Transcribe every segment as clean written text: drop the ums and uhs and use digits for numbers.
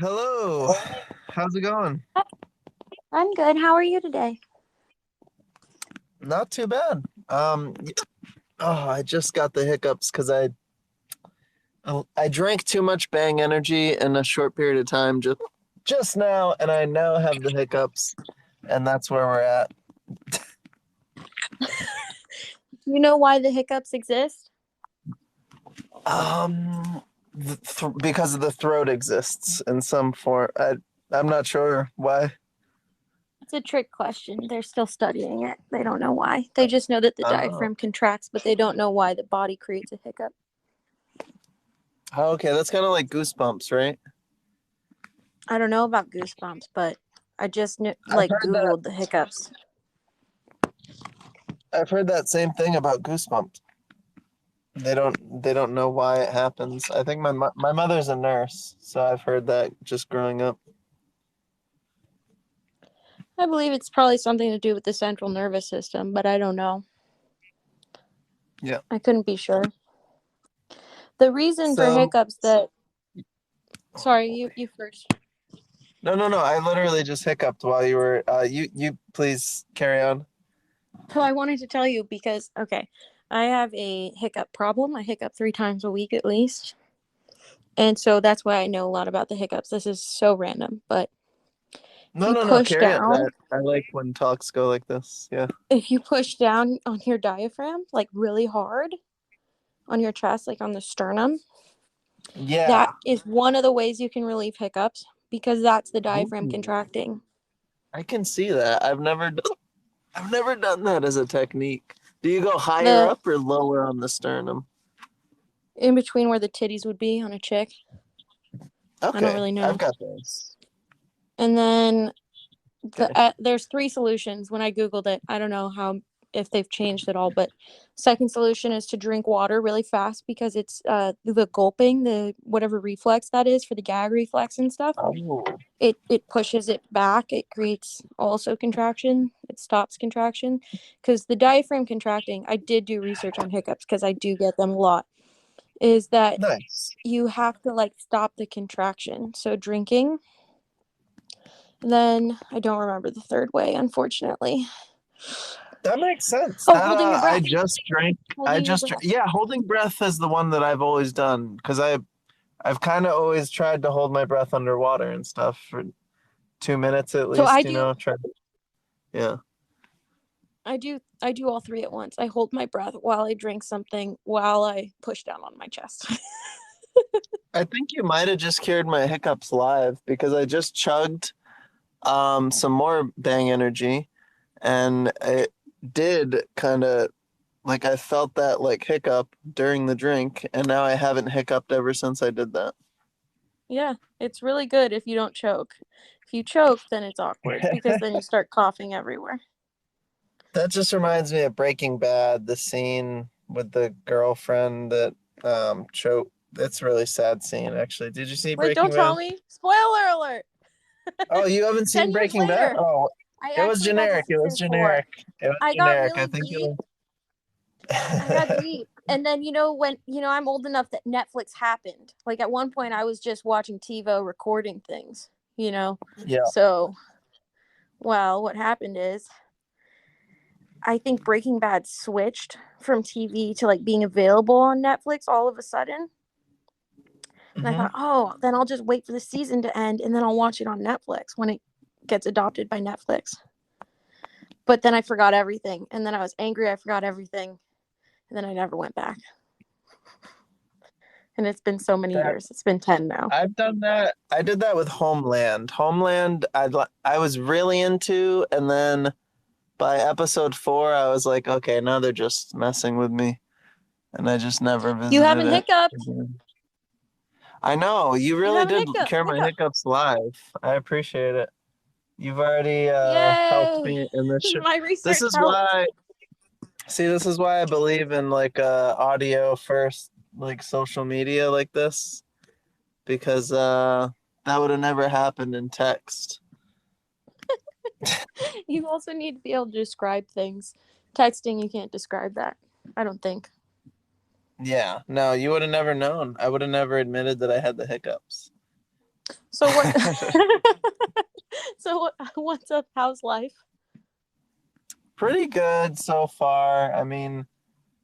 Hello. How's it going? I'm good. How are you today? Not too bad. I just got the hiccups because I drank too much Bang Energy in a short period of time just now, and I now have the hiccups, and that's where we're at. You know why the hiccups exist? Because of the throat exists in some form. I'm not sure why. It's a trick question. They're still studying it. They don't know why. They just know that the Oh, diaphragm contracts, but they don't know why the body creates a hiccup. okay, that's kind of like goosebumps, right? I don't know about goosebumps, but I just I've heard that. Googled the hiccups. I've heard that same thing about goosebumps. They don't know why it happens. I think my mother's a nurse, so I've heard that just growing up. I believe it's probably something to do with the central nervous system, but I don't know. Yeah. I couldn't be sure. The reason for So hiccups that sorry, you first. no. I literally just hiccuped while you were you please carry on. So I wanted to tell you because I have a hiccup problem. I hiccup 3 times a week at least. And so that's why I know a lot about the hiccups. This is so random, but if you No, push carry on. down, I like when talks go like this. Yeah. if you push down on your diaphragm like really hard on your chest, like on the sternum, that Yeah. is one of the ways you can relieve hiccups because that's the diaphragm Ooh, contracting. I can see that. I've never done that as a technique. Do you go higher The up or lower on the sternum? in between where the titties would be on a chick. I don't Okay, really I've know. got those. And then Okay. there's 3 solutions when I googled it. I don't know how if they've changed at all, but second solution is to drink water really fast because it's the gulping, the whatever reflex that is for the gag reflex and stuff. Oh. It pushes it back. It creates also contraction. It stops contraction because the diaphragm contracting. I did do research on hiccups because I do get them a lot. Is that Nice. you have to like stop the contraction. So drinking. Then I don't remember the third way, unfortunately. That makes sense. Oh, holding your I breath. just drank. Holding your breath. Yeah, holding breath is the one that I've always done because I've kind of always tried to hold my breath underwater and stuff for 2 minutes at So least. Try. Yeah. I do all three at once. I hold my breath while I drink something while I push down on my chest. I think you might have just cured my hiccups live because I just chugged some more Bang Energy, and it did kind of like I felt that like hiccup during the drink, and now I haven't hiccuped ever since I did that. Yeah, it's really good if you don't choke. If you choke, then it's awkward because then you start coughing everywhere. That just reminds me of Breaking Bad, the scene with the girlfriend that choked. It's a really sad scene, actually. Did you see Wait, don't Breaking tell Bad? me. Spoiler alert. Oh, you haven't 10 seen years Breaking Bad? later, Oh, I it was actually got to generic. It was season 4. generic. It was I got generic. I really think deep. it I got was. deep. And then, when, I'm old enough that Netflix happened. Like at one point, I was just watching TiVo recording things. Yeah. So, well, what happened is I think Breaking Bad switched from TV to like being available on Netflix all of a sudden. And I Hmm. thought, oh, then I'll just wait for the season to end and then I'll watch it on Netflix when it gets adopted by Netflix. But then I forgot everything. And then I was angry I forgot everything. And then I never went back. And it's been so many That years. It's been 10 now. I've done that. I did that with Homeland. Homeland, I was really into, and then by episode 4, I was like, okay, now they're just messing with me, and I just never You visited haven't it hiccuped. again. I know you You really haven't did cure my hiccuped. hiccups live. I appreciate it. You've already helped Yay. me in this show. My This research is helped. why. See, this is why I believe in like audio first, like social media like this, because that would have never happened in text. You also need to be able to describe things. Texting, you can't describe that. I don't think. Yeah, no, you would have never known. I would have never admitted that I had the hiccups. So what? So what's up? How's life? Pretty good so far. I mean,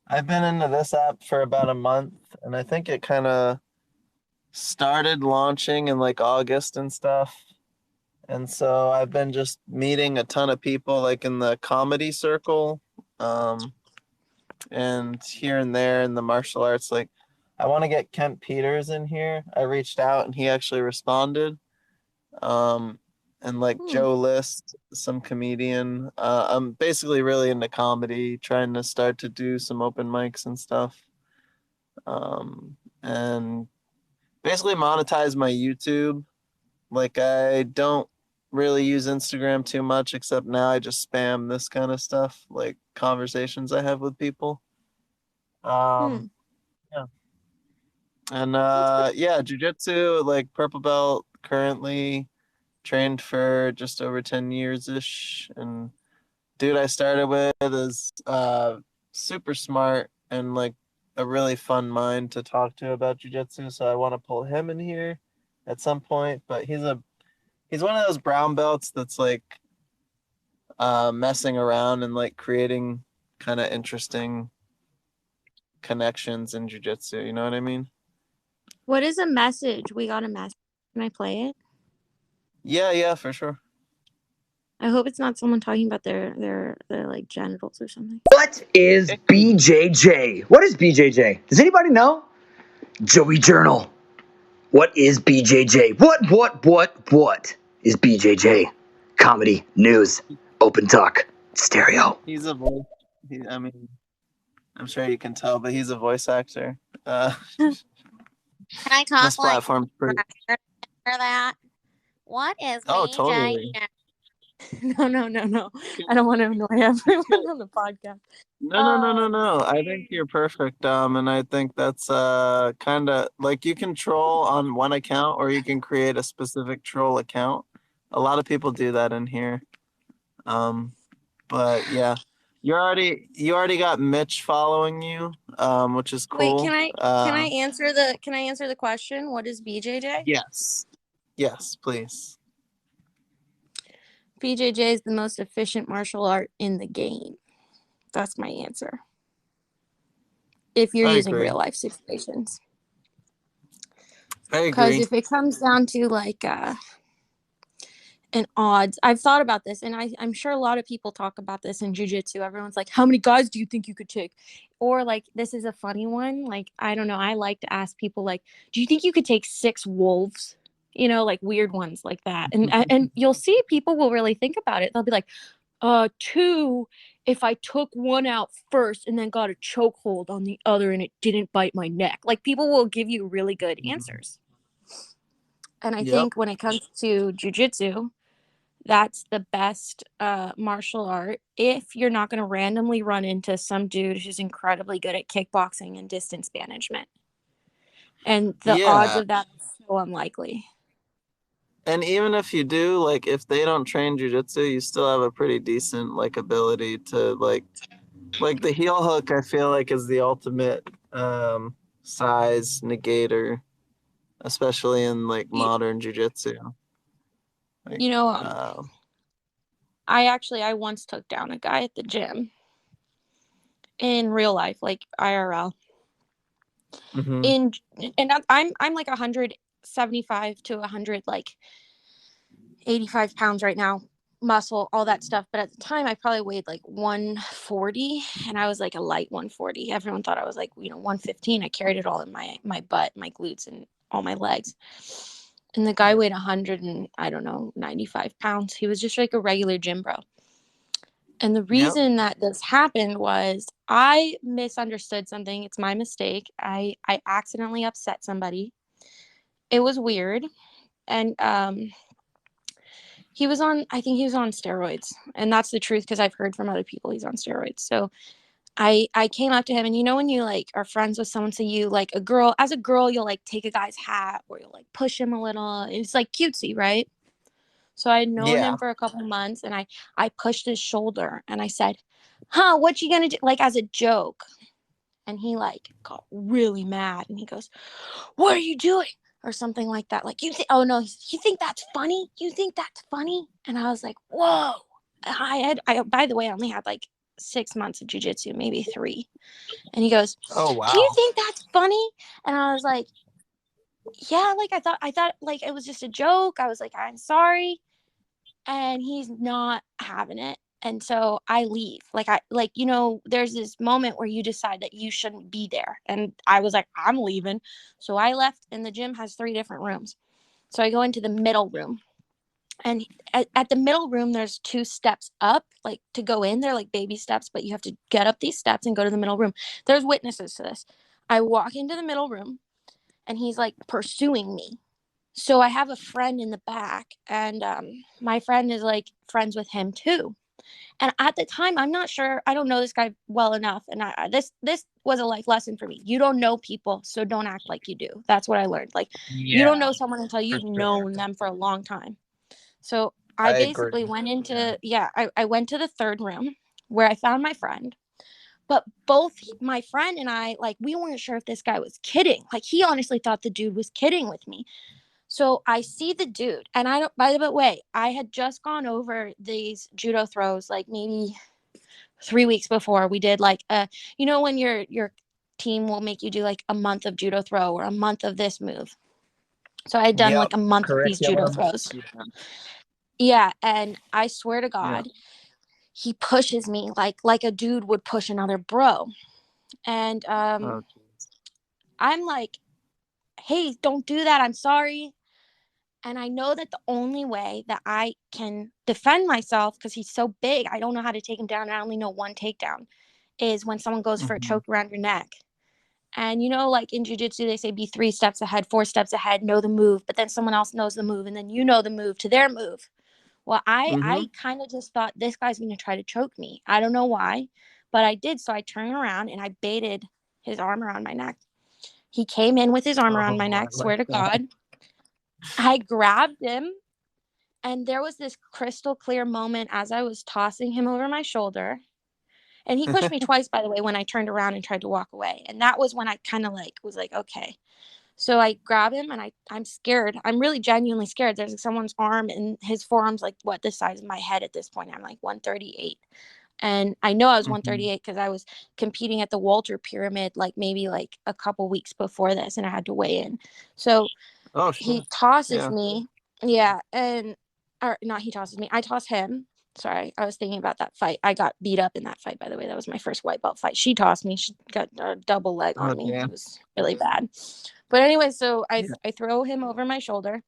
I've been into this app for about a month, and I think it kind of started launching in like August and stuff. And so I've been just meeting a ton of people like in the comedy circle, um, and here and there in the martial arts. Like, I want to get Kent Peters in here. I reached out and he actually responded. Um, and like Hmm. Joe List, some comedian. I'm basically really into comedy, trying to start to do some open mics and stuff. And basically monetize my YouTube. Like, I don't really use Instagram too much, except now I just spam this kind of stuff, like conversations I have with people. Um, Hmm. yeah. And That's pretty. yeah, jujitsu, like purple belt currently, trained for just over 10 years ish. And dude I started with is super smart and like a really fun mind to talk to about jujitsu. So I want to pull him in here at some point. But he's one of those brown belts that's like messing around and like creating kind of interesting connections in jujitsu. You know what I mean? What is a message? We got a message. Can I play it? Yeah, yeah, for sure. I hope it's not someone talking about their like genitals or something. What is BJJ? What is BJJ? Does anybody know? Joey Journal. What is BJJ? What is BJJ? Comedy, news, open talk, stereo. He's a voice. I mean, I'm sure you can tell, but he's a voice actor. Can I This talk like platform's pretty. for that? What is Oh, BJJ? totally. No. I don't want to annoy everyone on the podcast. No. I think you're perfect. And I think that's kind of like you can troll on one account or you can create a specific troll account. A lot of people do that in here. Um, but yeah, you already got Mitch following you, which is Wait, cool. can I answer the question? What is BJJ? Yes. Yes, please. BJJ is the most efficient martial art in the game. That's my answer. If you're I using agree. real life situations. I Because agree. if it comes down to like and odds, I've thought about this, and I'm sure a lot of people talk about this in jiu-jitsu. Everyone's like, how many guys do you think you could take? Or like, this is a funny one. Like, I don't know. I like to ask people like, do you think you could take 6 wolves? You know, like weird ones like that. And you'll see people will really think about it. They'll be like, 2 if I took one out first and then got a chokehold on the other and it didn't bite my neck. Like people will give you really good answers. And I Yep. think when it comes to jujitsu, that's the best martial art if you're not going to randomly run into some dude who's incredibly good at kickboxing and distance management. And the odds Yeah. of that are so unlikely. And even if you do, like if they don't train jujitsu, you still have a pretty decent like ability to like the heel hook I feel like is the ultimate size negator, especially in like You, modern jujitsu. Like you know, uh I once took down a guy at the gym in real life, like IRL. mhm. In and I'm like 175 to 100 like 85 pounds right now, muscle, all that stuff. But at the time, I probably weighed like 140, and I was like a light 140. Everyone thought I was like 115. I carried it all in my butt, my glutes, and all my legs. And the guy weighed 100 and I don't know 95 pounds. He was just like a regular gym bro. And the Yep. reason that this happened was I misunderstood something. It's my mistake. I accidentally upset somebody. It was weird. And I think he was on steroids. And that's the truth because I've heard from other people he's on steroids. So I came up to him, and when you like are friends with someone, so you like as a girl, you'll like take a guy's hat or you'll like push him a little. It's like cutesy, right? So I had known Yeah. him for a couple months, and I pushed his shoulder and I said, "Huh, what you gonna do?" Like as a joke. And he like got really mad and he goes, "What are you doing? or something like that. Like, oh no, you think that's funny? You think that's funny? And I was like, whoa. By the way, I only had like 6 months of jujitsu, maybe 3. And he goes, Oh, do you wow. think that's funny? And I was like, yeah, like I thought like it was just a joke. I was like, I'm sorry. And he's not having it. And so I leave. There's this moment where you decide that you shouldn't be there. And I was like, I'm leaving. So I left, and the gym has 3 different rooms. So I go into the middle room. And at the middle room, there's 2 steps up, like to go in. They're like baby steps, but you have to get up these steps and go to the middle room. There's witnesses to this. I walk into the middle room, and he's like pursuing me. So I have a friend in the back, and my friend is like friends with him too. And at the time, I'm not sure. I don't know this guy well enough, and this was a life lesson for me. You don't know people, so don't act like you do. That's what I learned. Like, you don't know someone until you've known them for a long time. So I basically went into I went to the 3rd room where I found my friend. But both my friend and I, like, we weren't sure if this guy was kidding. Like, he honestly thought the dude was kidding with me. So I see the dude, and by the way, I had just gone over these judo throws like maybe 3 weeks before. We did like when your team will make you do like a month of judo throw or a month of this move. So I had done like a month of these judo throws. Yeah, and I swear to God, he pushes me like a dude would push another bro. And I'm like, hey, don't do that. I'm sorry. And I know that the only way that I can defend myself, because he's so big, I don't know how to take him down. I only know one takedown, is when someone goes for a choke around your neck. And like in jiu-jitsu, they say be 3 steps ahead, 4 steps ahead, know the move, but then someone else knows the move, and then you know the move to their move. Well, I kind of just thought this guy's going to try to choke me. I don't know why, but I did. So I turned around and I baited his arm around my neck. He came in with his arm around my neck, swear to God. I grabbed him, and there was this crystal clear moment as I was tossing him over my shoulder. And he pushed me twice, by the way, when I turned around and tried to walk away. And that was when I kind of like was like, okay. So I grab him, and I'm scared. I'm really genuinely scared. There's like someone's arm, and his forearm's like the size of my head at this point. I'm like 138. And I know I was 138 because I was competing at the Walter Pyramid like maybe like a couple weeks before this, and I had to weigh in. So he tosses me. Yeah. He tosses me. I toss him. Sorry, I was thinking about that fight. I got beat up in that fight, by the way. That was my first white belt fight. She tossed me. She got a double leg on me. It was really bad. But anyway, so I throw him over my shoulder.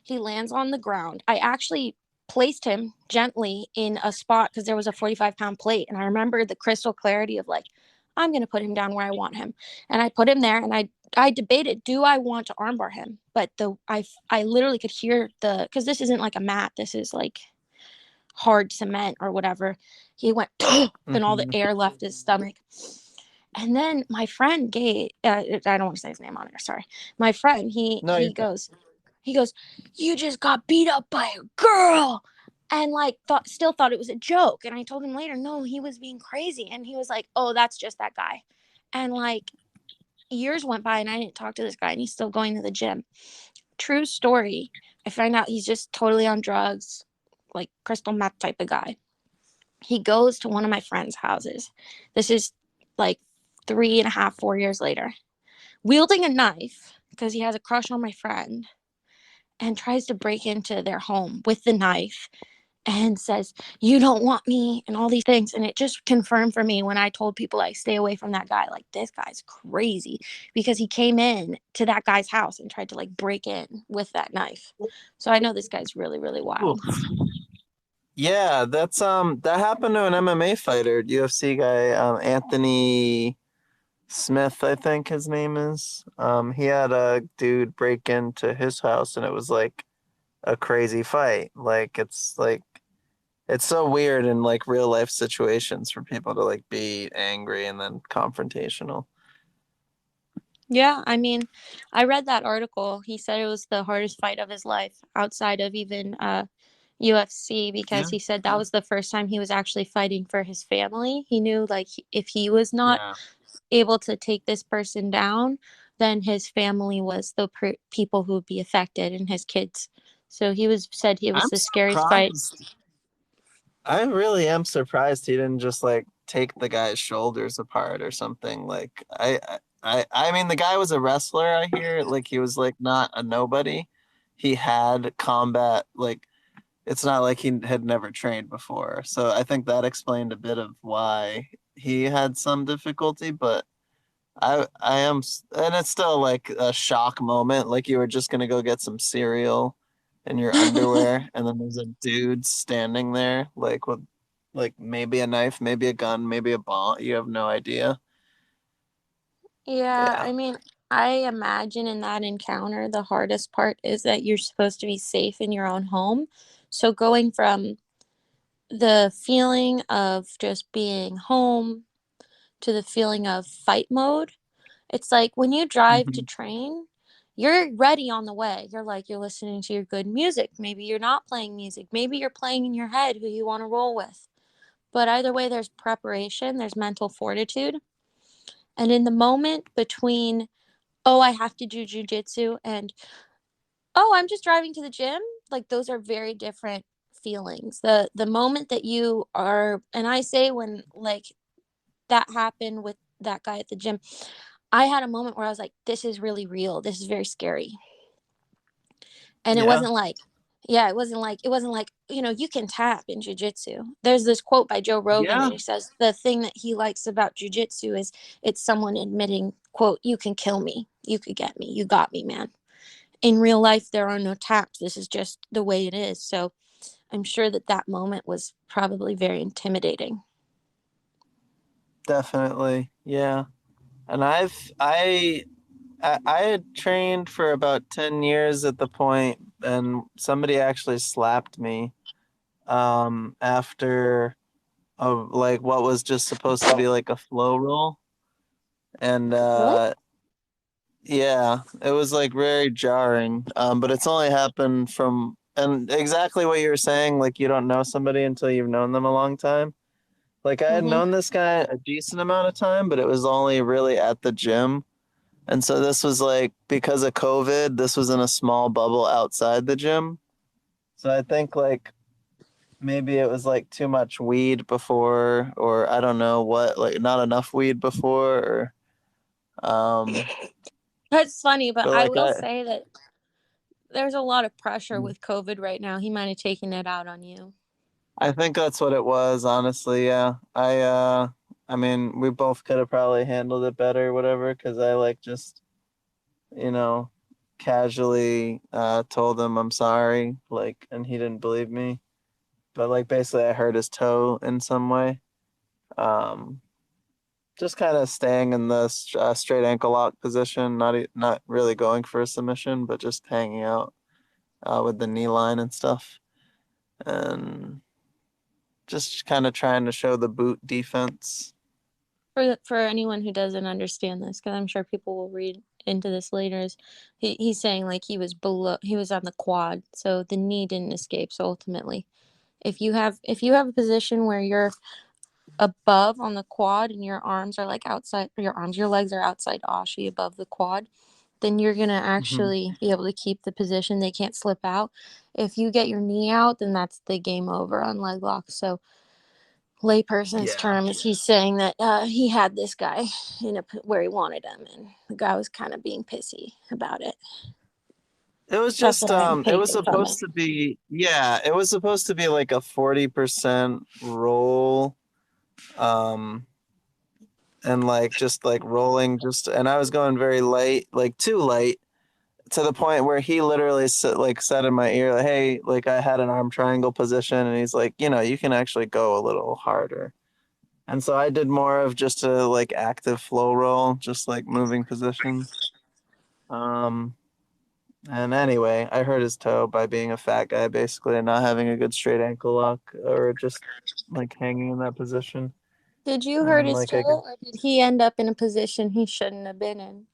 He lands on the ground. I actually placed him gently in a spot because there was a 45-pound plate. And I remember the crystal clarity of like, I'm going to put him down where I want him. And I put him there, and I debated, do I want to armbar him? But I literally could hear because this isn't like a mat. This is like hard cement or whatever. He went, and all the air left his stomach. And then my friend I don't want to say his name on there. Sorry. My friend, he goes, you just got beat up by a girl. And like still thought it was a joke. And I told him later, no, he was being crazy. And he was like, oh, that's just that guy. And like years went by, and I didn't talk to this guy, and he's still going to the gym. True story. I find out he's just totally on drugs, like crystal meth type of guy. He goes to one of my friend's houses. This is like 3.5, 4 years later, wielding a knife because he has a crush on my friend, and tries to break into their home with the knife and says, you don't want me, and all these things. And it just confirmed for me when I told people like stay away from that guy, like this guy's crazy, because he came in to that guy's house and tried to like break in with that knife. So I know this guy's really, really wild. Yeah, that's that happened to an MMA fighter, UFC guy, Anthony Smith, I think his name is. He had a dude break into his house, and it was like a crazy fight. Like it's so weird in like real life situations for people to like be angry and then confrontational. Yeah, I mean, I read that article. He said it was the hardest fight of his life outside of even UFC, because he said that was the first time he was actually fighting for his family. He knew like if he was not able to take this person down, then his family was the people who would be affected and his kids. So he said it was I'm the scariest fight. surprised. I really am surprised he didn't just like take the guy's shoulders apart or something. Like I mean the guy was a wrestler, I hear. Like he was like not a nobody. He had combat, like it's not like he had never trained before. So I think that explained a bit of why he had some difficulty, but I am, and it's still like a shock moment. Like you were just gonna go get some cereal in your underwear, and then there's a dude standing there, like with, like maybe a knife, maybe a gun, maybe a bomb. You have no idea. Yeah, Yeah. I mean, I imagine in that encounter, the hardest part is that you're supposed to be safe in your own home. So going from the feeling of just being home to the feeling of fight mode, it's like when you drive to Mhm. train, you're ready on the way. You're like, you're listening to your good music. Maybe you're not playing music. Maybe you're playing in your head who you want to roll with. But either way, there's preparation, there's mental fortitude. And in the moment between, oh, I have to do jujitsu, and oh, I'm just driving to the gym, like those are very different feelings. The moment that you are, and I say when like that happened with that guy at the gym, I had a moment where I was like, this is really real. This is very scary. And it Yeah. wasn't like, yeah, it wasn't like, you can tap in jujitsu. There's this quote by Joe Rogan, Yeah. and he says the thing that he likes about jujitsu is it's someone admitting, quote, you can kill me. You could get me. You got me, man. In real life, there are no taps. This is just the way it is. So I'm sure that moment was probably very intimidating. Definitely. Yeah. And I had trained for about 10 years at the point, and somebody actually slapped me after of like what was just supposed to be like a flow roll. And Really? yeah, it was like very jarring. But it's only happened from, and exactly what you were saying, like you don't know somebody until you've known them a long time. Like I had Mm-hmm. known this guy a decent amount of time, but it was only really at the gym. And so this was like because of COVID, this was in a small bubble outside the gym. So I think like maybe it was like too much weed before, or I don't know what, like not enough weed before, or That's funny, but but I like will say that there's a lot of pressure with COVID right now. He might have taken it out on you. I think that's what it was, honestly. Yeah. I mean, we both could have probably handled it better, whatever, because I like just, you know, casually told him I'm sorry, like, and he didn't believe me. But like basically I hurt his toe in some way. Um, just kind of staying in the straight ankle lock position, not really going for a submission, but just hanging out with the knee line and stuff, and just kind of trying to show the boot defense. For anyone who doesn't understand this, because I'm sure people will read into this later, is he's saying like he was on the quad, so the knee didn't escape. So ultimately, if you have a position where you're above on the quad and your arms are like outside, your legs are outside ashi above the quad, then you're gonna Mhm. actually be able to keep the position. They can't slip out. If you get your knee out, then that's the game over on leg lock. So layperson's Yeah. term is he's saying that he had this guy where he wanted him, and the guy was kind of being pissy about it. It was That's just what I'm it was taking from it. supposed to be, yeah, it was supposed to be like a 40% roll, um and like just like rolling, just, and I was going very light, like too light, to the point where he literally like said in my ear, like, hey, like I had an arm triangle position, and he's like, you can actually go a little harder. And so I did more of just a like active flow roll, just like moving positions. Um, and anyway, I hurt his toe by being a fat guy, basically, and not having a good straight ankle lock, or just like hanging in that position. Did you hurt And his like I could, toe, or did he end up in a position he shouldn't have been in?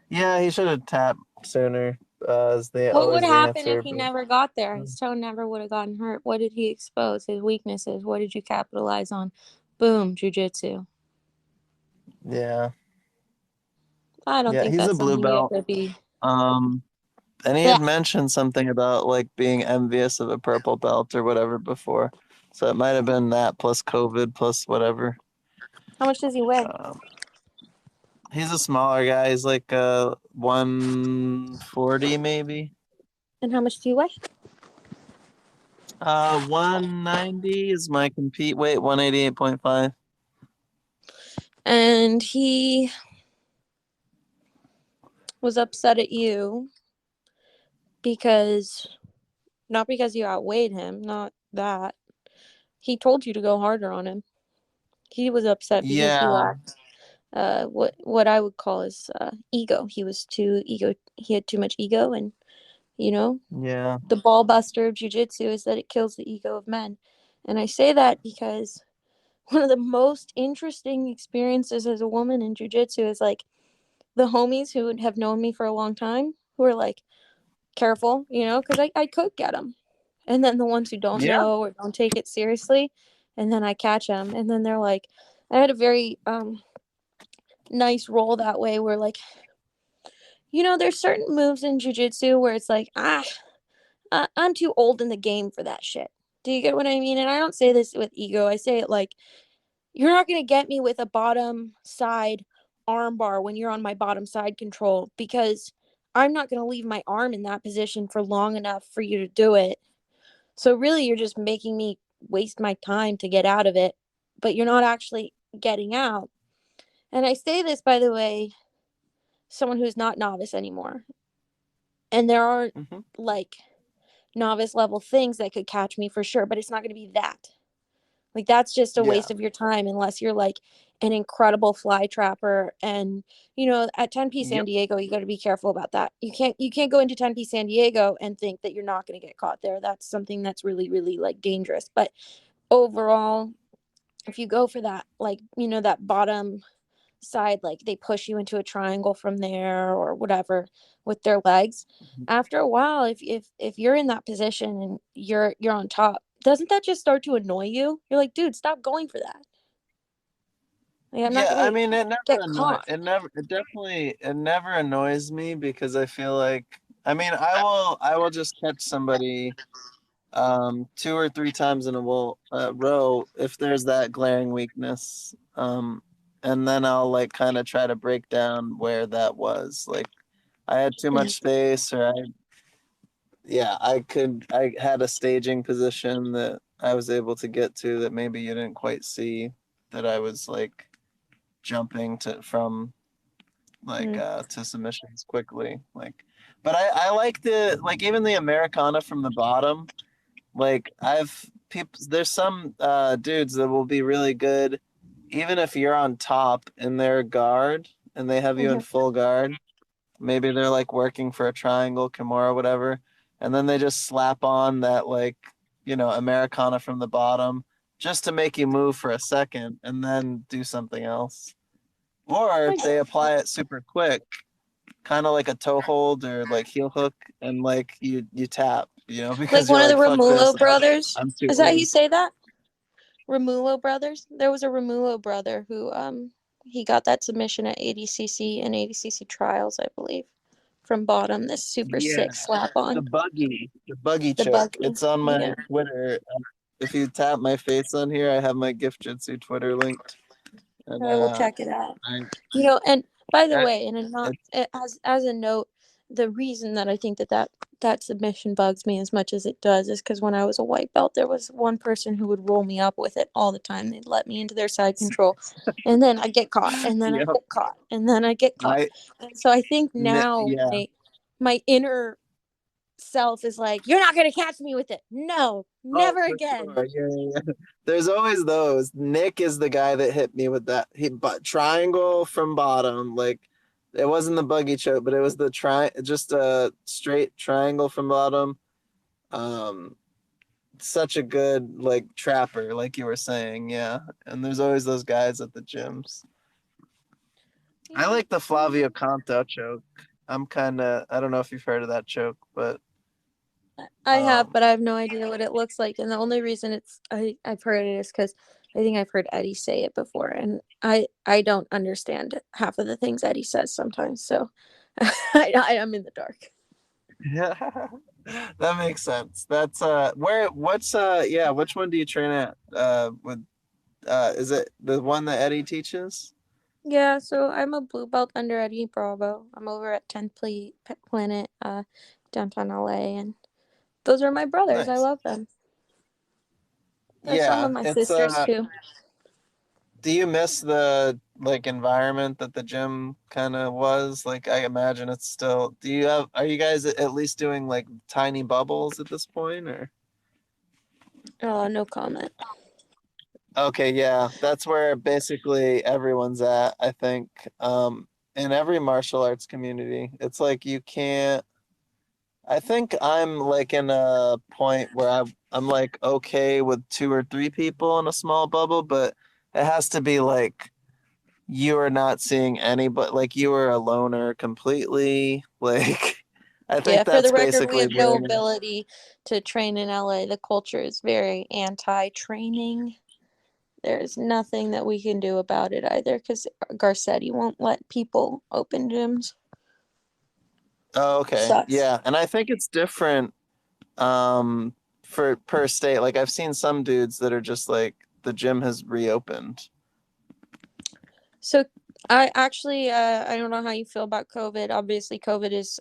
yeah, he should have tapped sooner. Is the What would always the happen if answer, he but never got there? His toe never would have gotten hurt. What did he expose? His weaknesses. What did you capitalize on? Boom, jujitsu. yeah. I don't Yeah, think he's a that's blue something you belt. have to be. And he Yeah. had mentioned something about like being envious of a purple belt or whatever before. So it might have been that plus COVID plus whatever. How much does he weigh? He's a smaller guy. He's like 140 maybe. And how much do you weigh? 190 is my compete weight, 188.5. And he was upset at you because, not because you outweighed him, not that. He told you to go harder on him. He was upset because he Yeah, lacked what I would call his ego. He was too ego. He had too much ego, and you know, yeah. the ball buster of jujitsu is that it kills the ego of men. And I say that because one of the most interesting experiences as a woman in jujitsu is like the homies who have known me for a long time who are like, careful, because I could get them. And then the ones who don't Yeah. know or don't take it seriously, and then I catch them. And then they're like, I had a very nice role that way where, like, there's certain moves in jujitsu where it's like, I'm too old in the game for that shit. Do you get what I mean? And I don't say this with ego. I say it like, you're not going to get me with a bottom side arm bar when you're on my bottom side control, because I'm not going to leave my arm in that position for long enough for you to do it. So really, you're just making me waste my time to get out of it, but you're not actually getting out. And I say this, by the way, someone who's not novice anymore. And there aren't Hmm. like novice level things that could catch me for sure, but it's not going to be that. Like, that's just a Yeah. waste of your time unless you're like an incredible fly trapper. And at 10P San Yep. Diego, you got to be careful about that. You can't go into 10P San Diego and think that you're not going to get caught there. That's something that's really, really like dangerous. But overall, if you go for that, like, that bottom side, like they push you into a triangle from there or whatever with their legs, after a while, if you're in that position and you're on top, doesn't that just start to annoy you? You're like, dude, stop going for that. Like, I'm not Yeah, I gonna mean, get caught. it never annoys me because I feel like, I mean, I will just catch somebody 2 or 3 times in a row if there's that glaring weakness. And then I'll like kind of try to break down where that was. Like I had too Yeah. much space, or I had a staging position that I was able to get to that maybe you didn't quite see, that I was like jumping from like Mm. to submissions quickly. Like, but I like the, like, even the Americana from the bottom. Like there's some dudes that will be really good even if you're on top in their guard and they have you in Mhm. full guard. Maybe they're like working for a triangle, Kimura, whatever, and then they just slap on that, like, Americana from the bottom just to make you move for a second and then do something else. Or I get they that. apply it super quick, kind of like a toe hold or like heel hook, and like you tap, Like because you're one of the like, fuck this, Romulo brothers. I'm too Is that how you old. say that? Romulo brothers. There was a Romulo brother who he got that submission at ADCC and ADCC trials, I believe, from bottom. This super Yeah, sick slap the on buggy the choke. buggy. It's on my Yeah. Twitter. If you tap my face on here, I have my Gift Jitsu Twitter linked. And I will check it out. I, And by the I way, and not it's as a note, the reason that I think that submission bugs me as much as it does is because when I was a white belt, there was one person who would roll me up with it all the time. They'd let me into their side control, and then I get caught, and then I yep. get caught, and then I get caught. I And so I think now yeah. my inner self is like, you're not gonna catch me with it. No, Oh, never for again. sure. Yeah, yeah, yeah. There's always those. Nick is the guy that hit me with that. But triangle from bottom, like it wasn't the buggy choke, but it was the just a straight triangle from bottom. Um, Such a good like trapper, like you were saying, yeah. And there's always those guys at the gyms. I Yeah. like the Flavio Canto choke. I don't know if you've heard of that choke, but I have, um, but I have no idea what it looks like. And the only reason I've heard it is because I think I've heard Eddie say it before, and I don't understand half of the things Eddie says sometimes, so I'm in the dark. Yeah, that makes sense. That's which one do you train at? With is it the one that Eddie teaches? Yeah, so I'm a blue belt under Eddie Bravo. I'm over at 10th Planet, downtown LA, and those are my brothers. I Nice. love them. They're some Yeah, of my it's sisters too. do you miss the like environment that the gym kind of was? Like I imagine it's still. Are you guys at least doing like tiny bubbles at this point or? Oh, no comment. Okay, yeah, that's where basically everyone's at, I think. In every martial arts community, it's like you can't. I think I'm like in a point where I'm like okay with two or three people in a small bubble, but it has to be like you are not seeing anybody, like you are a loner completely. Like, I Yeah, think for the that's record, we basically have no where. ability to train in LA. The culture is very anti-training. There's nothing that we can do about it either because Garcetti won't let people open gyms. Oh, okay, Sucks. yeah, and I think it's different um for per state. Like I've seen some dudes that are just like the gym has reopened. So I actually, I don't know how you feel about COVID. Obviously, COVID is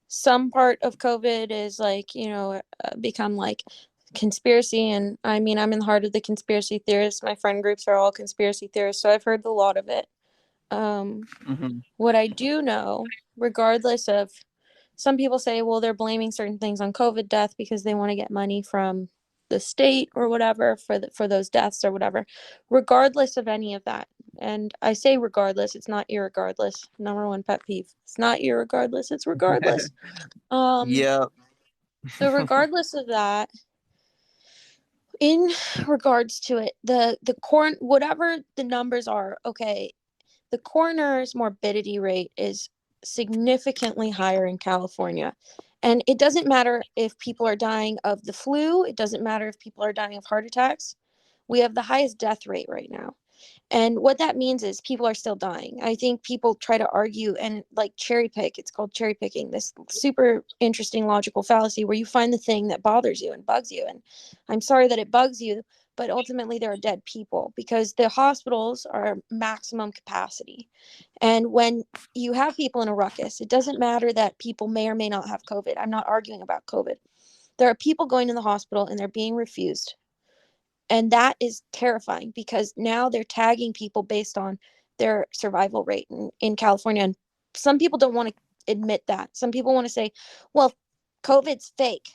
some part of COVID is like, become like conspiracy. And I mean, I'm in the heart of the conspiracy theorists. My friend groups are all conspiracy theorists. So I've heard a lot of it. Hmm. What I do know, regardless of some people say, well, they're blaming certain things on COVID death because they want to get money from the state or whatever for those deaths or whatever. Regardless of any of that, and I say regardless, it's not irregardless. Number one pet peeve. It's not irregardless, it's regardless. Um, Yeah. so regardless of that, in regards to it, whatever the numbers are, okay, the coroner's morbidity rate is significantly higher in California. And it doesn't matter if people are dying of the flu, it doesn't matter if people are dying of heart attacks. We have the highest death rate right now. And what that means is people are still dying. I think people try to argue and like cherry pick. It's called cherry picking, this super interesting logical fallacy where you find the thing that bothers you and bugs you. And I'm sorry that it bugs you, but ultimately there are dead people because the hospitals are maximum capacity. And when you have people in a ruckus, it doesn't matter that people may or may not have COVID. I'm not arguing about COVID. There are people going to the hospital and they're being refused, and that is terrifying because now they're tagging people based on their survival rate in California. And some people don't want to admit that. Some people want to say, well, COVID's fake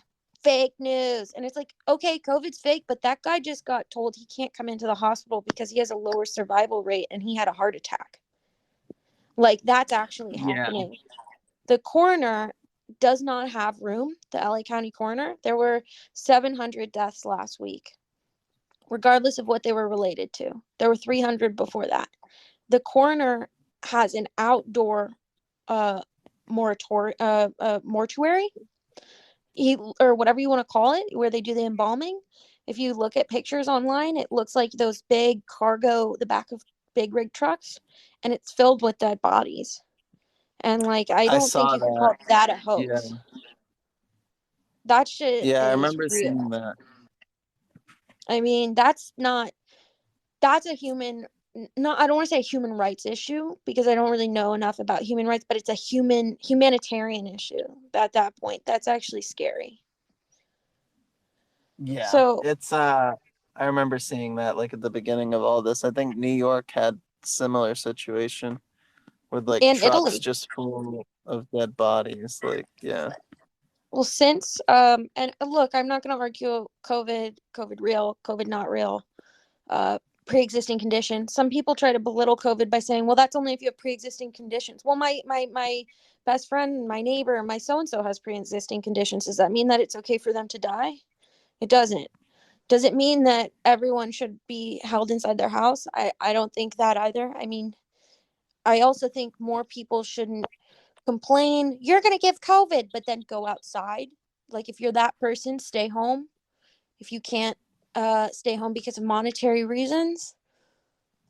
news. And it's like, okay, COVID's fake, but that guy just got told he can't come into the hospital because he has a lower survival rate and he had a heart attack. Like, that's actually Yeah. happening. The coroner does not have room, the LA County coroner. There were 700 deaths last week, regardless of what they were related to. There were 300 before that. The coroner has an outdoor mortuary, or whatever you want to call it, where they do the embalming. If you look at pictures online, it looks like those big cargo, the back of big rig trucks, and it's filled with dead bodies. And like, I I don't think saw you can that. call that a Yeah. hoax. That shit Yeah, I is remember seeing real. that. I mean, that's a human, not, I don't want to say a human rights issue because I don't really know enough about human rights, but it's a humanitarian issue at that point. That's actually scary. Yeah. So, It's I remember seeing that like at the beginning of all this. I think New York had similar situation with like in trucks Italy, just full of dead bodies. Like, yeah. well, since and look, I'm not going to argue COVID real, COVID not real, uh pre-existing condition. Some people try to belittle COVID by saying, well, that's only if you have pre-existing conditions. Well, my best friend, my neighbor, my so and so has pre-existing conditions. Does that mean that it's okay for them to die? It doesn't. Does it mean that everyone should be held inside their house? I don't think that either. I mean, I also think more people shouldn't complain, you're going to give COVID, but then go outside. Like, if you're that person, stay home. If you can't stay home because of monetary reasons.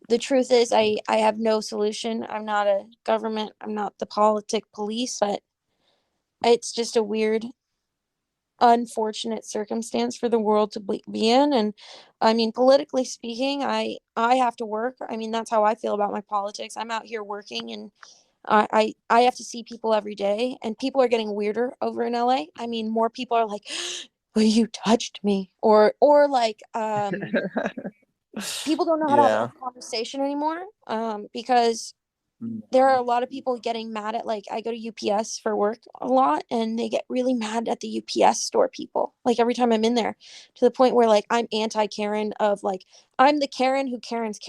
The truth is, I have no solution. I'm not a government. I'm not the police, but it's just a weird, unfortunate circumstance for the world to be in. And I mean, politically speaking, I have to work. I mean, that's how I feel about my politics. I'm out here working, and I have to see people every day, and people are getting weirder over in LA. I mean, more people are like, well, you touched me, or like people don't know how to have Yeah. a conversation anymore, because there are a lot of people getting mad at, like, I go to UPS for work a lot, and they get really mad at the UPS store people. Like every time I'm in there, to the point where like I'm anti Karen, of like, I'm the Karen who Karens,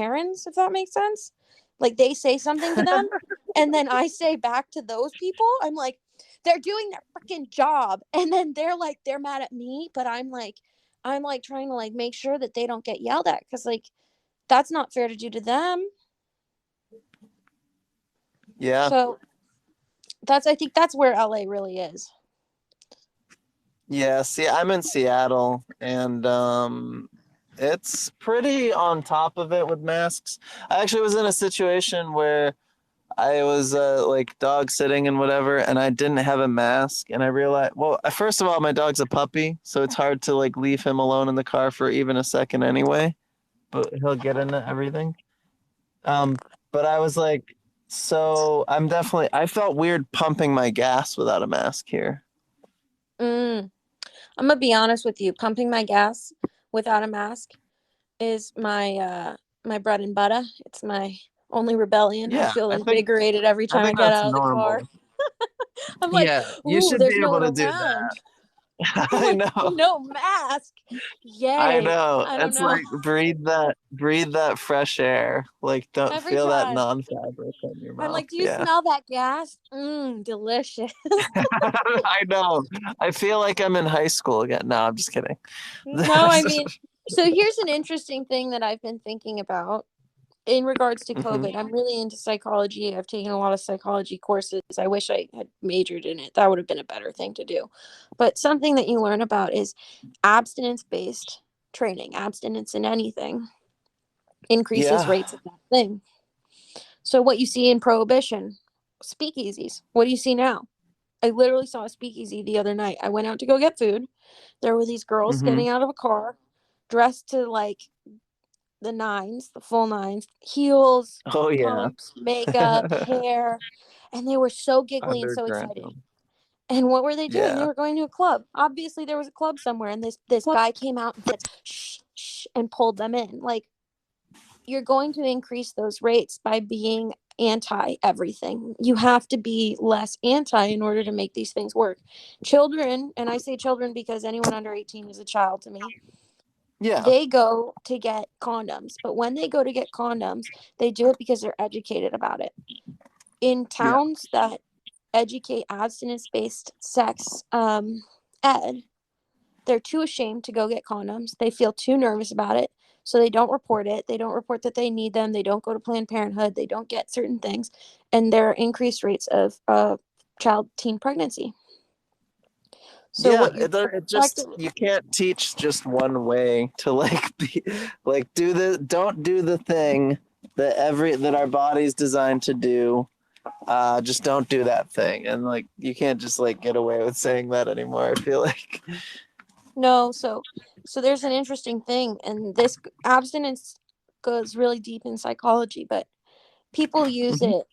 if that makes sense. Like they say something to them, and then I say back to those people, I'm like, they're doing their freaking job, and then they're mad at me, but I'm like trying to like make sure that they don't get yelled at, because like that's not fair to do to them. Yeah. So I think that's where LA really is. Yeah. See, I'm in Seattle, and it's pretty on top of it with masks. I actually was in a situation where I was like dog sitting and whatever, and I didn't have a mask, and I realized, well, first of all, my dog's a puppy, so it's hard to like leave him alone in the car for even a second anyway, but he'll get into everything. Um, but I was like, so I felt weird pumping my gas without a mask here. Mm. I'm gonna be honest with you. Pumping my gas without a mask is my bread and butter. It's my only rebellion. I Yeah, feel invigorated every I time I think get that's out of the car. normal. I'm like, Yeah, you ooh, should there's be no able one to do around. that. I'm I like, know. no mask. I Yay. know. I don't It's know. like breathe that fresh air. Like don't Every feel that time. non-fabric in your I'm mouth. like, do you Yeah. smell that gas? Delicious. I know. I feel like I'm in high school again. No, I'm just kidding. No, I mean, so here's an interesting thing that I've been thinking about in regards to Mhm. COVID. I'm really into psychology. I've taken a lot of psychology courses. I wish I had majored in it. That would have been a better thing to do. But something that you learn about is abstinence-based training. Abstinence in anything increases Yeah. rates of that thing. So what you see in prohibition, speakeasies. What do you see now? I literally saw a speakeasy the other night. I went out to go get food. There were these girls Hmm. getting out of a car, dressed to like the nines, the full nines, heels, Oh yeah. pumps, makeup, hair, and they were so giggly and so excited. Underground. And what were they doing? They Yeah. were going to a club. Obviously, there was a club somewhere, and this guy came out and said shh, shh, and pulled them in. Like, you're going to increase those rates by being anti everything. You have to be less anti in order to make these things work. Children, and I say children because anyone under 18 is a child to me, Yeah. they go to get condoms. But when they go to get condoms, they do it because they're educated about it. In Yeah. towns that educate abstinence based sex ed, they're too ashamed to go get condoms. They feel too nervous about it. So they don't report it. They don't report that they need them. They don't go to Planned Parenthood. They don't get certain things. And there are increased rates of child teen pregnancy. So Yeah, what you're it just you can't teach just one way to like be like don't do the thing that our body's designed to do. Just don't do that thing. And like you can't just like get away with saying that anymore, I feel like. no, so there's an interesting thing, and this abstinence goes really deep in psychology, but people use Mhm. it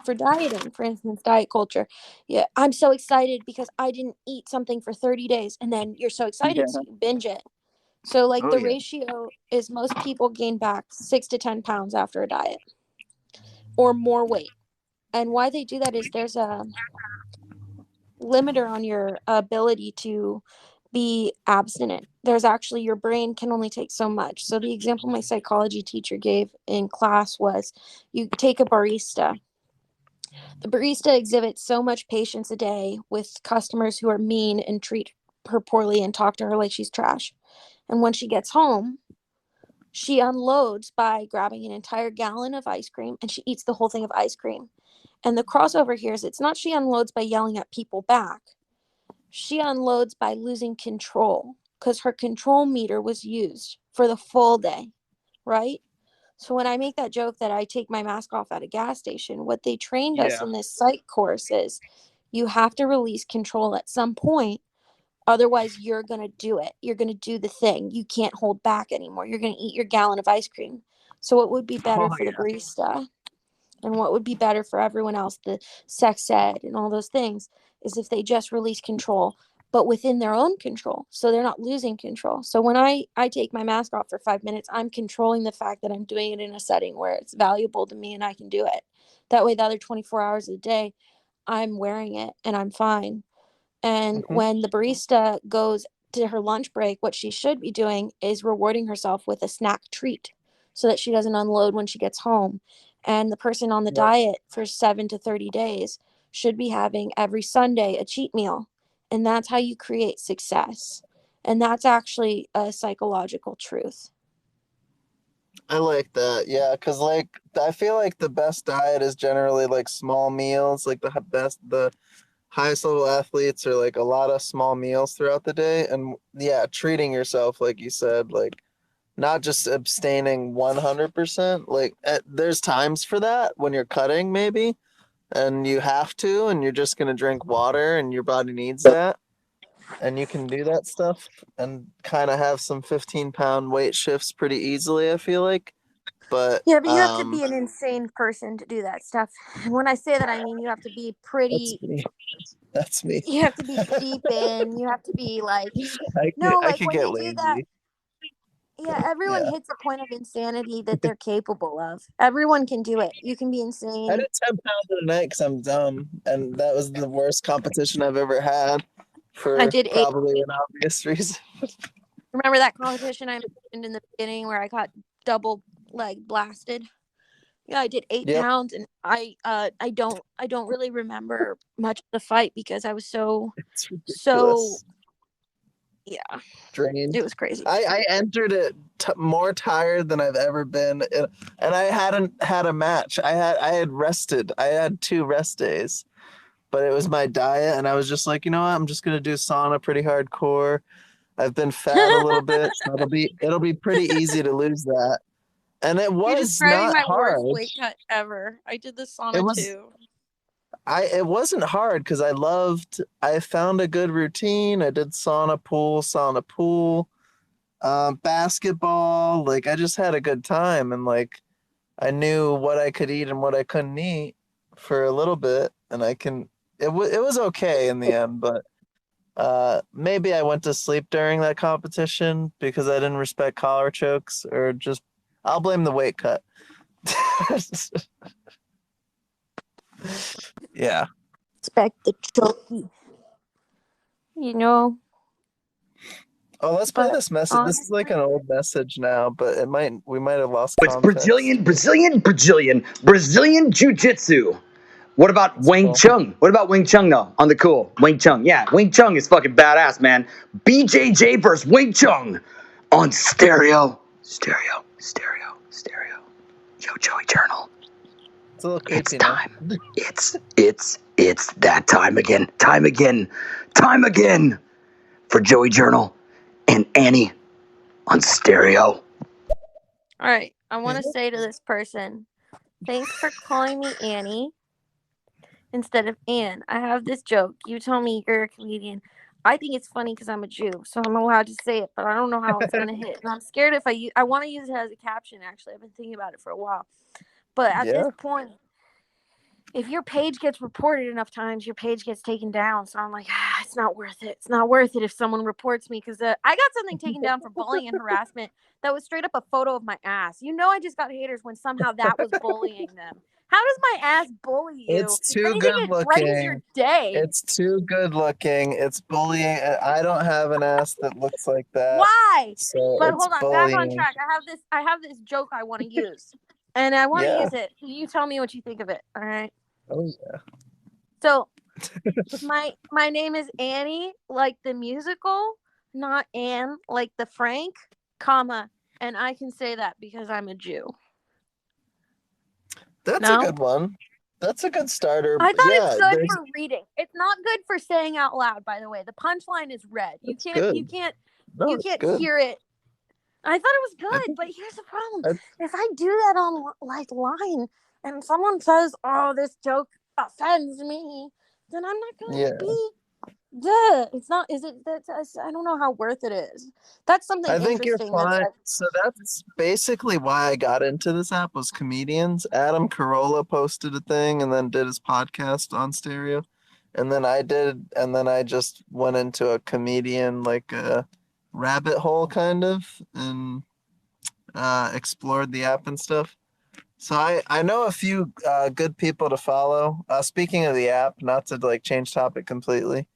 for dieting, for instance, diet culture. Yeah, I'm so excited because I didn't eat something for 30 days, and then you're so excited so Yeah. you binge it. So like Oh the yeah. ratio is most people gain back 6 to 10 pounds after a diet or more weight. And why they do that is there's a limiter on your ability to be abstinent. There's actually, your brain can only take so much. So the example my psychology teacher gave in class was, you take a barista. The barista exhibits so much patience a day with customers who are mean and treat her poorly and talk to her like she's trash. And when she gets home, she unloads by grabbing an entire gallon of ice cream, and she eats the whole thing of ice cream. And the crossover here is, it's not she unloads by yelling at people back. She unloads by losing control. because her control meter was used for the full day, right? So when I make that joke that I take my mask off at a gas station, what they trained us in this psych course is you have to release control at some point. Otherwise, you're going to do it. You're going to do the thing. You can't hold back anymore. You're going to eat your gallon of ice cream. So it would be better for the barista, and what would be better for everyone else, the sex ed and all those things, is if they just release control, but within their own control. So they're not losing control. So when I take my mask off for 5 minutes, I'm controlling the fact that I'm doing it in a setting where it's valuable to me and I can do it. That way, the other 24 hours of the day, I'm wearing it and I'm fine. And when the barista goes to her lunch break, what she should be doing is rewarding herself with a snack treat so that she doesn't unload when she gets home. And the person on the diet for 7 to 30 days should be having every Sunday a cheat meal. And that's how you create success. And that's actually a psychological truth. I like that. Yeah, because like I feel like the best diet is generally like small meals. Like the highest level athletes are like a lot of small meals throughout the day, and yeah, treating yourself, like you said, like not just abstaining 100%. Like there's times for that when you're cutting maybe, and you have to, and you're just gonna drink water, and your body needs that. And you can do that stuff and kind of have some 15-pound weight shifts pretty easily, I feel like. But yeah, but you have to be an insane person to do that stuff. And when I say that, I mean you have to be pretty. That's me. You have to be deep in. You have to be like, I like could when get you do that. lazy. Yeah, everyone hits a point of insanity that they're capable of. Everyone can do it. You can be insane. I did 10 pounds in a night because I'm dumb, and that was the worst competition I've ever had for I did 8. probably an obvious reason. Remember that competition I mentioned in the beginning where I got double leg blasted? Yeah, I did 8 pounds, and I don't really remember much of the fight because I was so yeah, drained. it was crazy. I entered it more tired than I've ever been, and I hadn't had a match. I had rested. I had 2 rest days, but it was my diet, and I was just like, you know what? I'm just gonna do sauna pretty hardcore. I've been fat a little bit, so it'll be pretty easy to lose that. And it was You're describing not my hard. worst weight cut ever. I did the sauna too. It wasn't hard because I found a good routine. I did sauna pool, basketball. Like I just had a good time, and like I knew what I could eat and what I couldn't eat for a little bit, and it was okay in the end, but maybe I went to sleep during that competition because I didn't respect collar chokes, or just I'll blame the weight cut. Yeah. Respect the chokey. You know. Oh, let's play this message. This is like an old message now, but we might have lost It's context. Brazilian Jiu-Jitsu. What about Wing Chun? What about Wing Chun though? On the cool. Wing Chun. Yeah, Wing Chun is fucking badass, man. BJJ versus Wing Chun on stereo. Yo, Joey Journal. It's a little creepy. It's time. It's that time again. Time again for Joey Journal and Annie on stereo. All right. I want to say to this person, thanks for calling me Annie instead of Ann. I have this joke. You tell me you're a comedian. I think it's funny because I'm a Jew, so I'm allowed to say it, but I don't know how it's going to hit. And I'm scared if I want to use it as a caption, actually. I've been thinking about it for a while. But at this point, if your page gets reported enough times, your page gets taken down. So I'm like, it's not worth it. It's not worth it if someone reports me, because I got something taken down for bullying and harassment that was straight up a photo of my ass. You know, I just got haters when somehow that was bullying them. How does my ass bully you? It's too good looking. Brightens your day. It's too good looking. It's bullying. I don't have an ass that looks like that. Why? So but hold on, back on track. I have this joke I want to use, and I want to use it. You tell me what you think of it. All right. Oh yeah. So my name is Annie, like the musical, not Anne, like the Frank, comma, and I can say that because I'm a Jew. That's a good one. That's a good starter. I thought it's good for reading. It's not good for saying out loud, by the way. The punchline is red. You can't No, You it's can't good. hear it. I thought it was I good, think but here's the problem. I, If I do that on like line and someone says, "Oh, this joke offends me," then I'm not going to yeah. be duh. It's not, is it? I don't know how worth it is. That's something I think you're interesting that's fine. like, So that's basically why I got into this app was comedians. Adam Carolla posted a thing and then did his podcast on Stereo. And then I did, and then I just went into a comedian like a rabbit hole kind of and explored the app and stuff. So I know a few good people to follow. Speaking of the app, not to like change topic completely.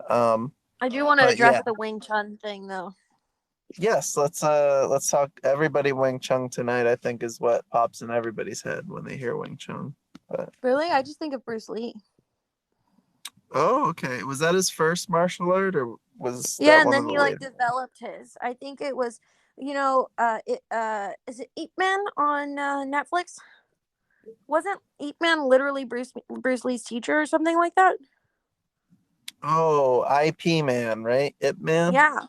Um, I do want to but address yeah. the Wing Chun thing though. Yes, let's talk everybody Wing Chun tonight, I think is what pops in everybody's head when they hear Wing Chun. But Really? I just think of Bruce Lee. oh, okay. Was that his first martial art or was Yeah, that and one of then the he like later? developed his. I think it was, is it Ip Man on Netflix? Wasn't Ip Man literally Bruce Lee's teacher or something like that? Oh, IP Man, right? Ip Man? Yeah,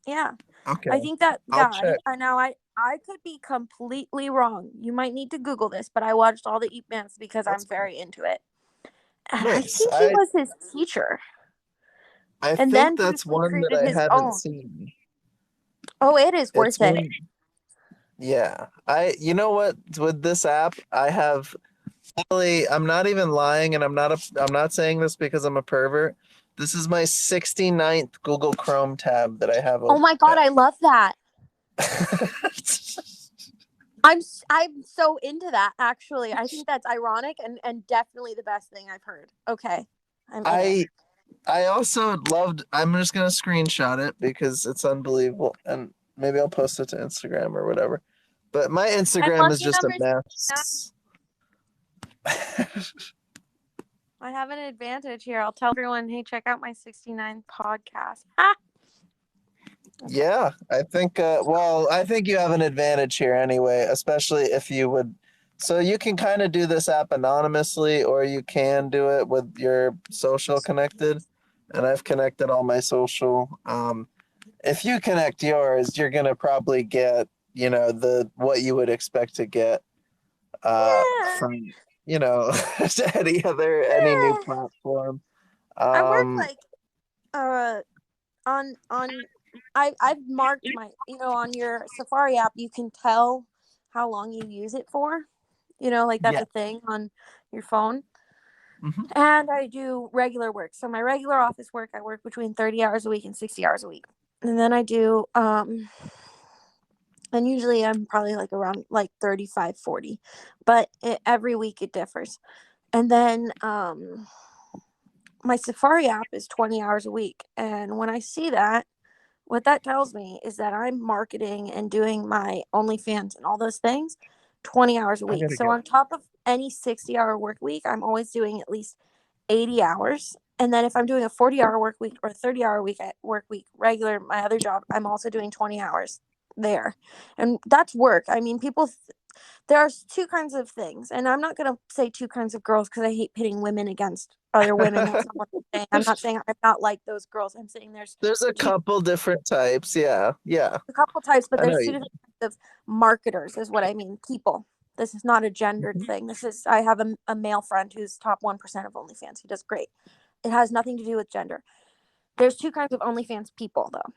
yeah. I Okay. think that I'll guy. check. I could be completely wrong. You might need to Google this, but I watched all the Ip Mans because I'm That's cool. very into it, and I Nice. think he was his teacher. I And think then that's Bruce Lee one that created I his haven't own. seen. Oh, it is It's worth it. one. Yeah. You know what, with this app, I have really, I'm not even lying and I'm not saying this because I'm a pervert. This is my 69th Google Chrome tab that I have Oh open. my god, I love that. I'm so into that. Actually, I think that's ironic and definitely the best thing I've heard. Okay, I'm in it. I also loved, I'm just gonna screenshot it because it's unbelievable and maybe I'll post it to Instagram or whatever. But my My Instagram is lucky just a number. mess. I have an advantage here. I'll tell everyone, hey, check out my 69 podcast. Ah! Yeah, I think I think you have an advantage here anyway, especially if you would, so you can kind of do this app anonymously or you can do it with your social connected. And I've connected all my social. If you connect yours, you're gonna probably get, the what you would expect to get Yeah. from, any new platform. I work Um, like on I've marked my, on your Safari app you can tell how long you use it for. Like that's yeah. a thing on your phone. Mhm. And I do regular work. So my regular office work, I work between 30 hours a week and 60 hours a week. And then I do and usually I'm probably like around like 35, 40. But every week it differs. And then my Safari app is 20 hours a week. And when I see that, what that tells me is that I'm marketing and doing my OnlyFans and all those things 20 hours a I week. gotta So get. on top of any 60-hour work week, I'm always doing at least 80 hours. And then if I'm doing a 40-hour work week or a 30-hour work week regular, my other job, I'm also doing 20 hours there. And that's work. I mean, there's two kinds of things, and I'm not going to say two kinds of girls because I hate pitting women against other women. That's not what I'm saying. I'm not saying I'm not like those girls. I'm saying there's There's a two couple different types. Yeah, yeah. a couple types, but I know there's two you. different types of marketers, is what I mean. People. This is not a gendered Mhm. thing. I have a male friend who's top 1% of OnlyFans. He does great. It has nothing to do with gender. There's two kinds of OnlyFans people, though.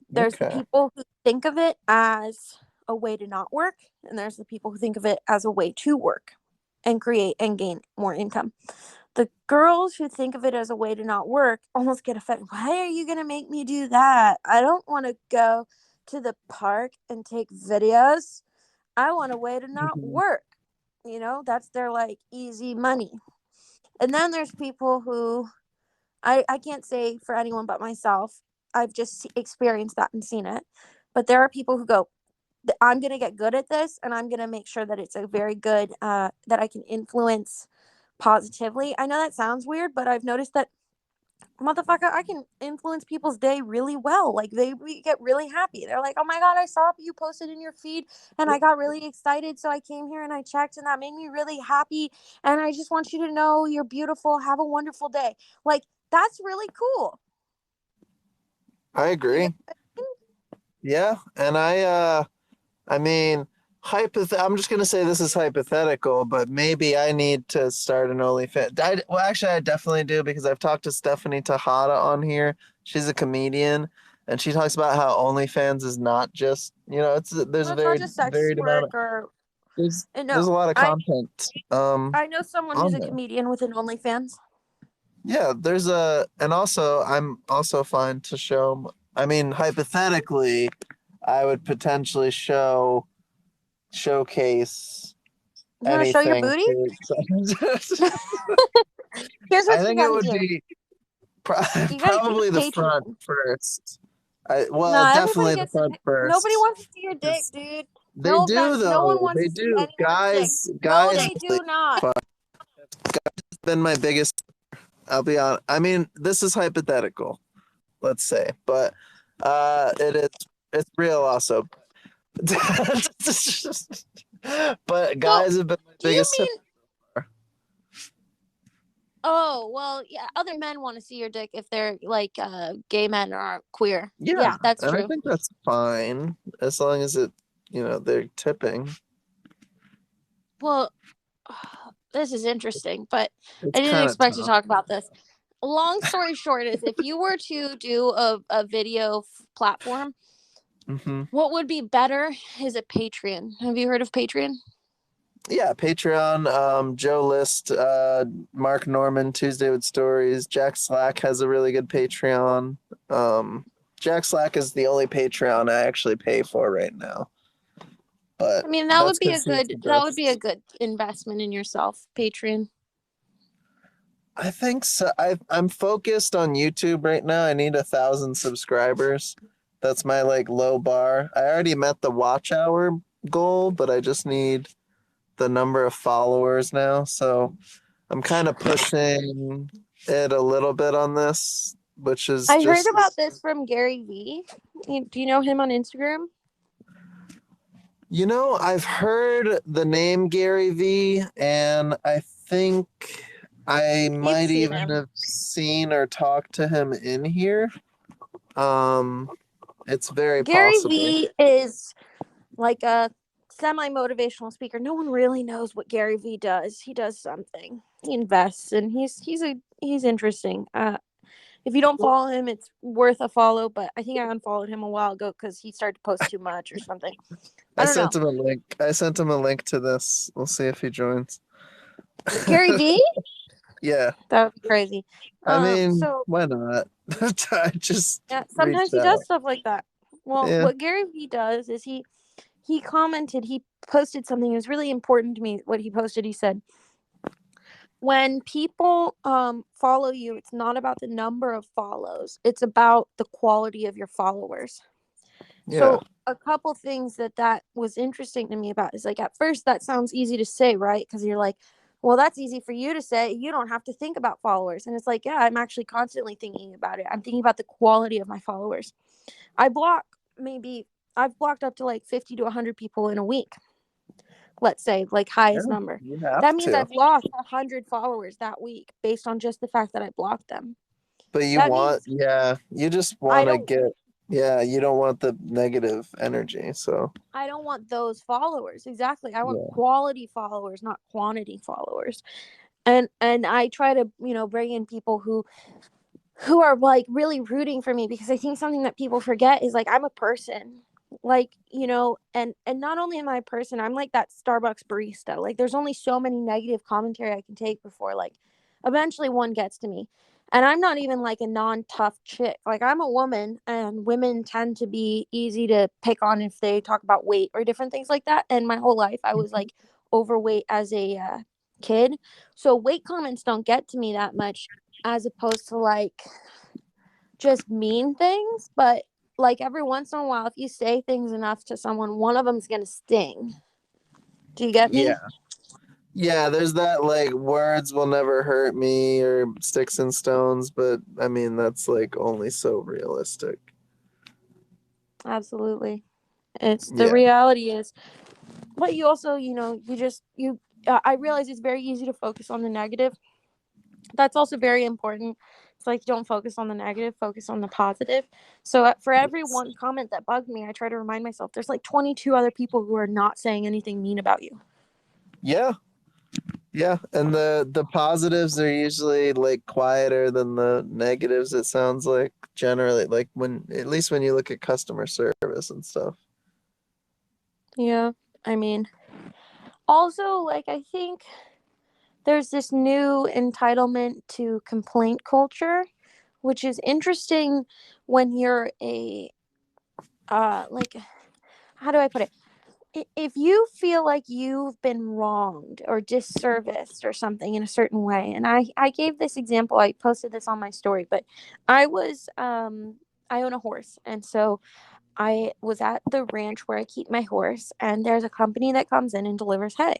There's the Okay. people who think of it as a way to not work, and there's the people who think of it as a way to work and create and gain more income. The girls who think of it as a way to not work almost get offended. Why are you going to make me do that? I don't want to go to the park and take videos. I want a way to not Mhm. work. That's their like easy money. And then there's people who I can't say for anyone but myself. I've just experienced that and seen it. But there are people who go, I'm going to get good at this and I'm going to make sure that it's a very good, that I can influence positively. I know that sounds weird, but I've noticed that, motherfucker, I can influence people's day really well. Like we get really happy. They're like, oh my God, I saw you posted in your feed and I got really excited. So I came here and I checked and that made me really happy. And I just want you to know you're beautiful. Have a wonderful day. Like, that's really cool. I You know agree. what I mean? Yeah, and I mean, I'm just gonna say this is hypothetical, but maybe I need to start an OnlyFans. Well, actually, I definitely do because I've talked to Stephanie Tejada on here. She's a comedian, and she talks about how OnlyFans is not just, there's Well, a it's not very just sex varied amount work of or there's no. a lot of content I know someone who's on a there. comedian with an OnlyFans. Yeah, and also I'm also fine to show. I mean, hypothetically, I would potentially showcase You want to show your anything booty? to Here's I what you think it gotta would do. be You gotta get probably a the front Patreon. first. Nah, everybody Definitely the gets a front nobody first. wants to see your dick, 'Cause dude. they No do offense. No one though. wants They to see do. anyone's dick. No, Guys they do not. been my biggest. I'll be honest. I mean, this is hypothetical, let's say, but it's real also. But So, guys have been my do you biggest tip. mean oh, well, yeah, other men want to see your dick if they're like gay men or queer. Yeah, Yeah, that's and I true. think that's fine as long as they're tipping. Well, this is interesting, but It's I didn't kind of expect to tough. talk about this. Long story short is if you were to do a video platform, Hmm. what would be better is a Patreon. Have you heard of Patreon? Yeah, Patreon, Joe List, Mark Norman, Tuesday with Stories, Jack Slack has a really good Patreon. Jack Slack is the only Patreon I actually pay for right now, but I mean, that's because he's the that would be a best. good investment in yourself, Patreon. I think so. I'm focused on YouTube right now. I need 1,000 subscribers. That's my like low bar. I already met the watch hour goal, but I just need the number of followers now. So I'm kind of pushing it a little bit on this, which is I heard just, about this from Gary Vee. Do you know him on Instagram? I've heard the name Gary Vee, and I think I You've might seen even him. have seen or talked to him in here. Um, it's very Gary possible. Vee is like a semi-motivational speaker. No one really knows what Gary Vee does. He does something. He invests, and he's interesting. If you don't follow him, it's worth a follow. But I think I unfollowed him a while ago because he started to post too much or something. I I don't know. sent him a link. I sent him a link to this. We'll see if he joins. Gary Vee? Yeah. That would be crazy. I mean, So why not? I just yeah, sometimes reached he does out. stuff like that. Well, Yeah. what Gary Vee does is he commented, he posted something. It was really important to me. What he posted, he said, when people follow you, it's not about the number of follows. It's about the quality of your followers. Yeah. So a couple things that was interesting to me about is like at first that sounds easy to say, right? Because you're like, well, that's easy for you to say. You don't have to think about followers. And it's like, yeah, I'm actually constantly thinking about it. I'm thinking about the quality of my followers. I block maybe I've blocked up to like 50 to 100 people in a week. Let's say like Yeah. highest number. You have That means to. I've lost 100 followers that week based on just the fact that I blocked them. But That means you just I want to don't get, yeah, you don't want the negative energy. So, I don't want those followers. Exactly. I want yeah. quality followers, not quantity followers. And I try to, bring in people who are like really rooting for me because I think something that people forget is like I'm a person. Like, and not only am I a person, I'm like that Starbucks barista. Like there's only so many negative commentary I can take before like eventually one gets to me. And I'm not even like a non-tough chick. Like I'm a woman and women tend to be easy to pick on if they talk about weight or different things like that. And my whole life I was like overweight as a kid. So weight comments don't get to me that much as opposed to like just mean things, but like every once in a while if you say things enough to someone, one of them's going to sting. Do you get Yeah. me? Yeah, there's that like words will never hurt me or sticks and stones, but I mean, that's like only so realistic. Absolutely. It's the Yeah. reality is, but you also, you just you I realize it's very easy to focus on the negative That's also very important. It's like, don't focus on the negative, focus on the positive. So for every one comment that bugged me, I try to remind myself there's like 22 other people who are not saying anything mean about you. Yeah. Yeah, and the positives are usually like quieter than the negatives, it sounds like, generally, like when, at least when you look at customer service and stuff. Yeah. I mean, also, like, I think there's this new entitlement to complaint culture, which is interesting when you're a like, how do I put it? If you feel like you've been wronged or disserviced or something in a certain way, and I gave this example, I posted this on my story, but I own a horse, and so I was at the ranch where I keep my horse, and there's a company that comes in and delivers hay,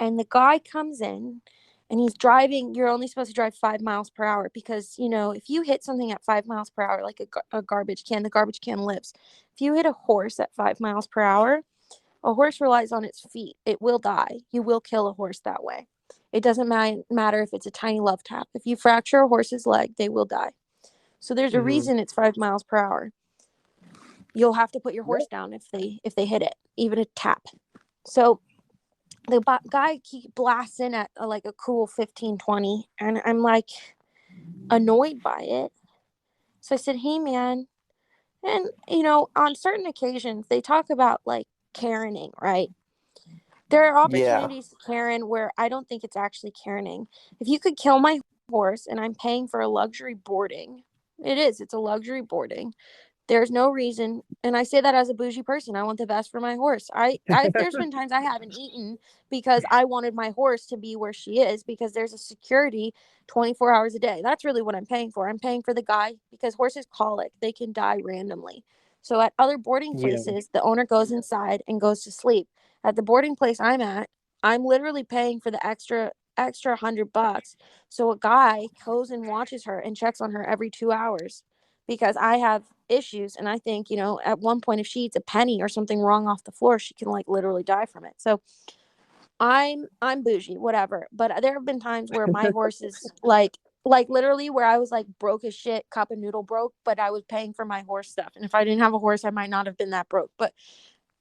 and the guy comes in and he's driving. You're only supposed to drive 5 miles per hour because, if you hit something at 5 miles per hour, like a garbage can, the garbage can lives. If you hit a horse at 5 miles per hour, a horse relies on its feet. It will die. You will kill a horse that way. It doesn't matter if it's a tiny love tap. If you fracture a horse's leg, they will die. So there's a reason it's 5 miles per hour. You'll have to put your horse down if they hit it, even a tap. So the guy blasts in at like a cool 15, 20, and I'm like annoyed by it. So I said, hey man, and on certain occasions they talk about like Karening, right? There are Yeah. opportunities to Karen where I don't think it's actually Karening. If you could kill my horse and I'm paying for a luxury boarding, it's a luxury boarding. There's no reason, and I say that as a bougie person. I want the best for my horse. There's been times I haven't eaten because I wanted my horse to be where she is, because there's a security 24 hours a day. That's really what I'm paying for. I'm paying for the guy because horses colic. They can die randomly. So at other boarding Yeah. places, the owner goes inside and goes to sleep. At the boarding place I'm at, I'm literally paying for the extra $100. So a guy goes and watches her and checks on her every 2 hours because I have issues, and I think, at one point if she eats a penny or something wrong off the floor, she can like literally die from it. So I'm bougie, whatever, but there have been times where my horse is like literally where I was like broke as shit, cup and noodle broke, but I was paying for my horse stuff, and if I didn't have a horse I might not have been that broke. But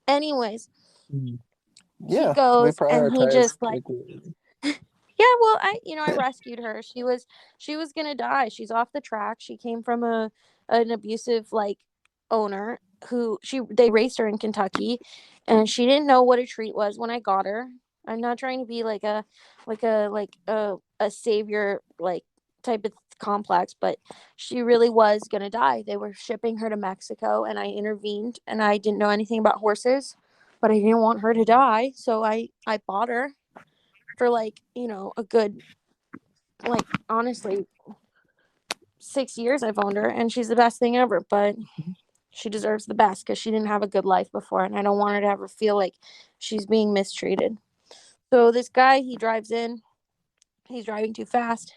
anyways, he Yeah, we goes and he prioritize. just like, yeah, well, I rescued her. She was gonna die. She's off the track. She came from an abusive like owner who they raised her in Kentucky, and she didn't know what a treat was when I got her. I'm not trying to be like a savior like type of complex, but she really was gonna die. They were shipping her to Mexico, and I intervened, and I didn't know anything about horses, but I didn't want her to die, so I bought her for like, a good, like, honestly, 6 years I've owned her, and she's the best thing ever. But she deserves the best because she didn't have a good life before, and I don't want her to ever feel like she's being mistreated. So this guy, he drives in, he's driving too fast,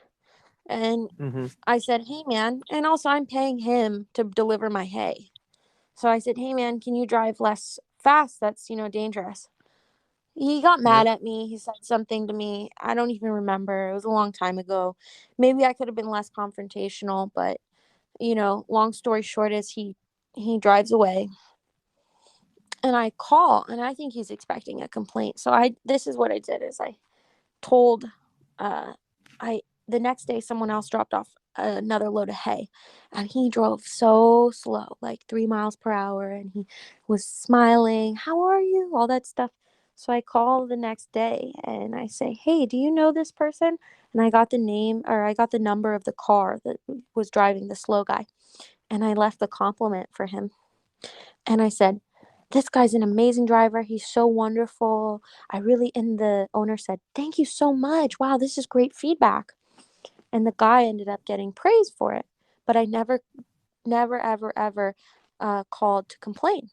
and Mm-hmm. I said, hey man, and also I'm paying him to deliver my hay. So I said, hey man, can you drive less fast? That's, dangerous. He got mad Yep. at me. He said something to me. I don't even remember. It was a long time ago. Maybe I could have been less confrontational, but long story short is he drives away, and I call, and I think he's expecting a complaint. So this is what I did is I told I the next day someone else dropped off another load of hay, and he drove so slow, like 3 miles per hour, and he was smiling, how are you, all that stuff. So I call the next day and I say, hey, do you know this person? And I got the number of the car that was driving the slow guy, and I left the compliment for him, and I said, this guy's an amazing driver. He's so wonderful. And the owner said, thank you so much. Wow, this is great feedback. And the guy ended up getting praise for it. But I never, ever, ever called to complain.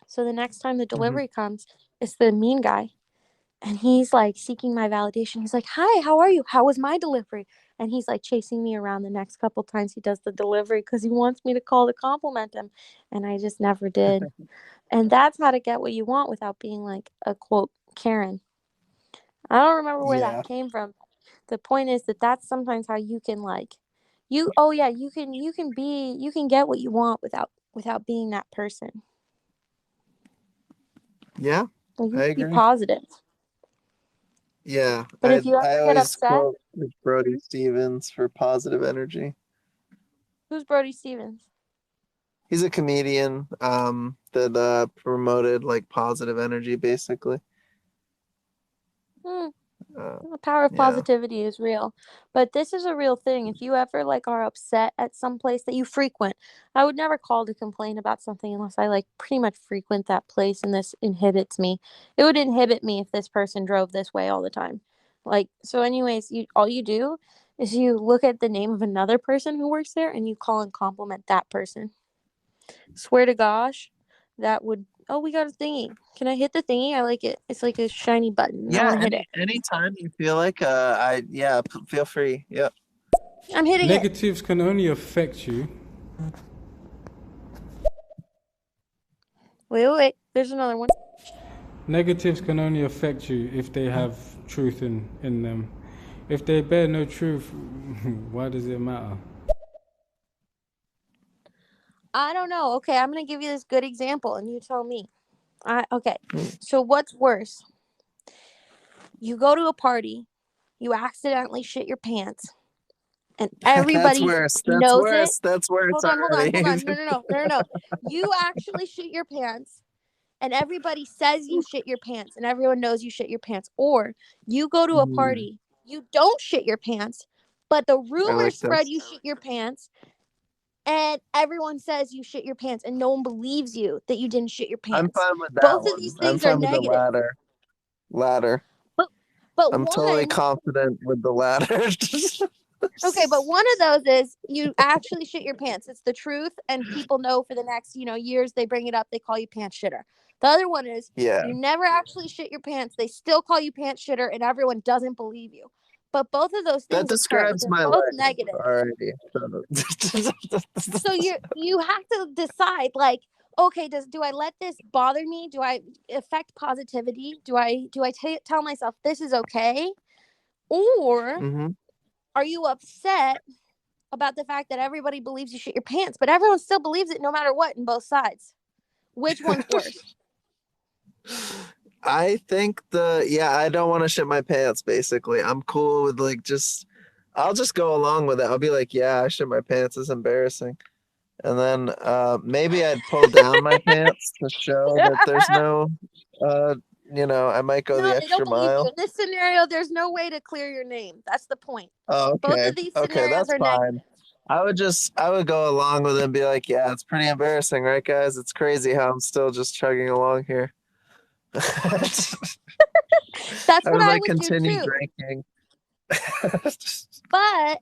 So the next time the Mm-hmm. delivery comes, it's the mean guy. And he's like seeking my validation. He's like, hi, how are you? How was my delivery? And he's like chasing me around the next couple times he does the delivery because he wants me to call to compliment him. And I just never did. And that's how to get what you want without being like a quote Karen. I don't remember where that Yeah. came from. The point is that that's sometimes how you can you can get what you want without being that person. Yeah, Like, you I can be agree. positive. Yeah, But if you I ever get always upset, quote Brody Stevens for positive energy. who's Brody Stevens? He's a comedian that promoted like positive energy basically. The power of Yeah. positivity is real. But this is a real thing. If you ever are upset at some place that you frequent, I would never call to complain about something unless I pretty much frequent that place and this inhibits me. It would inhibit me if this person drove this way all the time. So anyways, all you do is you look at the name of another person who works there and you call and compliment that person. Swear to gosh, that would. Oh, we got a thingy. Can I hit the thingy? I like it. It's like a shiny button. I Yeah, want to hit it. anytime you feel like feel free. Yep. I'm hitting it. Negatives can only affect you. Wait. There's another one. Negatives can only affect you if they have truth in them. If they bear no truth, why does it matter? I don't know. Okay, I'm gonna give you this good example, and you tell me. Okay. So what's worse? You go to a party, you accidentally shit your pants, and everybody That's knows worse. it. That's worse. Hold on. No. You actually shit your pants, and everybody says you shit your pants, and everyone knows you shit your pants. Or you go to a party, you don't shit your pants, but the rumors spread you shit your pants, and everyone says you shit your pants, and no one believes you that you didn't shit your pants. I'm fine with that. Both one. of these I'm things fine are with negative. The latter. But I'm totally confident with the latter. Okay, but one of those is you actually shit your pants. It's the truth, and people know for the next, years they bring it up. They call you pants shitter. The other one is you never actually shit your pants. They still call you pants shitter, and everyone doesn't believe you. But both of those things that describes my both life negative. already. So you have to decide, okay, do I let this bother me? Do I affect positivity? Do I tell myself this is okay, or are you upset about the fact that everybody believes you shit your pants, but everyone still believes it no matter what in both sides? Which one's worse? I think I don't want to shit my pants, basically. I'm cool with I'll just go along with it. I'll be like, yeah, I shit my pants. It's embarrassing. And then maybe I'd pull down my pants to show that there's no, I might go the extra mile. You. In this scenario, there's no way to clear your name. That's the point. Oh, okay. Both of these scenarios are fine. Negative. I would go along with it and be like, yeah, it's pretty embarrassing, right, guys? It's crazy how I'm still just chugging along here. That's what I would continue do too. Drinking. But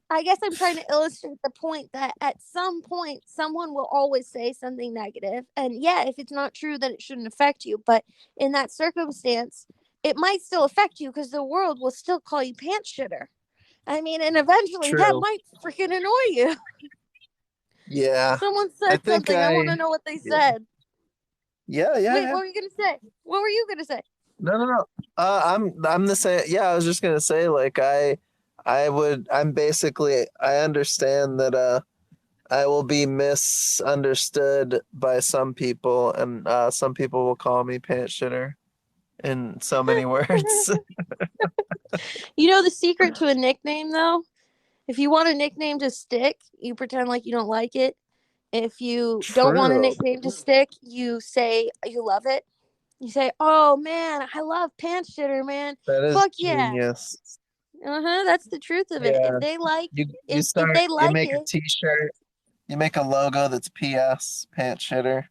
I guess I'm trying to illustrate the point that at some point, someone will always say something negative. And yeah, if it's not true, then it shouldn't affect you. But in that circumstance, it might still affect you because the world will still call you pants shitter. I mean, and eventually that might freaking annoy you. Yeah. Someone said something. I want to know what they said. Yeah. Wait, what were you going to say? What were you going to say? No. I'm the same. Yeah, I was just going to say, I understand that I will be misunderstood by some people, and some people will call me pants shitter in so many words. You know the secret to a nickname, though? If you want a nickname to stick, you pretend like you don't like it. If you don't want a nickname to stick, you say you love it. You say, "Oh man, I love pants shitter, man. That is Fuck genius. Yeah. That's the truth of it. If they like, you make a T-shirt. You make a logo that's PS pants shitter.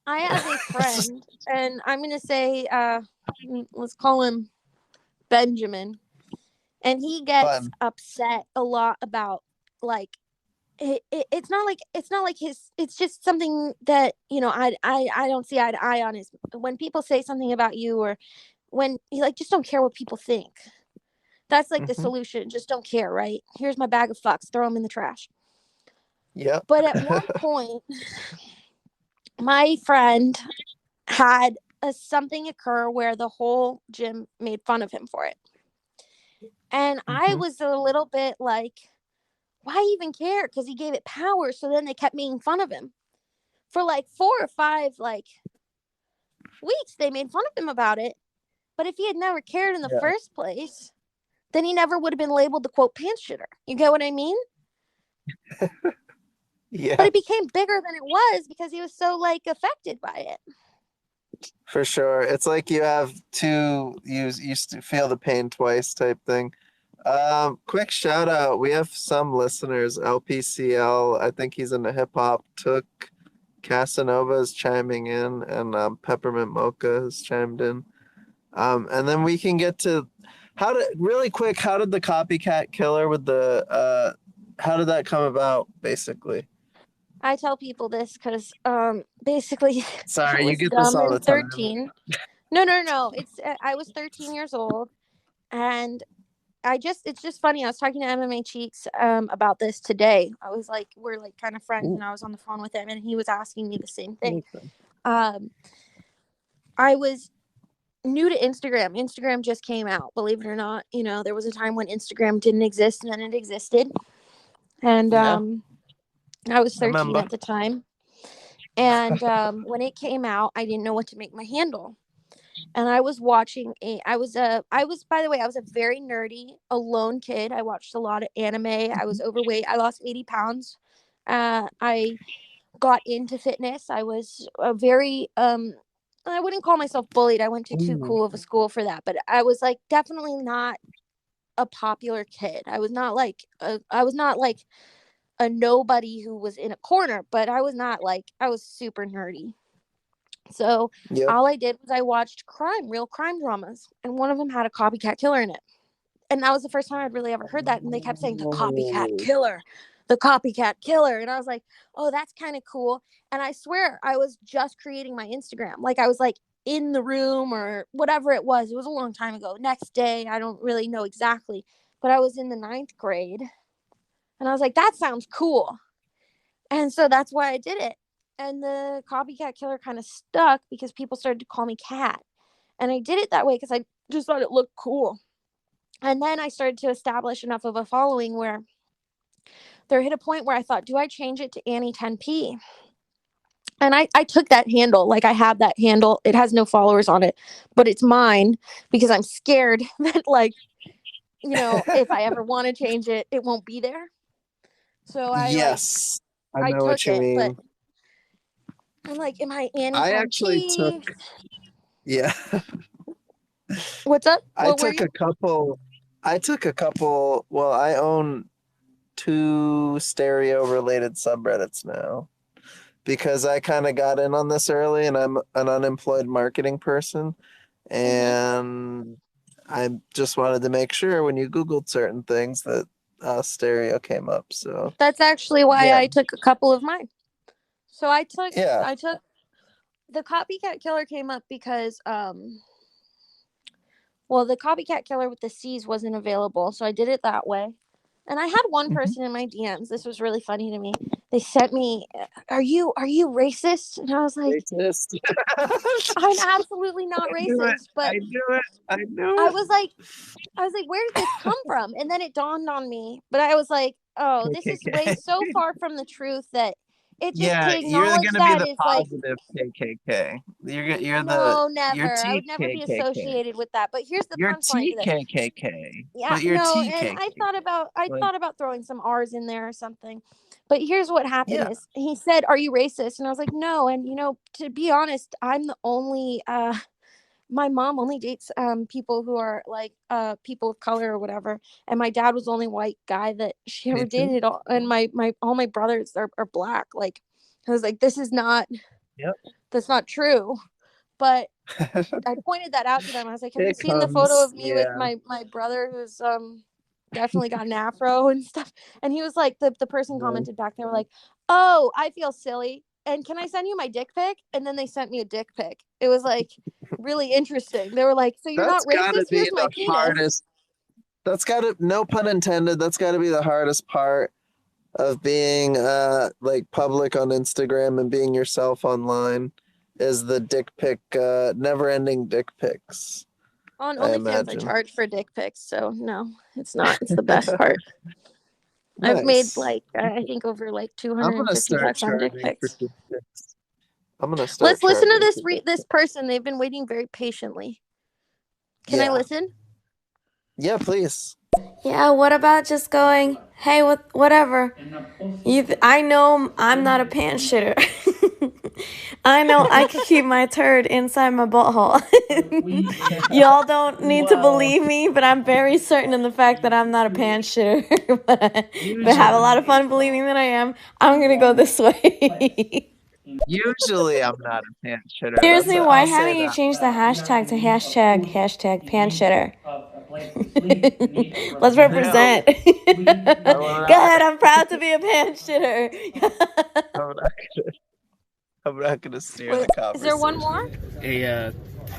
I have a friend, and I'm gonna say, let's call him Benjamin, and he gets upset a lot about it's not like his. It's just something that I don't see eye to eye on. Is when people say something about you, or when you just don't care what people think. That's the solution. Just don't care, right? Here's my bag of fucks. Throw them in the trash. Yeah. But at one point, my friend had something occur where the whole gym made fun of him for it. And I was a little bit like, why even care? Because he gave it power. So then they kept making fun of him for like 4 or 5 weeks. They made fun of him about it. But if he had never cared in the Yeah. first place, then he never would have been labeled the quote pants shitter. You get what I mean? Yeah. But it became bigger than it was because he was so like affected by it. For sure. It's like you have two, you used to feel the pain twice type thing. Quick shout out. We have some listeners. LPCL, I think he's into hip hop. Took Casanova is chiming in, and Peppermint Mocha has chimed in. And then we can get to really quick, how did the copycat killer with the how did that come about, basically? I tell people this because basically I Sorry, you was get this dumb all the and time. 13. No. It's I was 13 years old, and it's just funny. I was talking to MMA Cheeks about this today. I was like, we're like kind of friends, and I was on the phone with him, and he was asking me the same thing. I was new to Instagram. Instagram just came out, believe it or not. You know, there was a time when Instagram didn't exist, and then it existed. And Yeah. I was 13 Remember. at the time. And when it came out, I didn't know what to make my handle. And I was watching by the way, I was a very nerdy, alone kid. I watched a lot of anime. I was overweight. I lost 80 pounds. I got into fitness. I was a very, I wouldn't call myself bullied. I went to too cool of a school for that, but I was like definitely not a popular kid. I was not like a nobody who was in a corner, but I was super nerdy. So Yep. all I did was I watched real crime dramas, and one of them had a copycat killer in it. And that was the first time I'd really ever heard that. And they kept saying the copycat killer, the copycat killer. And I was like, oh, that's kind of cool. And I swear I was just creating my Instagram. Like I was like in the room or whatever it was. It was a long time ago. Next day, I don't really know exactly, but I was in the 9th grade. And I was like, that sounds cool. And so that's why I did it. And the copycat killer kind of stuck because people started to call me Cat. And I did it that way because I just thought it looked cool. And then I started to establish enough of a following where there hit a point where I thought, do I change it to Annie 10P? And I took that handle. Like I have that handle. It has no followers on it, but it's mine because I'm scared that if I ever want to change it, it won't be there. So Yes. I know took what you it, mean. but I'm like, am I Annie 10P? I actually took, yeah. What's up? I took a couple, well, I own 2 stereo related subreddits now because I kind of got in on this early, and I'm an unemployed marketing person. And I just wanted to make sure when you Googled certain things that stereo came up. So That's actually why yeah. I took a couple of mine. So I took Yeah. the copycat killer came up because the copycat killer with the C's wasn't available, so I did it that way. And I had one person in my DMs. This was really funny to me. They sent me, "Are you racist?" And I was like, Racist. "I'm absolutely not racist." But I knew I it. was like, where did this come from? And then it dawned on me. But I was like, oh, this is way so far from the truth that it just Yeah, to you're acknowledge gonna be that the is like, positive KKK. You're no, you're never. I would never be TKKK. associated with that. But here's the You're punchline to this. TKKK. Yeah, But you're no, and TKK. I Like, thought about throwing some R's in there or something. But here's what happened yeah. is he said, "Are you racist?" And I was like, "No." And to be honest, I'm the only my mom only dates people who are like people of color or whatever, and my dad was the only white guy that she Me ever too. dated. And my all my brothers are black. Like I was like, this is not Yep. that's not true. But I pointed that out to them. I was like, have you It seen the photo comes, of me with yeah. my brother who's definitely got an afro and stuff? And he was like, the person commented back, they were like, oh, I feel silly, and can I send you my dick pic? And then they sent me a dick pic. It was like really interesting. They were like, so you're That's not gotta racist? be Here's my the penis. hardest. That's gotta, no pun intended, that's gotta be the hardest part of being like public on Instagram and being yourself online, is the dick pic, never ending dick pics. On I OnlyFans, I imagine. charge for dick pics, so no, it's not. It's the best part. I've made Nice. like I think over like I'm gonna start $250 on dick charging for pics. tips. I'm gonna start Let's listen to charging this for this person. They've been waiting very patiently. Can I Yeah. listen? Yeah, please. Yeah, what about just going, hey, whatever. I know I'm not a pants shitter. I know I can keep my turd inside my butthole. Y'all don't need to believe me, but I'm very certain in the fact that I'm not a pants shitter. but have a lot of fun believing that I am. I'm gonna go this way. Usually I'm not a pants shitter. Seriously, why I'll say haven't you that. changed the hashtag to hashtag pants shitter? Let's represent. Go ahead, I'm proud to be a pants shitter. I'm not gonna steer Wait, the is there one conversation. more? Hey,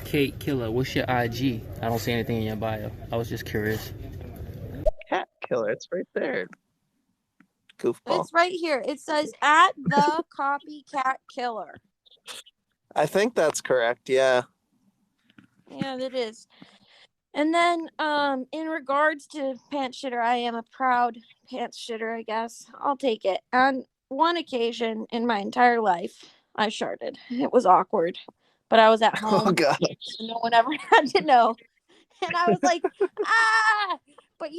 Kate Killer, what's your IG? I don't see anything in your bio. I was just curious. Cat killer, it's right there. Goofball. It's right here. It says at the copycat killer. I think that's correct, yeah. Yeah, it is. And then, in regards to pants shitter, I am a proud pants shitter, I guess. I'll take it. On one occasion in my entire life, I sharted. It was awkward, but I was at home. Oh god. So no one ever had to know. And I was like, ah! But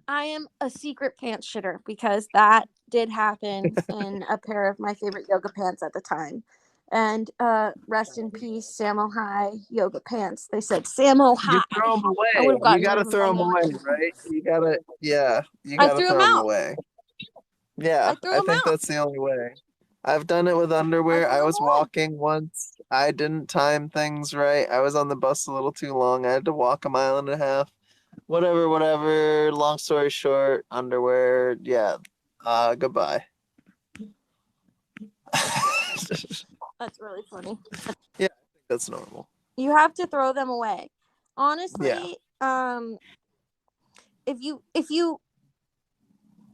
I am a secret pants shitter because that did happen in a pair of my favorite yoga pants at the time. And rest in peace, Samo High yoga pants. They said Samo High. You throw them I would away. have gotten You gotta rid of them throw by them now. away, right? You I gotta threw throw them them out. away. Yeah, I threw I them think out. that's the only way. I've done it with underwear. I was walking once. I didn't time things right. I was on the bus a little too long. I had to walk a mile and a half. Whatever. Long story short, underwear. Yeah. Goodbye. That's really funny. Yeah, I think that's normal. You have to throw them away. Honestly, Yeah. if you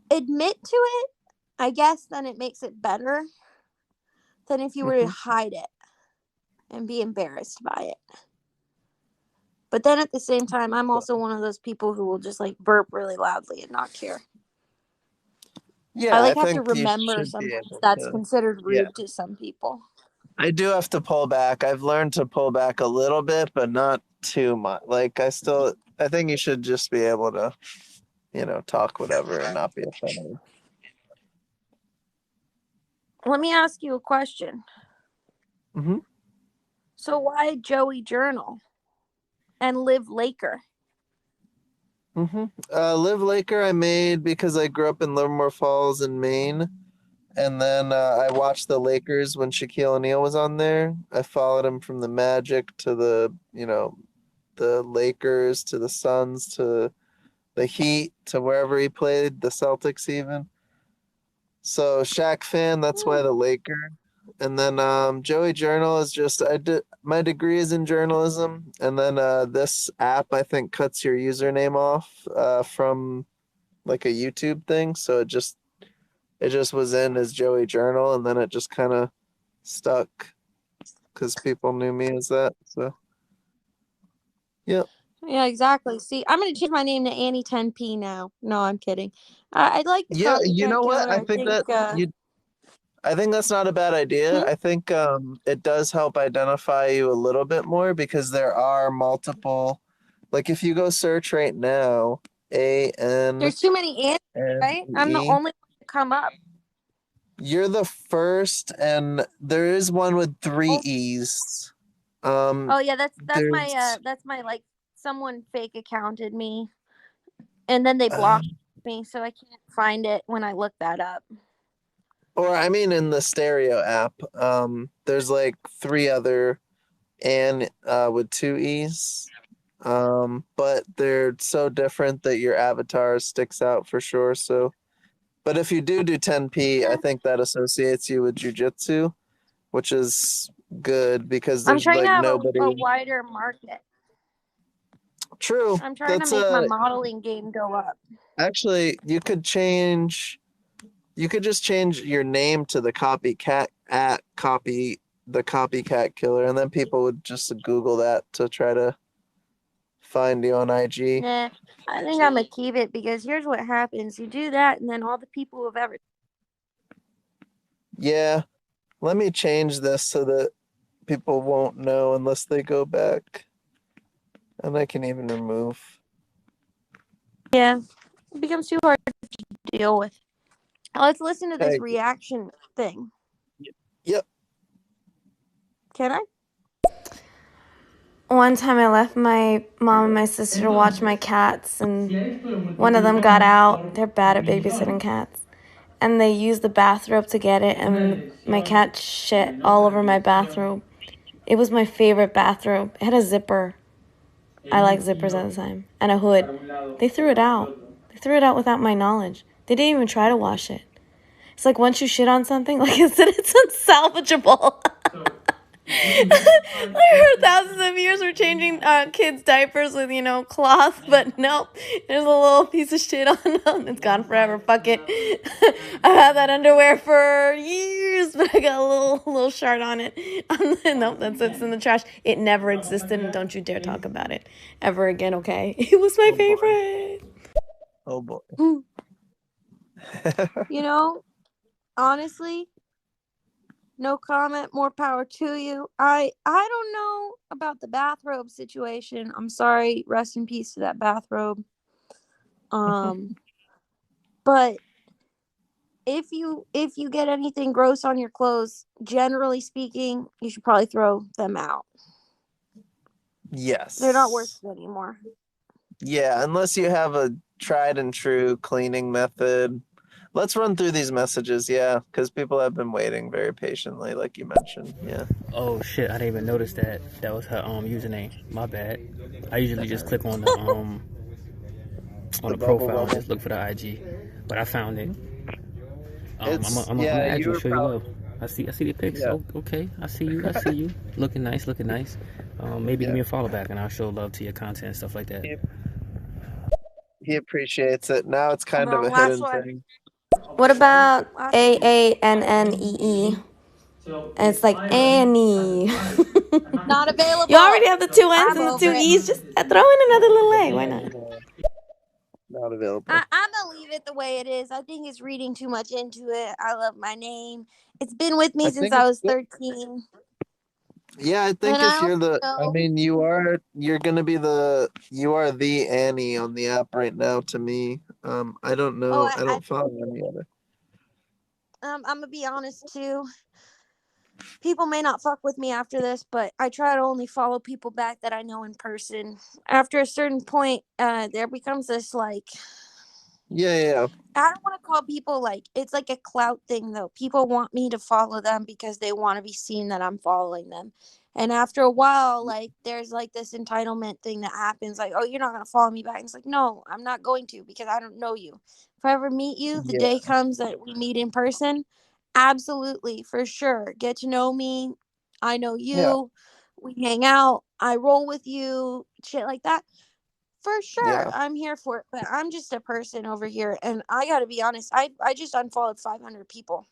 admit to it, I guess then it makes it better than if you were to hide it and be embarrassed by it. But then at the same time, I'm also one of those people who will just like burp really loudly and not care. Yeah, I I have to think you remember should be sometimes able that's to. considered Yeah. rude to some people. I do have to pull back. I've learned to pull back a little bit, but not too much. Like I think you should just be able to, talk whatever and not be offended. Let me ask you a question. Mm-hmm. So why Joey Journal and Liv Laker? Mm-hmm. Liv Laker I made because I grew up in Livermore Falls in Maine. And then I watched the Lakers when Shaquille O'Neal was on there. I followed him from the Magic to the Lakers to the Suns to the Heat to wherever he played, the Celtics even. So Shaq fan, that's why the Laker. And then Joey Journal is just my degree is in journalism, and then this app I think cuts your username off from like a YouTube thing, so it just was in as Joey Journal, and then it just kind of stuck because people knew me as that. So, yep. Yeah, exactly. See, I'm going to change my name to Annie 10P now. No, I'm kidding. I'd like the Yeah, you copycat know what? killer. I think that's not a bad idea. I think it does help identify you a little bit more because there are multiple. Like if you go search right now, There's too many Annies, right? I'm the only one to come up. You're the first, and there is one with 3 E's. Oh yeah, that's my like someone fake accounted me, and then they blocked me, so I can't find it when I look that up. Or I mean, in the stereo app, there's like 3 other and with 2 E's. But they're so different that your avatar sticks out for sure. So, but if you do 10P, I think that associates you with jujitsu, which is good because I'm there's trying like to have nobody. a wider market. True. I'm trying to make my modeling game go up. Actually, you could just change your name to the copycat the copycat killer, and then people would just Google that to try to find you on IG. Nah, I think I'm gonna keep it because here's what happens: you do that, and then all the people who've ever. Yeah, let me change this so that people won't know unless they go back, and I can even remove. Yeah, it becomes too hard to deal with. Let's listen to this Hey, reaction thing. yep. Can I? One time I left my mom and my sister to watch my cats, and one of them got out. They're bad at babysitting cats. And they used the bathrobe to get it, and my cat shit all over my bathrobe. It was my favorite bathrobe. It had a zipper. I like zippers at the time. And a hood. They threw it out. They threw it out without my knowledge. They didn't even try to wash it. It's like once you shit on something, like it's unsalvageable. I heard thousands of years we're changing kids' diapers with, cloth, but nope. There's a little piece of shit on them. It's gone forever. Fuck it. I've had that underwear for years, but I got a little shard on it. Nope, it's in the trash. It never existed, and don't you dare talk about it ever again, okay? It was my favorite. Oh boy. Honestly, no comment, more power to you. I don't know about the bathrobe situation. I'm sorry, rest in peace to that bathrobe. But if you get anything gross on your clothes, generally speaking, you should probably throw them out. Yes. They're not worth it anymore. Yeah, unless you have a tried and true cleaning method. Let's run through these messages, yeah, because people have been waiting very patiently, like you mentioned. Yeah. Oh shit! I didn't even notice that. That was her username. My bad. I usually just click on the profile and just look for the IG, but I found it. I'm gonna add you, show you love. I see the pics. Yeah. Oh, okay, I see you. Looking nice. Maybe give me a follow back, and I'll show love to your content and stuff like that. He appreciates it. Now it's kind of a hidden thing. What about AANNEE? And it's like Annie. Not available. You already have the two N's and the two E's. Just throw in another little A. Why not? Not available. I'm gonna leave it the way it is. I think it's reading too much into it. I love my name. It's been with me since I was 13. Yeah, I think if you're you're gonna be you are the Annie on the app right now to me. I don't know. I don't follow any other. I'm gonna be honest too. People may not fuck with me after this, but I try to only follow people back that I know in person. After a certain point, there becomes this like. Yeah. I don't want to call people it's like a clout thing though. People want me to follow them because they want to be seen that I'm following them. And after a while, there's this entitlement thing that happens. Like, oh, you're not going to follow me back. And it's like, no, I'm not going to because I don't know you. If I ever meet you, the day comes that we meet in person, absolutely, for sure. Get to know me. I know you. Yeah. We hang out. I roll with you. Shit like that. For sure, I'm here for it, but I'm just a person over here, and I gotta be honest. I just unfollowed 500 people,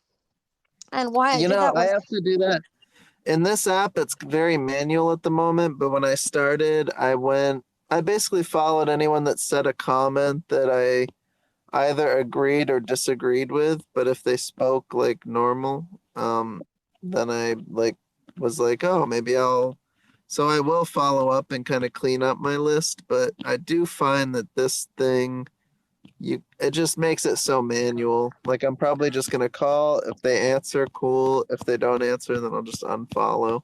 and why I did that was I have to do that. In this app, it's very manual at the moment, but when I started, I basically followed anyone that said a comment that I either agreed or disagreed with, but if they spoke like normal, then I was like, oh, maybe so I will follow up and kind of clean up my list, but I do find that this thing, it just makes it so manual. Like I'm probably just gonna call. If they answer, cool. If they don't answer, then I'll just unfollow.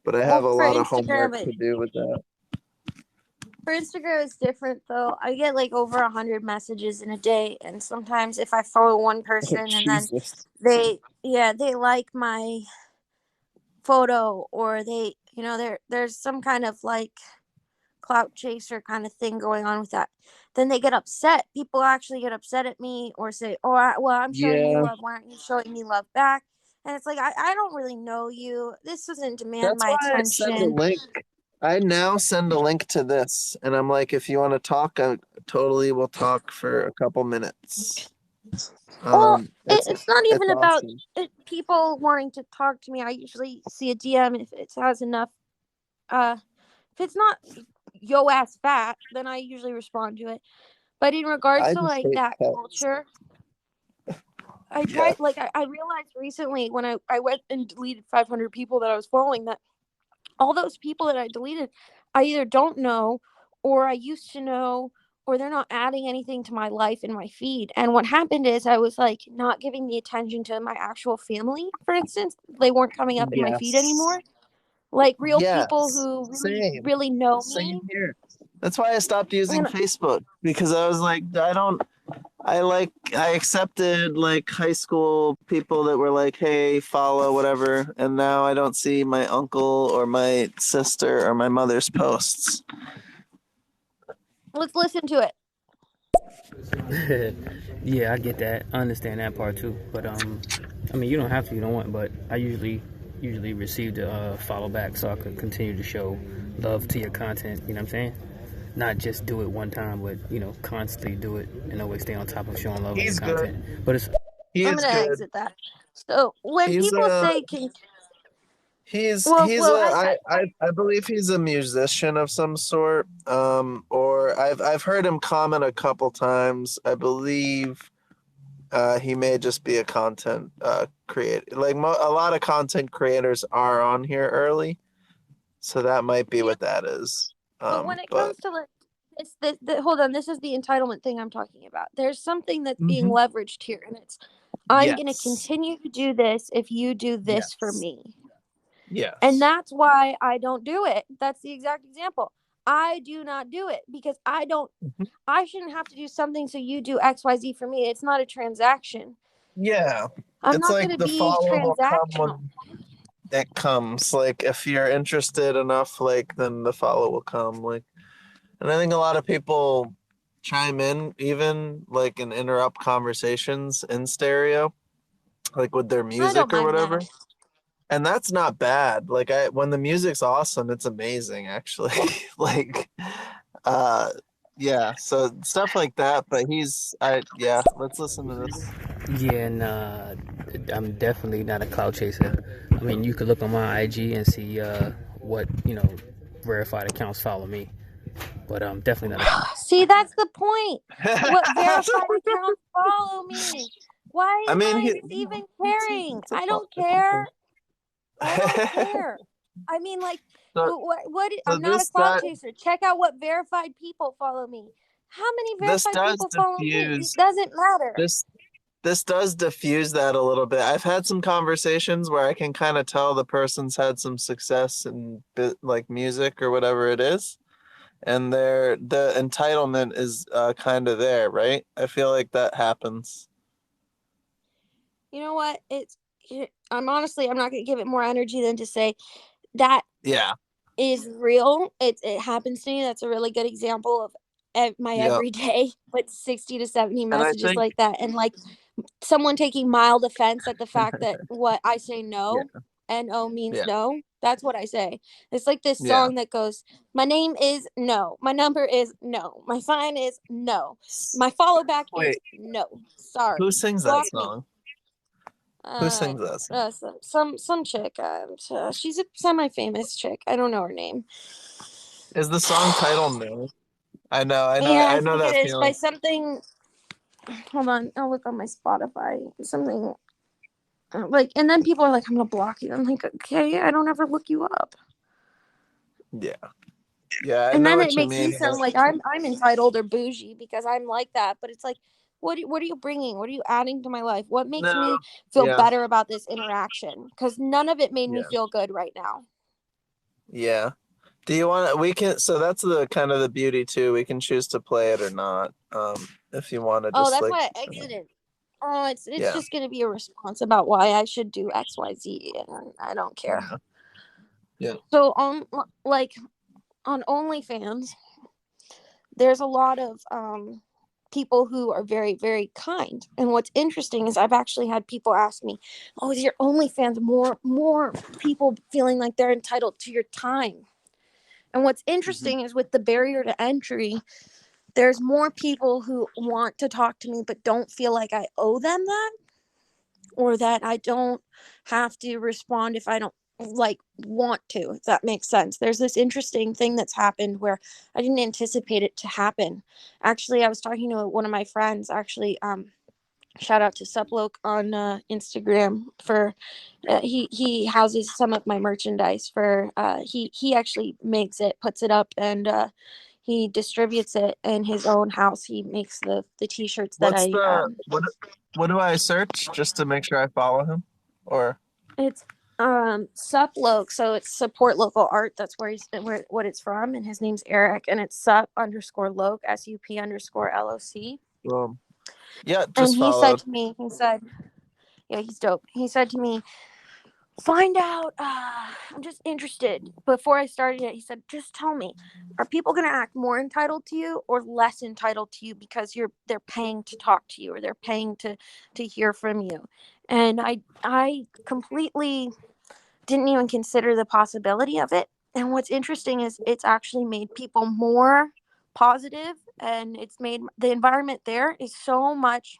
But I have a lot of homework to do with that. For Instagram, it's different though. I get over 100 messages in a day, and sometimes if I follow one person and then they like my photo or they there's some kind of clout chaser kind of thing going on with that, then they get upset. People actually get upset at me or say, oh, I'm showing you love, why aren't you showing me love back? And it's like, I don't really know you. This doesn't demand my attention. I now send a link to this, and I'm like, if you want to talk, I totally will talk for a couple minutes. Well, it's not even about people wanting to talk to me. I usually see a DM if it has enough. If it's not yo ass fat, then I usually respond to it. But in regards to like that culture, I tried like I realized recently when I went and deleted 500 people that I was following, that all those people that I deleted, I either don't know, or I used to know, or they're not adding anything to my life in my feed. And what happened is I was like not giving the attention to my actual family, for instance. They weren't coming up in my feed anymore. Like real people who really know me. Here. That's why I stopped using Facebook, because I was like, I accepted like high school people that were like, hey, follow whatever, and now I don't see my uncle or my sister or my mother's posts. Let's listen to it. Yeah, I get that. I understand that part too. But I mean, you don't have to, you don't want. But I usually receive the follow back, so I could continue to show love to your content. You know what I'm saying? Not just do it one time, but constantly do it and always stay on top of showing love to your content. But I'm gonna exit that. So when people say, I believe he's a musician of some sort. Or I've heard him comment a couple times. I believe he may just be a content creator. Like a lot of content creators are on here early, so that might be what that is. But when it comes to like this, hold on, this is the entitlement thing I'm talking about. There's something that's being leveraged here, and it's I'm going to continue to do this if you do this for me. Yes. And that's why I don't do it. That's the exact example. I do not do it because I shouldn't have to do something so you do XYZ for me. It's not a transaction. Yeah. I'm not going to be transactional. It comes, like, if you're interested enough, like, then the follow will come. Like, and I think a lot of people chime in, even like, and interrupt conversations in stereo, like with their music or whatever. That. And that's not bad. Like, when the music's awesome, it's amazing, actually. Like, yeah, so stuff like that. But let's listen to this. Yeah, and I'm definitely not a clout chaser. I mean, you could look on my IG and see what verified accounts follow me, but I'm definitely not. See, that's the point. What verified accounts follow me? Why am I even caring? I don't care. I don't care. I mean, like, what? I'm not a clout chaser. Check out what verified people follow me. How many verified people follow me? It doesn't matter. This does diffuse that a little bit. I've had some conversations where I can kind of tell the person's had some success in like music or whatever it is, and the entitlement is kind of there, right? I feel like that happens. You know what? I'm not going to give it more energy than to say that is real. It happens to me. That's a really good example of my everyday, but 60 to 70 messages like that. And like someone taking mild offense at the fact that what I say no, N-O means no. That's what I say. It's like this song that goes, my name is no. My number is no. My sign is no. My follow back is no. Sorry. Who sings that song? Who sings that song? Some chick. She's a semi-famous chick. I don't know her name. Is the song title new? I know that it is feeling. By something. Hold on, I'll look on my Spotify. Something like, and then people are like, "I'm gonna block you." I'm like, "Okay, I don't ever look you up." Yeah. And then it makes me sound like I'm entitled or bougie because I'm like that. But it's like, what are you bringing? What are you adding to my life? What makes me feel better about this interaction? Because none of it made me feel good right now. Yeah. Do you want to? So that's the kind of the beauty too. We can choose to play it or not. If you want to. Just that's why I exited. It's just going to be a response about why I should do X, Y, Z, and I don't care. Yeah. So on OnlyFans, there's a lot of people who are very, very kind. And what's interesting is I've actually had people ask me, "Oh, is your OnlyFans more people feeling like they're entitled to your time?" And what's interesting is with the barrier to entry, there's more people who want to talk to me but don't feel like I owe them that, or that I don't have to respond if I don't like want to, if that makes sense. There's this interesting thing that's happened where I didn't anticipate it to happen. Actually, I was talking to one of my friends, actually, shout out to Suploke on Instagram for he houses some of my merchandise for he actually makes it, puts it up, and he distributes it in his own house. He makes the t-shirts that what do I search just to make sure I follow him? Or it's Suploke, so it's support local art. That's where what it's from, and his name's Eric, and it's sup_loke SUP_LOC. Yeah, just and he followed. said to me, yeah, he's dope. He said to me, find out, I'm just interested. Before I started it, he said, just tell me, are people going to act more entitled to you or less entitled to you because they're paying to talk to you, or they're paying to hear from you? And I completely didn't even consider the possibility of it. And what's interesting is it's actually made people more positive, and it's made the environment there is so much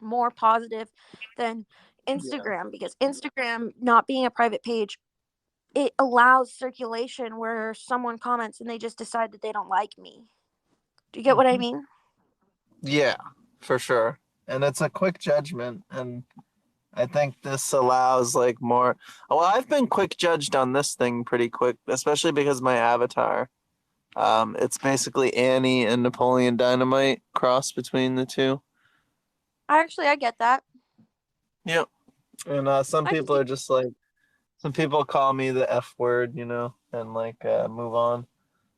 more positive than Instagram, because Instagram, not being a private page, it allows circulation where someone comments and they just decide that they don't like me. Do you get what I mean? Yeah, for sure. And it's a quick judgment, and I think this allows like more. Well, I've been quick judged on this thing pretty quick, especially because my avatar. It's basically Annie and Napoleon Dynamite cross between the two. I get that. Yep. And some people are just like, some people call me the F word, and like move on.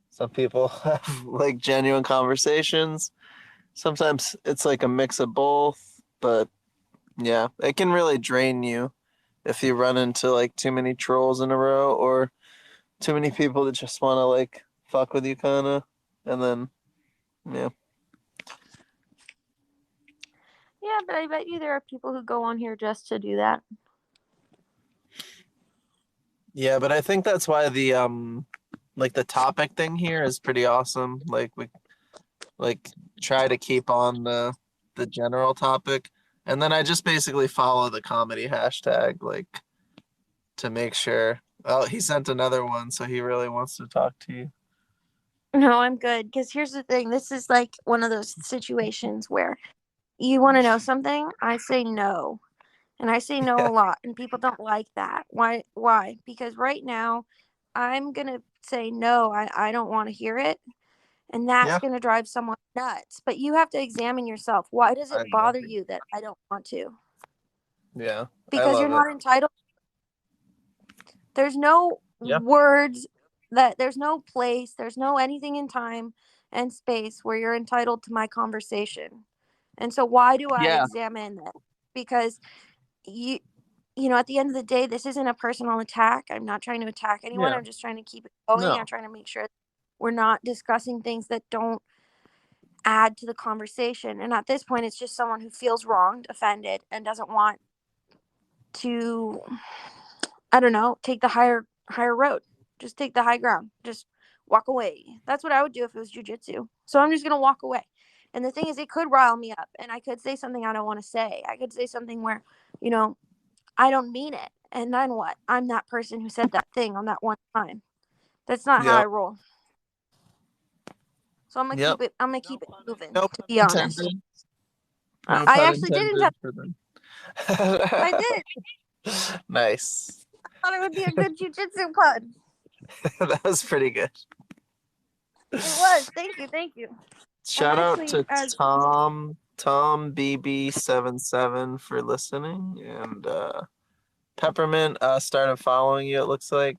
Some people have like genuine conversations. Sometimes it's like a mix of both, but yeah, it can really drain you if you run into like too many trolls in a row, or too many people that just want to like fuck with you kind of, and then yeah. Yeah, but I bet you there are people who go on here just to do that. Yeah, but I think that's why the like the topic thing here is pretty awesome. Like we like try to keep on the general topic, and then I just basically follow the comedy hashtag like to make sure. Oh, he sent another one, so he really wants to talk to you. No, I'm good, because here's the thing. This is like one of those situations where you want to know something, I say no. And I say no a lot, and people don't like that. Why? Because right now, I'm going to say no. I don't want to hear it. And that's going to drive someone nuts. But you have to examine yourself. Why does it bother you that I don't want to? Yeah. Because you're not entitled. There's no words, there's no place, there's no anything in time and space where you're entitled to my conversation. And so why do I examine that? Because you know, at the end of the day, this isn't a personal attack. I'm not trying to attack anyone. I'm just trying to keep it going. I'm trying to make sure we're not discussing things that don't add to the conversation. And at this point, it's just someone who feels wronged, offended, and doesn't want to, I don't know, take the higher road. Just take the high ground. Just walk away. That's what I would do if it was jujitsu. So I'm just going to walk away. And the thing is, it could rile me up, and I could say something I don't want to say. I could say something where, you know, I don't mean it. And then what? I'm that person who said that thing on that one time. That's not how I roll. So I'm gonna keep it moving, to be honest. I actually did intend. I did. Nice. I thought it would be a good jujitsu pun. That was pretty good. It was. Thank you. Shout out to Tom BB77 for listening, and Peppermint started following you, it looks like.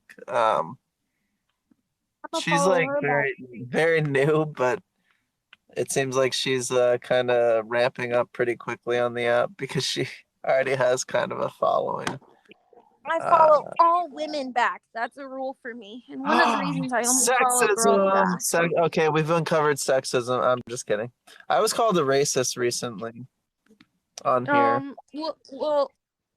She's like very new, but it seems like she's kind of ramping up pretty quickly on the app because she already has kind of a following. I follow all women back. That's a rule for me. And one of the reasons I only follow girls back. Okay, we've uncovered sexism. I'm just kidding. I was called a racist recently on here. We'll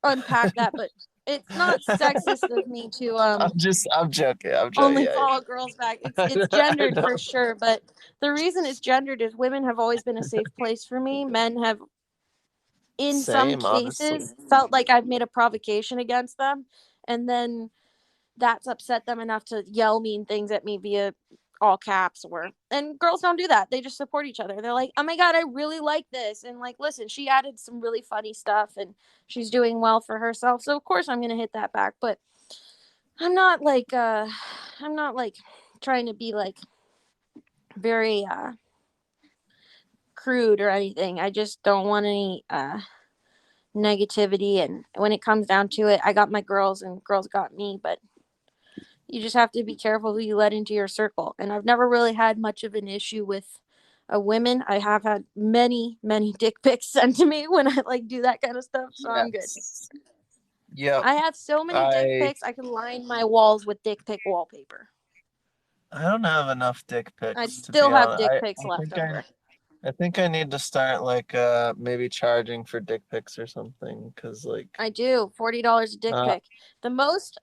unpack that, but it's not sexist of me to I'm joking. only follow girls back. It's gendered for sure, but the reason it's gendered is women have always been a safe place for me. Men have, in some cases, felt like I've made a provocation against them, and then that's upset them enough to yell mean things at me via all caps. And girls don't do that. They just support each other. They're like, oh my God, I really like this. And like, listen, she added some really funny stuff and she's doing well for herself. So of course I'm going to hit that back. But I'm not like trying to be like very crude or anything. I just don't want any negativity. And when it comes down to it, I got my girls and girls got me. But you just have to be careful who you let into your circle. And I've never really had much of an issue with women. I have had many dick pics sent to me when I like do that kind of stuff. So I'm good. Yeah. I have so many dick pics. I can line my walls with dick pic wallpaper. I don't have enough dick pics. I still have dick pics left over. I think I need to start like maybe charging for dick pics or something, because like I do $40 a dick pic.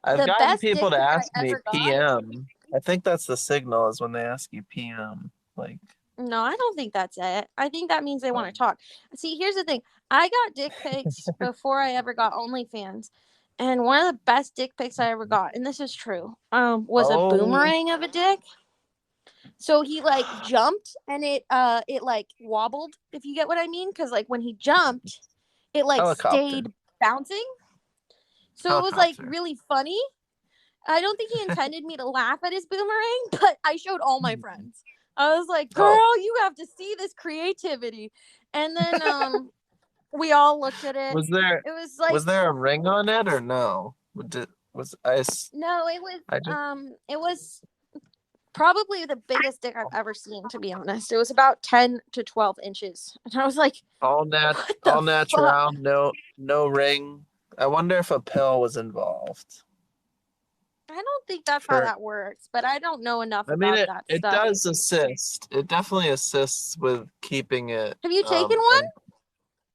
I've gotten people to ask me PM. I think that's the signal, is when they ask you PM. Like, no, I don't think that's it. I think that means they want to talk. See, here's the thing. I got dick pics before I ever got OnlyFans, and one of the best dick pics I ever got, and this is true, was a boomerang of a dick. So he like jumped and it like wobbled, if you get what I mean, because like when he jumped, it like stayed bouncing. So it was like really funny. I don't think he intended me to laugh at his boomerang, but I showed all my friends. I was like, girl, you have to see this creativity. And then we all looked at it. Was there a ring on it or no? No, it was probably the biggest dick I've ever seen, to be honest. It was about 10 to 12 inches. And I was like, all natural, no ring. I wonder if a pill was involved. I don't think that's how that works, but I don't know enough about that stuff. It does assist. It definitely assists with keeping it. Have you taken one?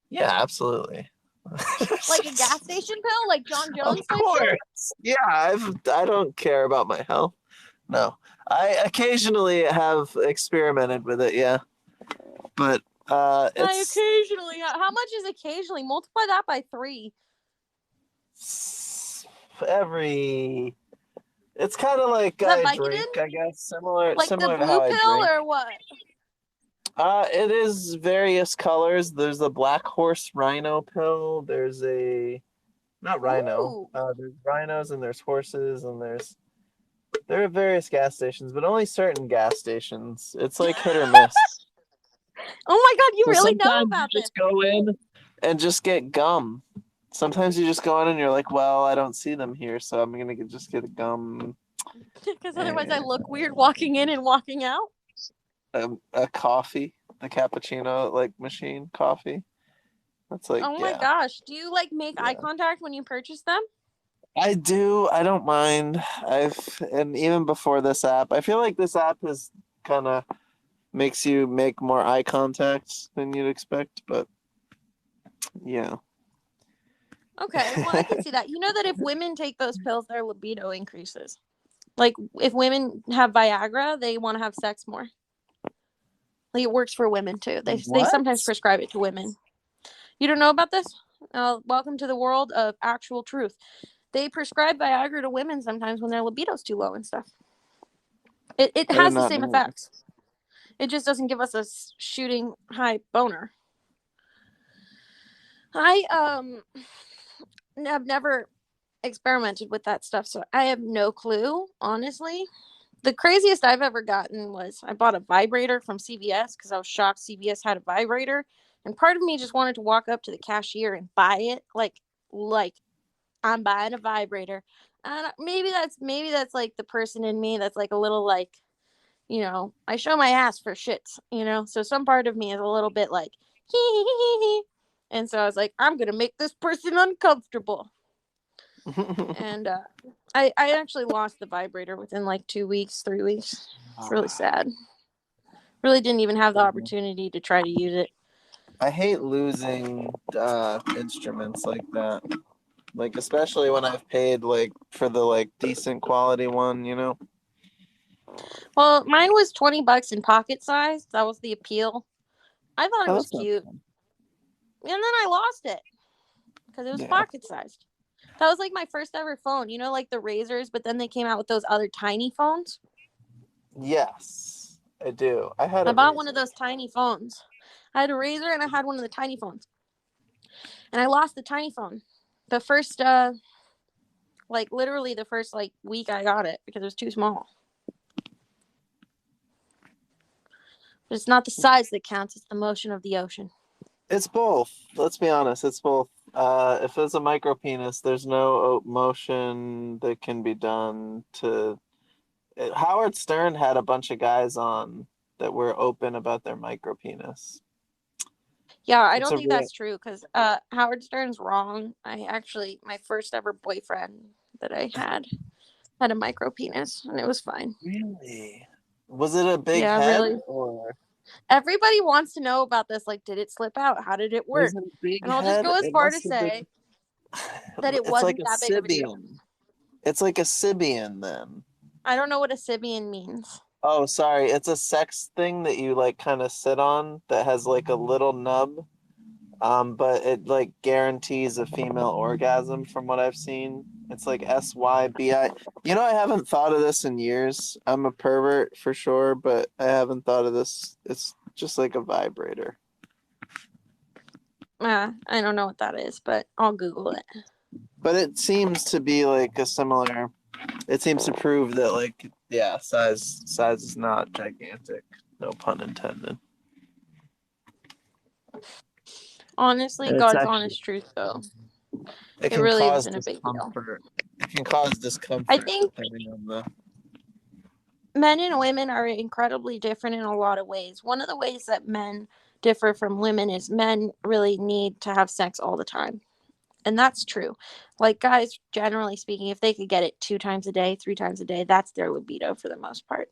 Yeah, absolutely. Like a gas station pill, like John Jones? Of course. Yeah, I don't care about my health. No, I occasionally have experimented with it. Yeah, but I occasionally. How much is occasionally? Multiply that by 3. It's kind of like I drink, I guess, similar like similar the to how I blue pill drink. or what? It is various colors. There's a black horse rhino pill. There's not rhino. There's rhinos and there's horses and there are various gas stations, but only certain gas stations. It's like hit or miss. Oh my God, you really know about this. Just go in and just get gum. Sometimes you just go in and you're like, well, I don't see them here, so I'm gonna just get a gum. Because otherwise I look weird walking in and walking out. A coffee, the cappuccino like machine coffee. That's like, oh my gosh, do you like make eye contact when you purchase them? I do. I don't mind. And even before this app, I feel like this app is kind of makes you make more eye contact than you'd expect, but yeah. Okay, well, I can see that. You know that if women take those pills, their libido increases. Like, if women have Viagra, they want to have sex more. Like, it works for women, too. They sometimes prescribe it to women. You don't know about this? Welcome to the world of actual truth. They prescribe Viagra to women sometimes when their libido's too low and stuff. It has the same effects. It just doesn't give us a shooting high boner. I've never experimented with that stuff, so I have no clue, honestly. The craziest I've ever gotten was I bought a vibrator from CVS because I was shocked CVS had a vibrator, and part of me just wanted to walk up to the cashier and buy it, like I'm buying a vibrator. And maybe that's like the person in me that's like a little like, you know, I show my ass for shits, you know, so some part of me is a little bit like hee. And so I was like, I'm going to make this person uncomfortable. And I actually lost the vibrator within like 2 weeks, 3 weeks. It's really sad. Really didn't even have the opportunity to try to use it. I hate losing instruments like that. Like, especially when I've paid like for the like decent quality one, you know? Well, mine was $20 in pocket size. That was the appeal. I thought it was cute. And then I lost it because it was pocket sized. That was like my first ever phone. You know, like the Razors, but then they came out with those other tiny phones. Yes, I do. I bought one of those tiny phones. I had a Razor and I had one of the tiny phones. And I lost the tiny phone. The first like literally the first like week I got it because it was too small. But it's not the size that counts, it's the motion of the ocean. It's both. Let's be honest, it's both. If it's a micro penis, there's no motion that can be done to Howard Stern had a bunch of guys on that were open about their micro penis. Yeah, I don't think that's true because Howard Stern's wrong. My first ever boyfriend that I had a micro penis and it was fine. Really? Was it a big head? Really? Or everybody wants to know about this. Like, did it slip out? How did it work? And I'll just go as far to say that it wasn't like that big of a deal. It's like a Sibian then. I don't know what a Sibian means. Oh, sorry. It's a sex thing that you like kind of sit on that has like a little nub. But it like guarantees a female orgasm from what I've seen. It's like SYBI. You know, I haven't thought of this in years. I'm a pervert for sure, but I haven't thought of this. It's just like a vibrator. I don't know what that is, but I'll Google it. But it seems to be like a similar. It seems to prove that like size is not gigantic. No pun intended. Honestly, God's honest truth, though. It really isn't a big deal. It can cause discomfort. I think men and women are incredibly different in a lot of ways. One of the ways that men differ from women is men really need to have sex all the time. And that's true. Like guys, generally speaking, if they could get it 2 times a day, 3 times a day, that's their libido for the most part.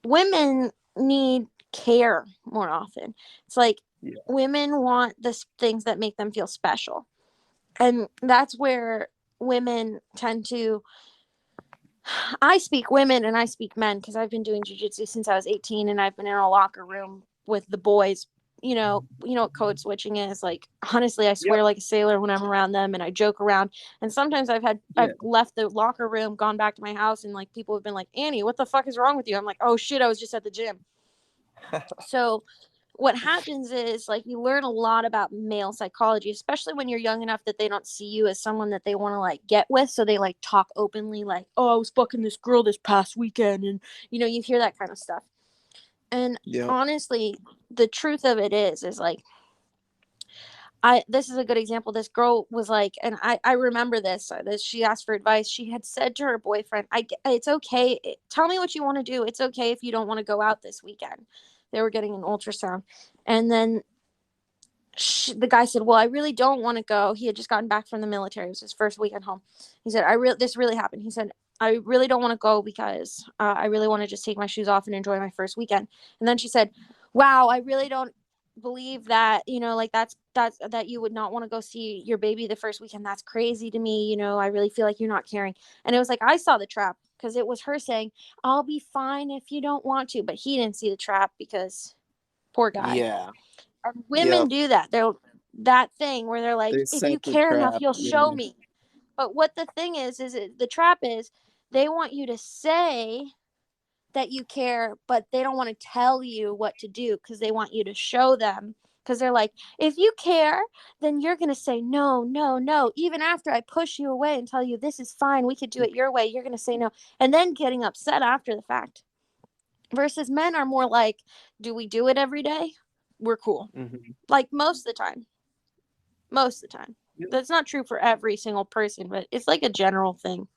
Women need care more often. It's like women want the things that make them feel special. And that's where women tend to, I speak women and I speak men because I've been doing jiu-jitsu since I was 18 and I've been in a locker room with the boys. You know what code switching is. Like, honestly, I swear like a sailor when I'm around them and I joke around. And sometimes I've left the locker room, gone back to my house, and like people have been like, Annie, what the fuck is wrong with you? I'm like, oh shit, I was just at the gym. So what happens is like you learn a lot about male psychology, especially when you're young enough that they don't see you as someone that they want to like get with. So they like talk openly like, oh, I was fucking this girl this past weekend. And, you hear that kind of stuff. And honestly, the truth of it is like, this is a good example. This girl was like, and I remember this, she asked for advice. She had said to her boyfriend, it's okay. Tell me what you want to do. It's okay if you don't want to go out this weekend. They were getting an ultrasound. And then the guy said, well, I really don't want to go. He had just gotten back from the military. It was his first week at home. He said, this really happened. He said, I really don't want to go because I really want to just take my shoes off and enjoy my first weekend. And then she said, wow, I really don't believe that, like that's that you would not want to go see your baby the first weekend. That's crazy to me. I really feel like you're not caring. And it was like, I saw the trap because it was her saying, I'll be fine if you don't want to. But he didn't see the trap because poor guy. Yeah. And women do that. They're that thing where they're like, if you care enough, you'll show me. But what the thing is the trap is they want you to say that you care, but they don't want to tell you what to do because they want you to show them. Because they're like, if you care, then you're going to say no, no, no. Even after I push you away and tell you this is fine, we could do it your way, you're going to say no. And then getting upset after the fact. Versus men are more like, do we do it every day? We're cool. Mm-hmm. Like most of the time. Most of the time. That's not true for every single person, but it's like a general thing.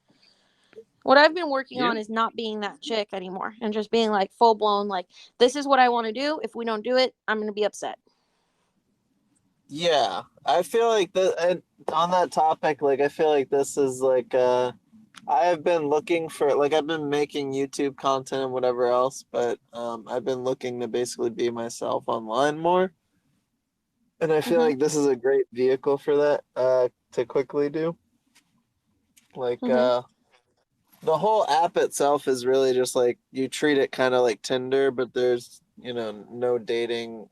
What I've been working on is not being that chick anymore and just being like full blown, like, this is what I want to do. If we don't do it, I'm going to be upset. Yeah. I feel like on that topic, like, I feel like this is like, I have been looking for, like, I've been making YouTube content and whatever else, but I've been looking to basically be myself online more. And I feel like this is a great vehicle for that, to quickly do. Like, the whole app itself is really just like you treat it kind of like Tinder, but there's no dating.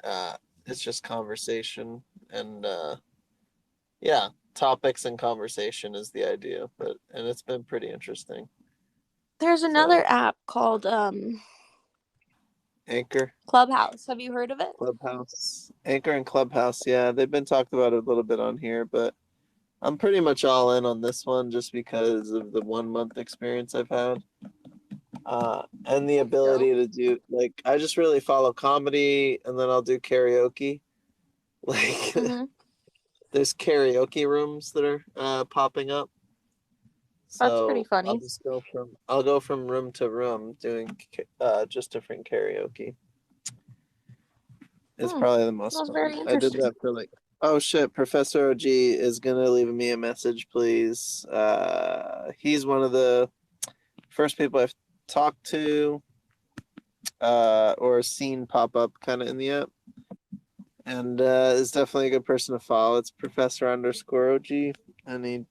It's just conversation, and topics and conversation is the idea, and it's been pretty interesting. There's another app called Anchor. Clubhouse. Have you heard of it? Clubhouse. Anchor and Clubhouse, yeah. They've been talked about it a little bit on here, but I'm pretty much all in on this one just because of the 1 month experience I've had. And the ability to do, like, I just really follow comedy and then I'll do karaoke. Like, there's karaoke rooms that are popping up. So that's pretty funny. I'll go from room to room doing just different karaoke. It's probably the most fun. Very I did that for like, oh shit, Professor OG is gonna leave me a message, please. He's one of the first people I've talked to or seen pop up kind of in the app, and is definitely a good person to follow. It's Professor_OG, and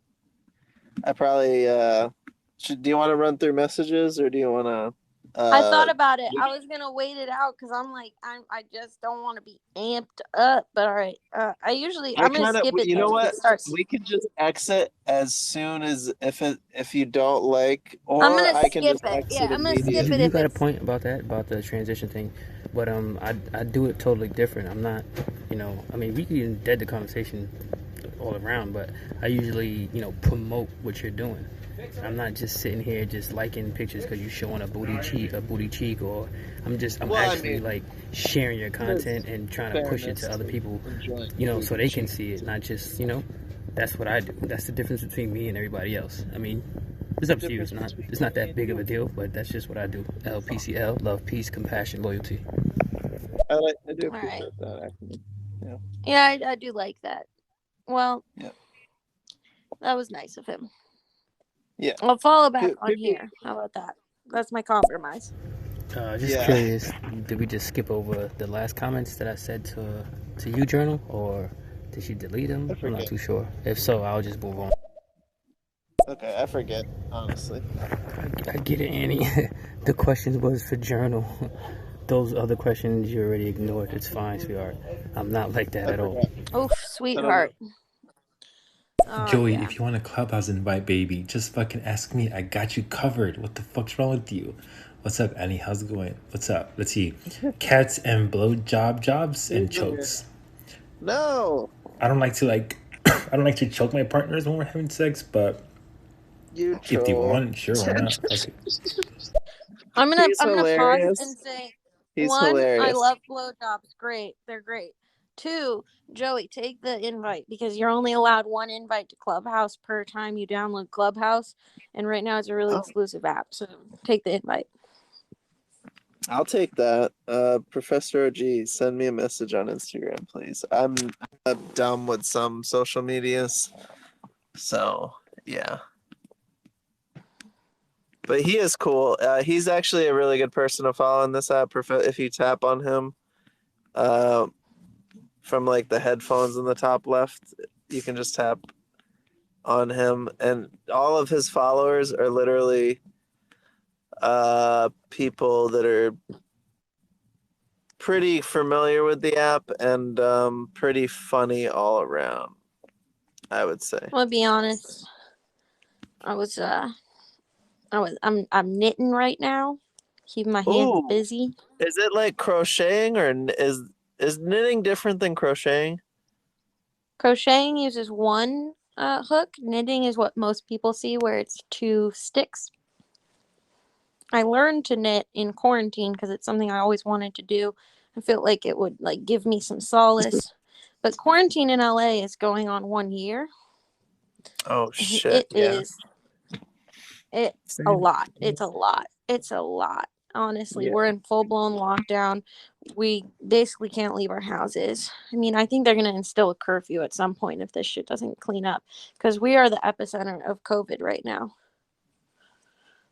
I probably do you want to run through messages or do you want to? I thought about it. I was gonna wait it out because I'm like I just don't want to be amped up. But all right, I'm gonna skip it. You know what? We can just exit as soon as if you don't like, or I can just exit. Yeah, I'm gonna skip it. You got a point about that, about the transition thing, but I do it totally different. I'm not, I mean, we can dead the conversation all around, but I usually promote what you're doing. I'm not just sitting here just liking pictures because you're showing a booty cheek, or I'm actually like sharing your content and trying to push it to other people, so they can see it, not just, that's what I do. That's the difference between me and everybody else. I mean, it's up to you. It's not that big of a deal, but that's just what I do. LPCL, love, peace, compassion, loyalty. I do appreciate that, actually. Yeah, I do like that. Well, yeah, that was nice of him. Yeah, I'll follow back on here. How about that? That's my compromise. Curious, did we just skip over the last comments that I said to you, Journal, or did she delete them? I'm not too sure. If so, I'll just move on. Okay, I forget, honestly. I get it, Annie. The question was for Journal. Those other questions you already ignored. It's fine, sweetheart. I'm not like that at all. Oh, sweetheart. Joey, if you want a Clubhouse invite, baby, just fucking ask me. I got you covered. What the fuck's wrong with you? What's up, Annie? How's it going? What's up? Let's see. Cats and jobs and chokes. No. I don't like to choke my partners when we're having sex, but if they want, sure, why not? Okay. I'm gonna pause and say, hilarious. I love blowjobs. Great, they're great. 2, Joey, take the invite because you're only allowed 1 invite to Clubhouse per time you download Clubhouse, and right now it's a really exclusive app. So take the invite. I'll take that. Professor OG, send me a message on Instagram, please. I'm dumb with some social medias, so yeah. But he is cool. He's actually a really good person to follow in this app. If you tap on him, from like the headphones in the top left, you can just tap on him, and all of his followers are literally people that are pretty familiar with the app and pretty funny all around, I would say. I'll be honest. I'm knitting right now, keeping my hands busy. Is it like crocheting, or is knitting different than crocheting? Crocheting uses 1 hook. Knitting is what most people see, where it's 2 sticks. I learned to knit in quarantine because it's something I always wanted to do. I felt like it would like give me some solace. But quarantine in LA is going on 1 year. Oh shit! It's a lot. It's a lot. Honestly, we're in full-blown lockdown. We basically can't leave our houses. I mean, I think they're going to instill a curfew at some point if this shit doesn't clean up, because we are the epicenter of COVID right now.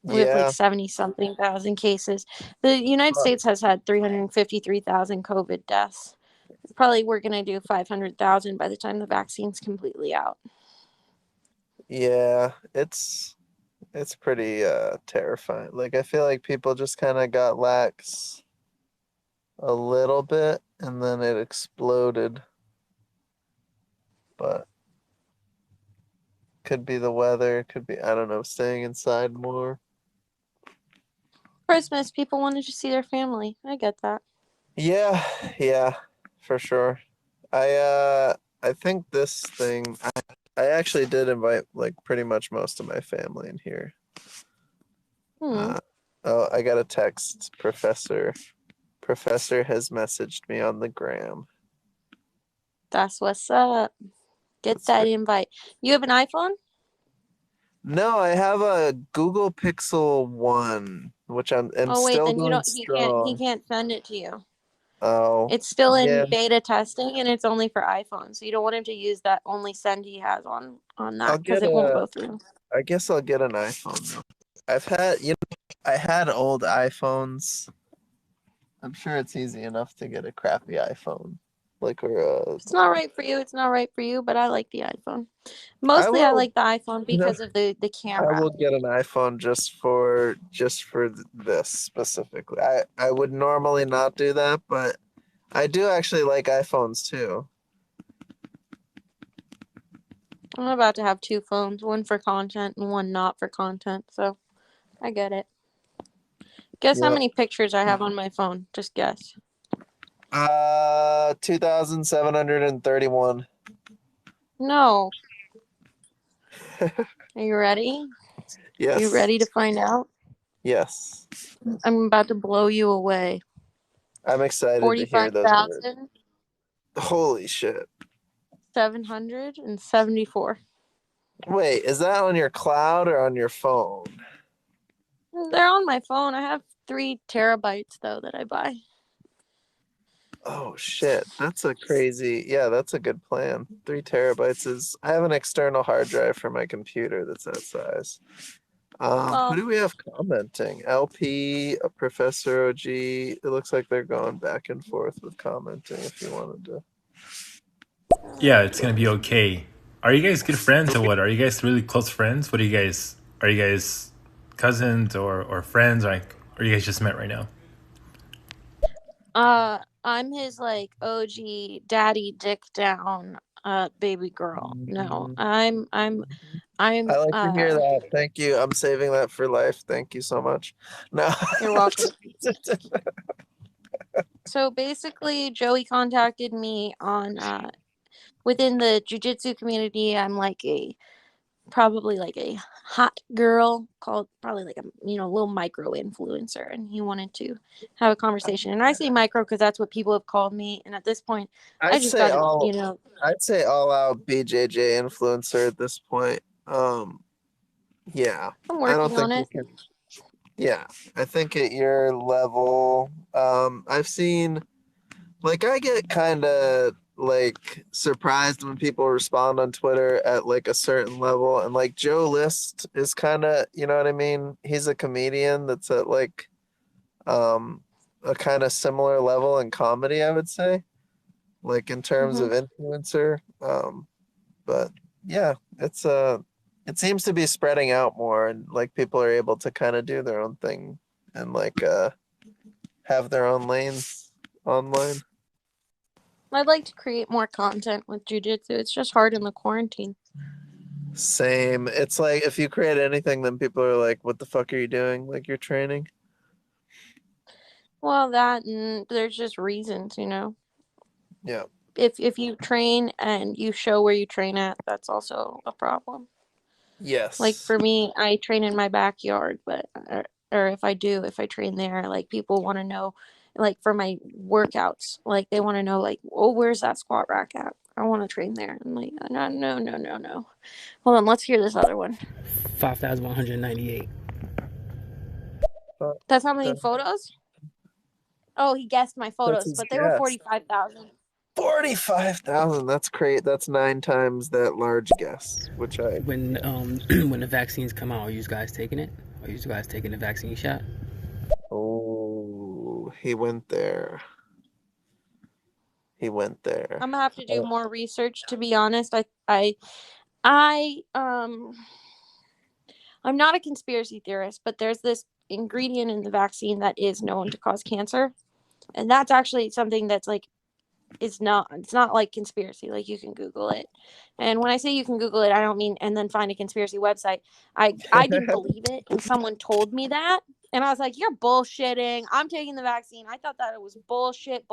We have like 70-something thousand cases. The United States has had 353,000 COVID deaths. Probably we're going to do 500,000 by the time the vaccine's completely out. Yeah, it's pretty terrifying. Like, I feel like people just kind of got lax a little bit and then it exploded. But Could be the weather. Could be, I don't know, staying inside more. Christmas, people wanted to see their family. I get that. Yeah, for sure. I think this thing, I actually did invite like pretty much most of my family in here. Oh, I got a text. Professor has messaged me on the gram. That's what's up. Get that invite. You have an iPhone? No, I have a Google Pixel 1, which I'm still then going he can't send it to you. Oh. It's still in beta testing and it's only for iPhone. So you don't want him to use that only send he has on that because it won't go through. I guess I'll get an iPhone though. I had old iPhones. I'm sure it's easy enough to get a crappy iPhone. It's not right for you. It's not right for you, but I like the iPhone. Mostly I like the iPhone because of the camera. I will get an iPhone just for this specifically. I would normally not do that, but I do actually like iPhones too. I'm about to have 2 phones, one for content and one not for content, so I get it. Guess how many pictures I have on my phone? Just guess. 2,731. No. Are you ready? Yes. Are you ready to find out? Yes. I'm about to blow you away. I'm excited to hear those words. 45,000. Holy shit. 774. Wait, is that on your cloud or on your phone? They're on my phone. I have 3 terabytes though that I buy. Oh shit, that's a good plan. 3 terabytes is. I have an external hard drive for my computer that's that size. Who do we have commenting? LP, Professor OG. It looks like they're going back and forth with commenting. If you wanted to. Yeah, it's gonna be okay. Are you guys good friends or what? Are you guys really close friends? What are you guys? Are you guys cousins or friends? Or are you guys just met right now? I'm his like OG daddy dick down baby girl. No, I'm I like to hear that. Thank you. I'm saving that for life. Thank you so much. No. You're welcome. So basically Joey contacted me on within the jiu-jitsu community. I'm like probably like a hot girl called probably like a little micro influencer, and he wanted to have a conversation. And I say micro because that's what people have called me, and at this point I just got I'd say all out BJJ influencer at this point. Yeah, I'm working on it. Yeah, I think at your level, I've seen, like, I get kind of like surprised when people respond on Twitter at like a certain level, and like Joe List is kind of, you know what I mean? He's a comedian that's at like a kind of similar level in comedy, I would say, like in terms of influencer. But yeah, it seems to be spreading out more, and like people are able to kind of do their own thing and like have their own lanes online. I'd like to create more content with jiu-jitsu. It's just hard in the quarantine. Same. It's like if you create anything, then people are like, what the fuck are you doing? Like, you're training? Well, that, and there's just reasons, Yeah. If you train and you show where you train at, that's also a problem. Yes. Like for me, I train in my backyard, but or if I train there, like people want to know, like for my workouts, like they want to know, like, oh, where's that squat rack at? I want to train there. I'm like, no. Hold on, let's hear this other one. 5,198. That's how many photos? Oh, he guessed my photos, but they were 45,000. 45,000. That's great. That's 9 times that large guess. Which when the vaccines come out, are you guys taking it? Are you guys taking the vaccine shot? Oh, he went there. I'm gonna have to do more research, to be honest. I'm not a conspiracy theorist, but there's this ingredient in the vaccine that is known to cause cancer. And that's actually something that's like it's not like conspiracy. Like, you can Google it. And when I say you can Google it, I don't mean and then find a conspiracy website. I didn't believe it, and someone told me that, and I was like, you're bullshitting. I'm taking the vaccine. I thought that it was bullshit.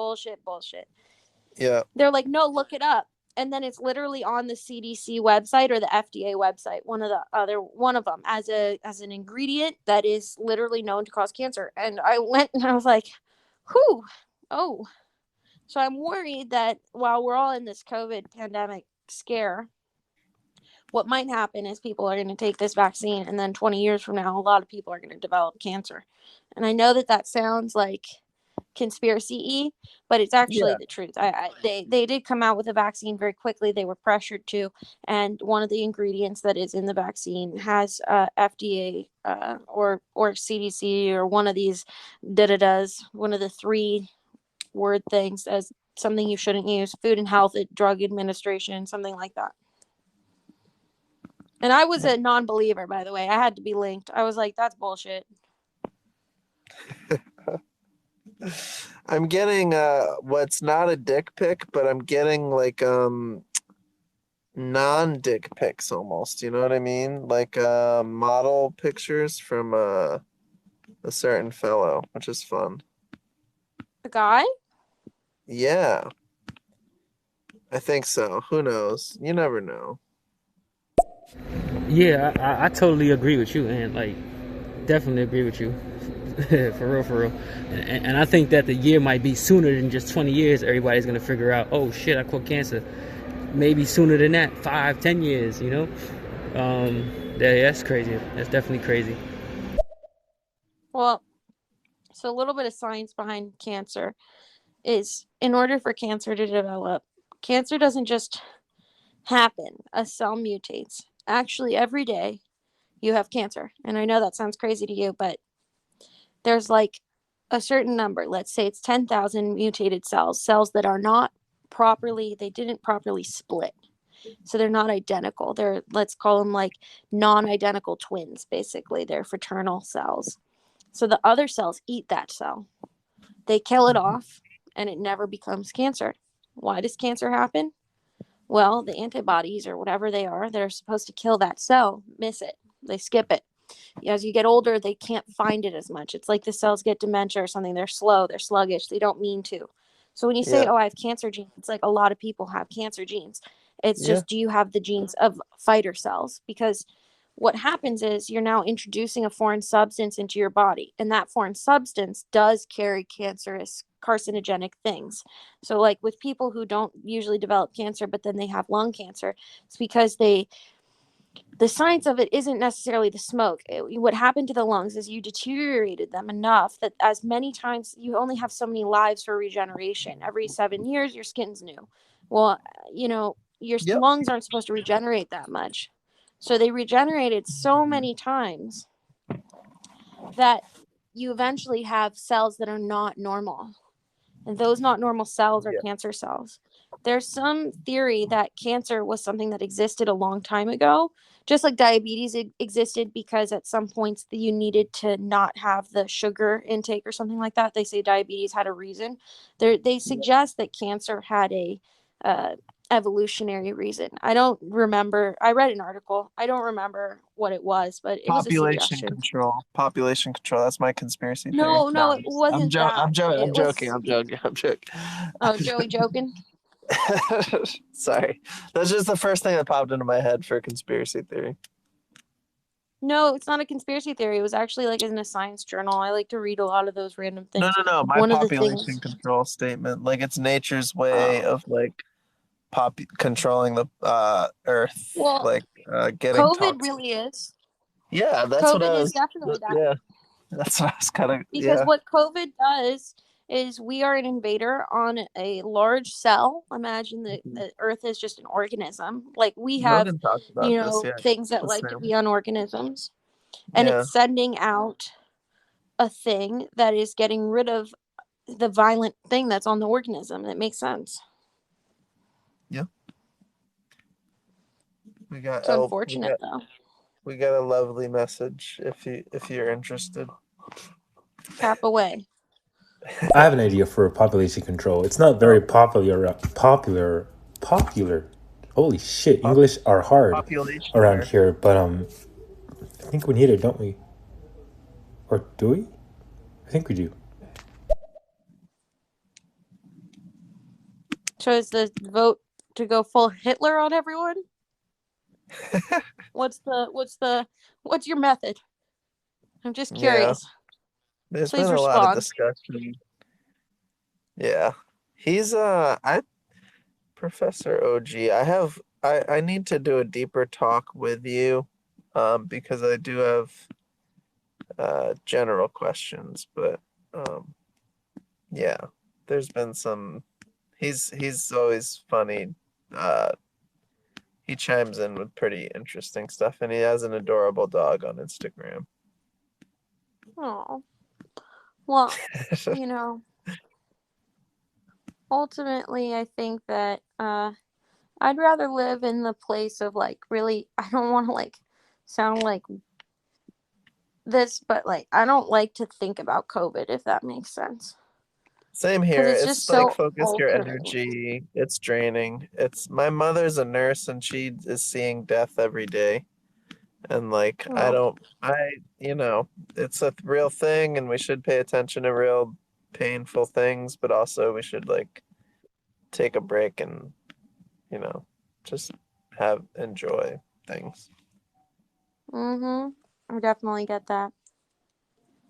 Yeah. They're like, no, look it up. And then it's literally on the CDC website or the FDA website, one of them, as an ingredient that is literally known to cause cancer. And I went and I was like, whew, oh. So I'm worried that while we're all in this COVID pandemic scare, what might happen is people are going to take this vaccine, and then 20 years from now, a lot of people are going to develop cancer. And I know that sounds like conspiracy-y, but it's actually the truth. They did come out with a vaccine very quickly. They were pressured to, and one of the ingredients that is in the vaccine has FDA or CDC or one of these da-da-das, one of the 3 word things as something you shouldn't use: Food and Health Drug Administration, something like that. And I was a non-believer, by the way. I had to be linked. I was like, that's bullshit. I'm getting what's not a dick pic, but I'm getting like non-dick pics almost. You know what I mean? Like model pictures from a certain fellow, which is fun. The guy? Yeah. I think so. Who knows? You never know. Yeah, I totally agree with you, and like, definitely agree with you. For real. And I think that the year might be sooner than just 20 years. Everybody's going to figure out, oh shit, I caught cancer. Maybe sooner than that, 5-10 years, you know? That's crazy. That's definitely crazy. Well, so a little bit of science behind cancer is, in order for cancer to develop, cancer doesn't just happen. A cell mutates. Actually, every day you have cancer. And I know that sounds crazy to you, but there's like a certain number. Let's say it's 10,000 mutated cells that are not properly, they didn't properly split. So they're not identical. They're, let's call them like non-identical twins, basically. They're fraternal cells. So the other cells eat that cell. They kill it off, and it never becomes cancer. Why does cancer happen? Well, the antibodies or whatever they are, they're supposed to kill that cell, miss it. They skip it. As you get older, they can't find it as much. It's like the cells get dementia or something. They're slow, they're sluggish, they don't mean to. So when you say, oh, I have cancer genes, it's like a lot of people have cancer genes. It's just, do you have the genes of fighter cells? Because what happens is you're now introducing a foreign substance into your body, and that foreign substance does carry cancerous, carcinogenic things. So like with people who don't usually develop cancer, but then they have lung cancer, it's because the science of it isn't necessarily the smoke. What happened to the lungs is you deteriorated them enough that as many times, you only have so many lives for regeneration. Every 7 years, your skin's new. Well, you know, your lungs aren't supposed to regenerate that much. So they regenerated so many times that you eventually have cells that are not normal. And those not normal cells are cancer cells. There's some theory that cancer was something that existed a long time ago, just like diabetes existed because at some points you needed to not have the sugar intake or something like that. They say diabetes had a reason. They suggest that cancer had a evolutionary reason. I don't remember. I read an article. I don't remember what it was, but it was a suggestion. Population control. That's my conspiracy theory. No, it wasn't that. I'm joking. Oh, Joey joking? Sorry. That's just the first thing that popped into my head for a conspiracy theory. No, it's not a conspiracy theory. It was actually like in a science journal. I like to read a lot of those random things. No. My population control statement. Like, it's nature's way of like controlling the earth. Well, like getting COVID toxic. really is. Yeah, that's COVID what I was. is definitely that. Yeah, that's what I was kind of. Because what COVID does is we are an invader on a large cell. Imagine that the Earth is just an organism. Like we have, things that like to be on organisms, and it's sending out a thing that is getting rid of the violent thing that's on the organism. That makes sense. Yeah. It's unfortunate though. We got a lovely message if you're interested. Tap away. I have an idea for population control. It's not very popular. Holy shit! English are hard Population around here, but I think we need it, don't we? Or do we? I think we do. So is the vote to go full Hitler on everyone? What's your method? I'm just curious. Yeah, there's Please been a lot of respond. discussion. Yeah, he's Professor OG. I need to do a deeper talk with you, because I do have general questions, but yeah, there's been some. He's always funny. He chimes in with pretty interesting stuff, and he has an adorable dog on Instagram. Oh, well, ultimately, I think that I'd rather live in the place of like really. I don't want to like sound like this, but like I don't like to think about COVID, if that makes sense. Same here. It's It's just like so focus your altering. energy. It's draining. It's my mother's a nurse and she is seeing death every day. And like it's a real thing and we should pay attention to real painful things, but also we should like take a break and, just enjoy things. I definitely get that.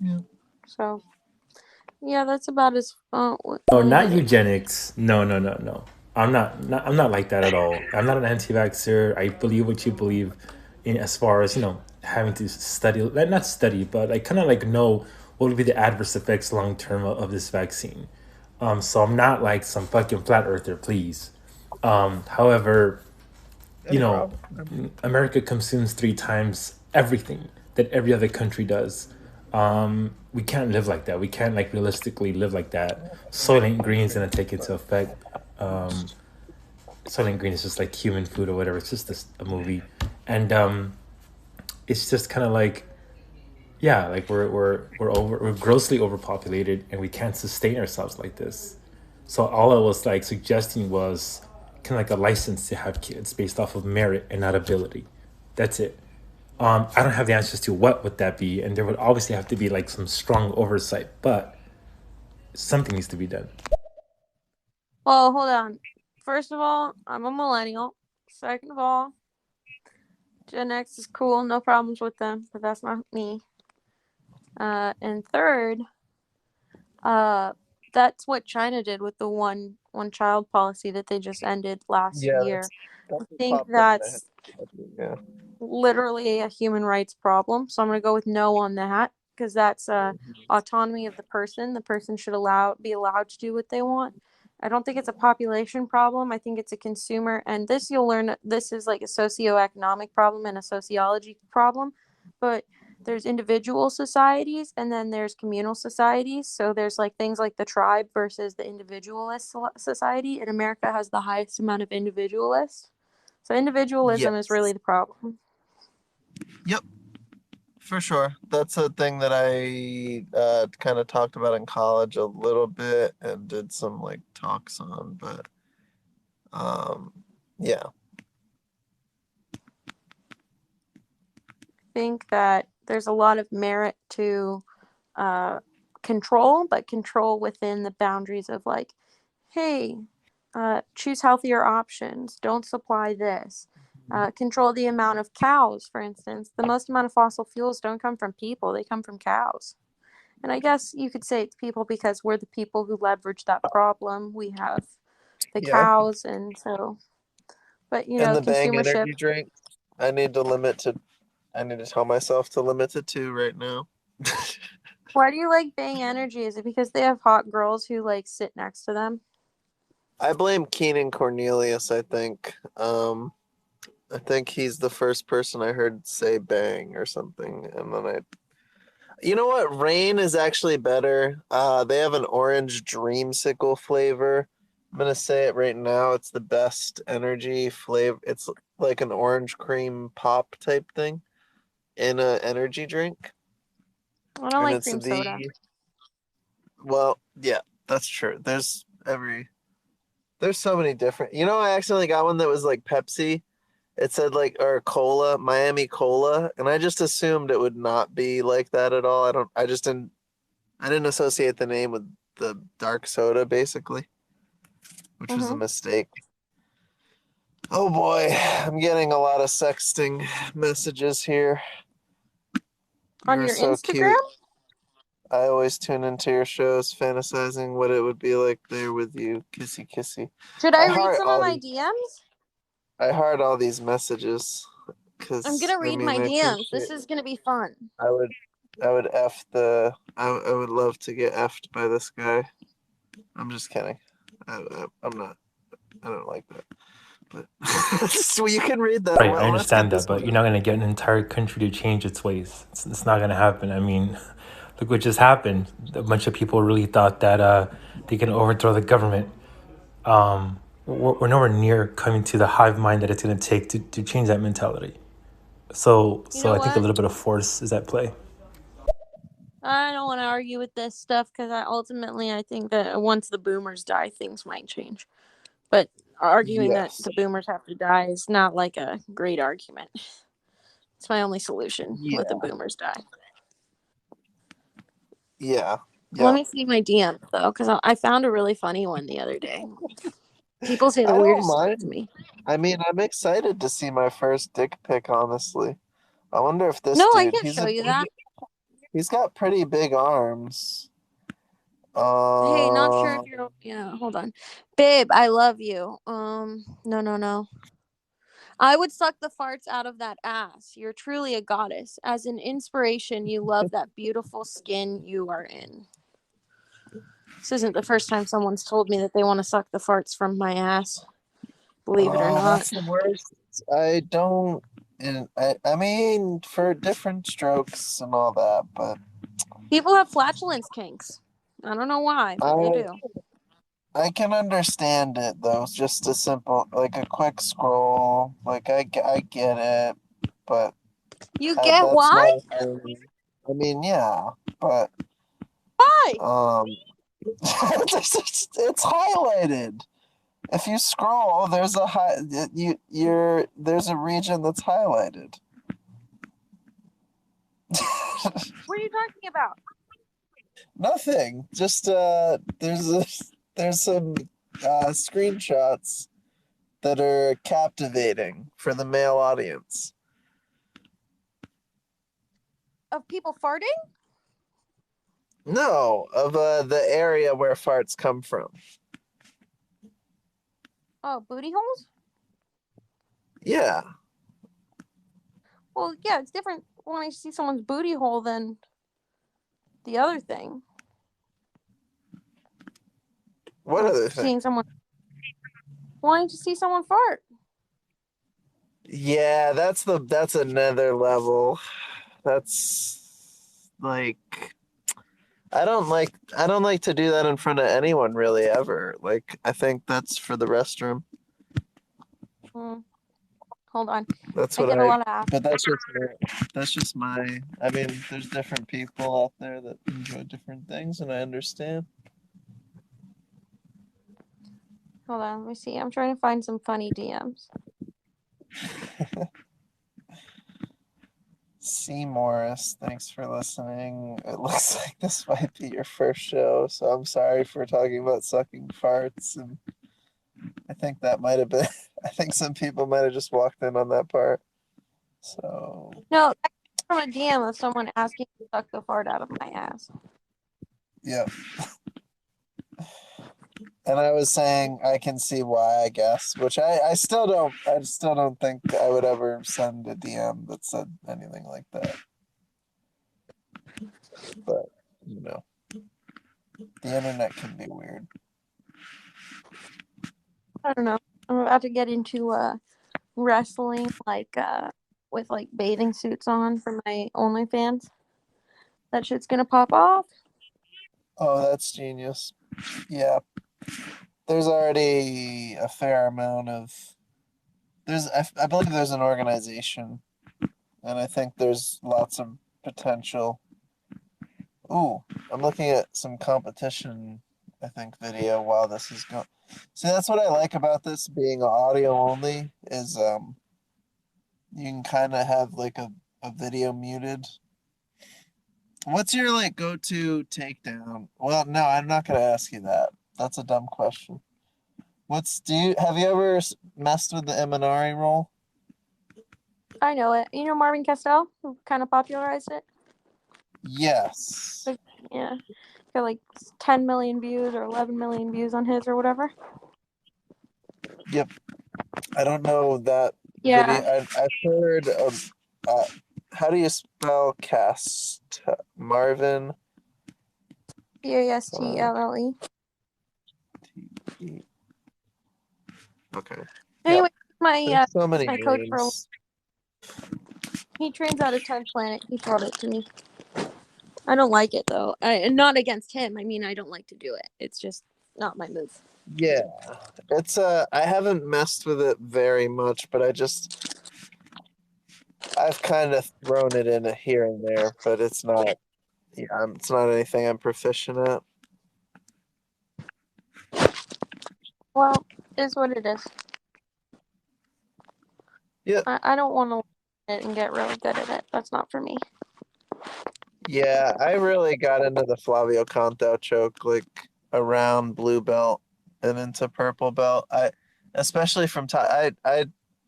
Yeah. So, yeah, that's about as No, not eugenics. No. I'm not like that at all. I'm not an anti-vaxxer. I believe what you believe in as far as, having to study, not study, but I kind of like know what would be the adverse effects long term of this vaccine. So I'm not like some fucking flat earther, please. However, America consumes 3 times everything that every other country does. We can't live like that. We can't like realistically live like that. Soylent Green is gonna take into effect. Soylent Green is just like human food or whatever. It's just a movie, and it's just kind of like, yeah, like we're grossly overpopulated, and we can't sustain ourselves like this. So all I was like suggesting was kind of like a license to have kids based off of merit and not ability. That's it. I don't have the answers to what would that be, and there would obviously have to be like some strong oversight, but something needs to be done. Well, hold on. First of all, I'm a millennial. Second of all, Gen X is cool, no problems with them, but that's not me. And third, that's what China did with the one child policy that they just ended last year. I think that's literally a human rights problem. So I'm going to go with no on that because that's autonomy of the person. The person should be allowed to do what they want. I don't think it's a population problem. I think it's a consumer. And this you'll learn, this is like a socioeconomic problem and a sociology problem. But there's individual societies and then there's communal societies. So there's like things like the tribe versus the individualist society. And America has the highest amount of individualists. So individualism is really the problem. Yep, for sure. That's a thing that I kind of talked about in college a little bit and did some like talks on, but yeah. I think that there's a lot of merit to control, but control within the boundaries of like, hey, choose healthier options. Don't supply this. Control the amount of cows, for instance. The most amount of fossil fuels don't come from people. They come from cows. And I guess you could say it's people because we're the people who leverage that problem. We have the cows. And so, but, and the Bang consumership. energy drink, I need to tell myself to limit it to right now. Why do you like Bang Energy? Is it because they have hot girls who like sit next to them? I blame Keenan Cornelius, I think. I think he's the first person I heard say bang or something. And then you know what? Rain is actually better. They have an orange dreamsicle flavor. I'm going to say it right now. It's the best energy flavor. It's like an orange cream pop type thing in an energy drink. I don't like cream soda. Well, Yeah, that's true. There's so many different. I accidentally got one that was like Pepsi. It said like or cola, Miami Cola, and I just assumed it would not be like that at all. I didn't associate the name with the dark soda basically, which was a mistake. Oh boy, I'm getting a lot of sexting messages here. On your so Instagram? Cute. I always tune into your shows fantasizing what it would be like there with you. Kissy kissy. Should I read some of my DMs? I heart all these messages. I'm gonna read my DMs. This is gonna be fun. I would I would love to get effed by this guy. I'm just kidding. I'm not. I don't like that. But so you can read that. Right, I understand that, but you're not going to get an entire country to change its ways. It's not going to happen. I mean, look what just happened. A bunch of people really thought that they can overthrow the government. We're nowhere near coming to the hive mind that it's going to take to change that mentality. So I think a little bit of force is at play. I don't want to argue with this stuff because I think that once the boomers die, things might change. But arguing that the boomers have to die is not like a great argument. It's my only solution. Let the boomers die. Yeah. Let me see my DM though, because I found a really funny one the other day. People say the weirdest stuff to me. I mean, I'm excited to see my first dick pic, honestly. I wonder if this dude... No, I can show you that. He's got pretty big arms. Hey, not sure if you're... Yeah, hold on. Babe, I love you. No. I would suck the farts out of that ass. You're truly a goddess. As an inspiration, you love that beautiful skin you are in. This isn't the first time someone's told me that they want to suck the farts from my ass. Believe it or not. That's the worst. I don't... I mean, for different strokes and all that, but... People have flatulence kinks. I don't know why, but they do. I can understand it, though. It's just a simple, like a quick scroll. Like, I get it, but... You get why? I mean, yeah, but... Why? It's highlighted. If you scroll, there's a there's a region that's highlighted. What are you talking about? Nothing. Just there's some screenshots that are captivating for the male audience. Of people farting? No, of the area where farts come from. Oh, booty holes? Yeah. Well, yeah, it's different when I see someone's booty hole than the other thing. What other thing? Seeing someone... Wanting to see someone fart. Yeah, that's another level. That's like... I don't like to do that in front of anyone really ever. Like, I think that's for the restroom. Hold on. That's what but that's just my... I mean, there's different people out there that enjoy different things, and I understand. Hold on, let me see. I'm trying to find some funny DMs. C. Morris, thanks for listening. It looks like this might be your first show, so I'm sorry for talking about sucking farts. And I think that might have been... I think some people might have just walked in on that part. So... No, that's from a DM of someone asking to suck the fart out of my ass. Yeah. And I was saying I can see why, I guess, which I still don't think I would ever send a DM that said anything like that. But, the internet can be weird. I don't know. I'm about to get into wrestling, with bathing suits on for my OnlyFans. That shit's gonna pop off. Oh, that's genius. Yeah. There's already a fair amount of... I believe there's an organization, and I think there's lots of potential. Ooh, I'm looking at some competition I think, video while this is going. See, that's what I like about this being audio only is you can kind of have like a video muted. What's your like go-to takedown? Well, no, I'm not gonna ask you that. That's a dumb question. Have you ever messed with the Eminari roll? I know it. You know Marvin Castell, who kind of popularized it? Yes. Yeah. Got like 10 million views or 11 million views on his or whatever. Yep. I don't know that Yeah. video. I've heard of, how do you spell cast? Marvin? Castle. Okay. Anyway, There's so many my coach for names. he trains out of 10th Planet. He brought it to me. I don't like it though. Not against him. I mean, I don't like to do it. It's just not my move. Yeah. It's I haven't messed with it very much, but I've kind of thrown it in here and there, but it's not it's not anything I'm proficient at. Well, it is what it is. Yeah. I don't want to learn it and get really good at it. That's not for me. Yeah, I really got into the Flavio Canto choke like around blue belt and into purple belt. Especially from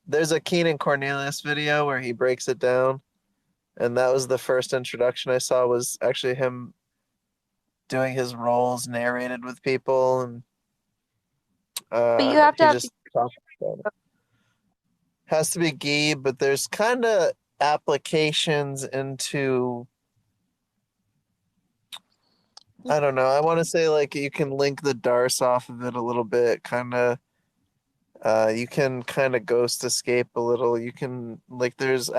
there's a Keenan Cornelius video where he breaks it down, and that was the first introduction I saw was actually him doing his roles narrated with people, and but you have to have just talked about it. Has to be gi, but there's kind of applications into, I don't know. I want to say like you can link the Darce off of it a little bit, kind of. You can kind of ghost escape a little. You can like there's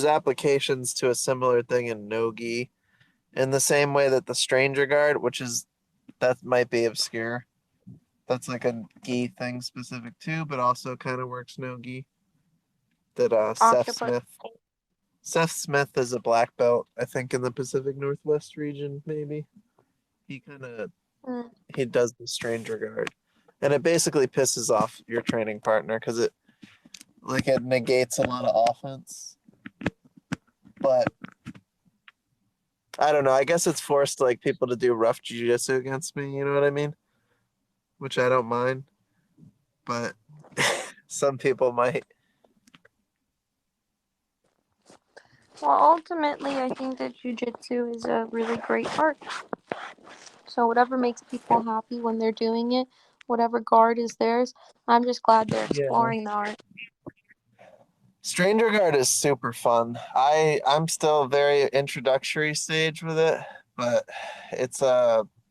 applications to a similar thing in no-gi, in the same way that the Stranger Guard, that might be obscure. That's like a gi thing specific too, but also kind of works no-gi. That Seth Smith is a black belt, I think, in the Pacific Northwest region, maybe. He kind of he does the Stranger Guard, and it basically pisses off your training partner because it negates a lot of offense. But I don't know. I guess it's forced like people to do rough jiu-jitsu against me. You know what I mean? Which I don't mind, but some people might. Well, ultimately, I think that jiu-jitsu is a really great art. So whatever makes people happy when they're doing it, whatever guard is theirs, I'm just glad they're exploring the art. Stranger Guard is super fun. I'm still very introductory stage with it, but it's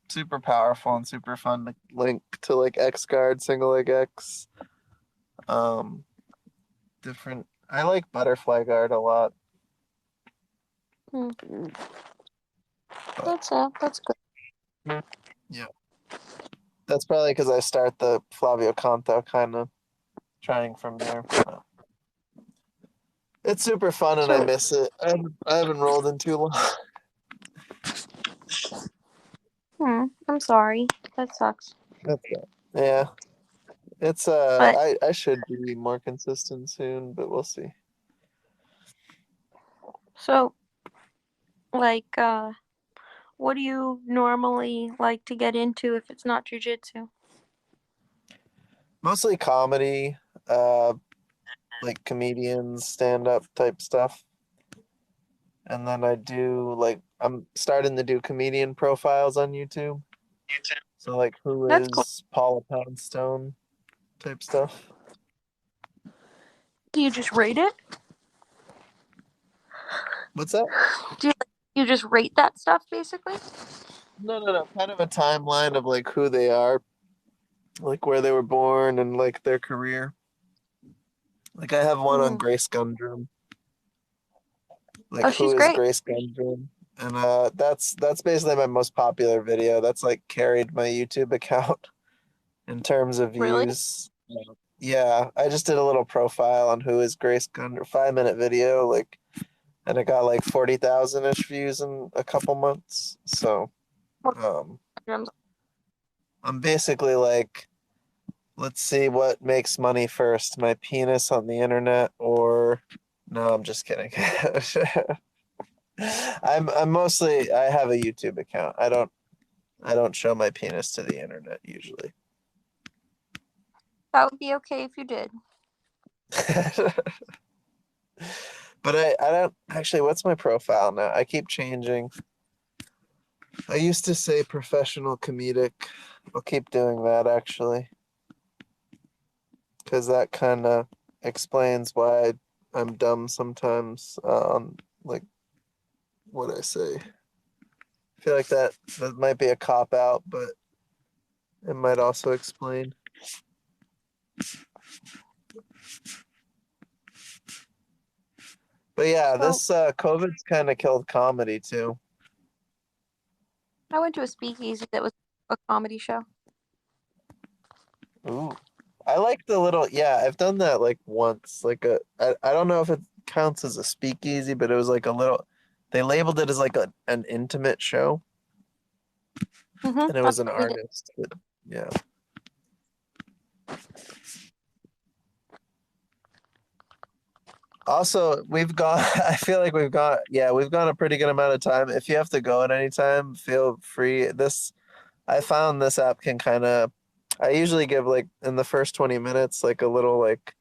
super powerful and super fun to link to like X Guard, single leg X. Different. I like Butterfly Guard a lot. That's good. Yeah. That's probably because I start the Flavio Canto kind of trying from there. It's super fun and I miss it. I haven't rolled in too long. I'm sorry. That sucks. That's good. Yeah. It's I should be more consistent soon, but we'll see. So, like, what do you normally like to get into if it's not jiu-jitsu? Mostly comedy, like comedians, stand-up type stuff. And then I'm starting to do comedian profiles on YouTube. So like who is Paula Poundstone type stuff. Do you just rate it? What's that? Do you just rate that stuff basically? No. Kind of a timeline of like who they are, like where they were born and like their career. Like I have one on Grace Gundrum. Like who is Grace Gundrum? And that's basically my most popular video. That's like carried my YouTube account in terms of views. Really? Yeah, I just did a little profile on who is Grace Gundrum, 5-minute video, like, and it got like 40,000-ish views in a couple months. So, I'm basically like, let's see what makes money first, my penis on the internet or no, I'm just kidding. I'm mostly I have a YouTube account. I don't show my penis to the internet usually. That would be okay if you did. But I don't actually, what's my profile now? I keep changing. I used to say professional comedic. I'll keep doing that actually. Because that kind of explains why I'm dumb sometimes on like what I say. I feel like that might be a cop out, but it might also explain. But yeah, this COVID's kind of killed comedy too. I went to a speakeasy that was a comedy show. Ooh. I like the little, yeah, I've done that like once. Like I don't know if it counts as a speakeasy, but it was like a little, they labeled it as like an intimate show. And it was an artist. Yeah. Also, I feel like we've gone a pretty good amount of time. If you have to go at any time, feel free. I found this app can I usually give like in the first 20 minutes, like a little like,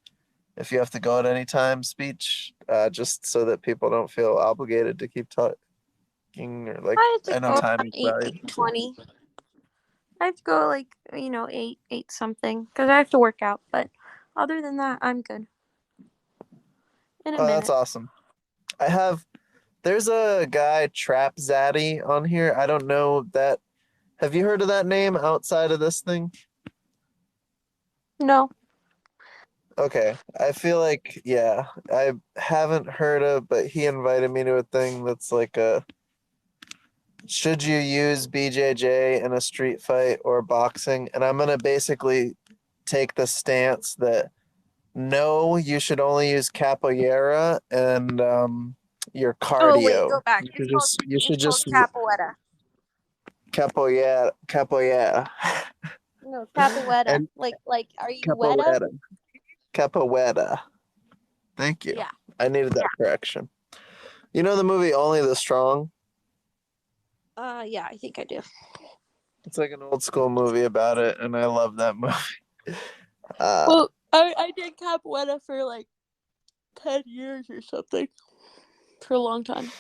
if you have to go at any time speech, just so that people don't feel obligated to keep talking or like, I know time is valuable. 8:20. I have to go like, 8 something because I have to work out. But other than that, I'm good. In a minute. That's awesome. There's a guy, Trap Zaddy, on here. I don't know that. Have you heard of that name outside of this thing? No. Okay. I feel like, yeah, I haven't heard of, but he invited me to a thing that's like should you use BJJ in a street fight or boxing? And I'm going to basically take the stance that no, you should only use capoeira and your cardio. Oh, wait, go back. You should just capoeira. Capoeira. No, capoeira. And like, are you capoeira? Capoeira. Thank you. Yeah. I needed that correction. You know the movie Only the Strong? Yeah, I think I do. It's like an old school movie about it, and I love that movie. Well, I did capoeira for like 10 years or something. For a long time.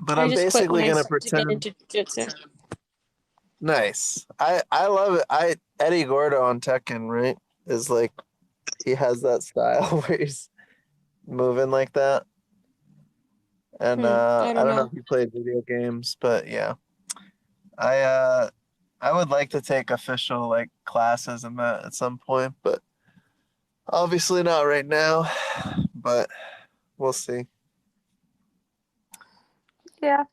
But I'm basically going to pretend. To get into jiu-jitsu. Nice. I love it. Eddie Gordo on Tekken, right? Is like, he has that style where he's moving like that. And I don't know if you played video games, but yeah. I would like to take official like classes in that at some point, but obviously not right now. But we'll see. Yeah.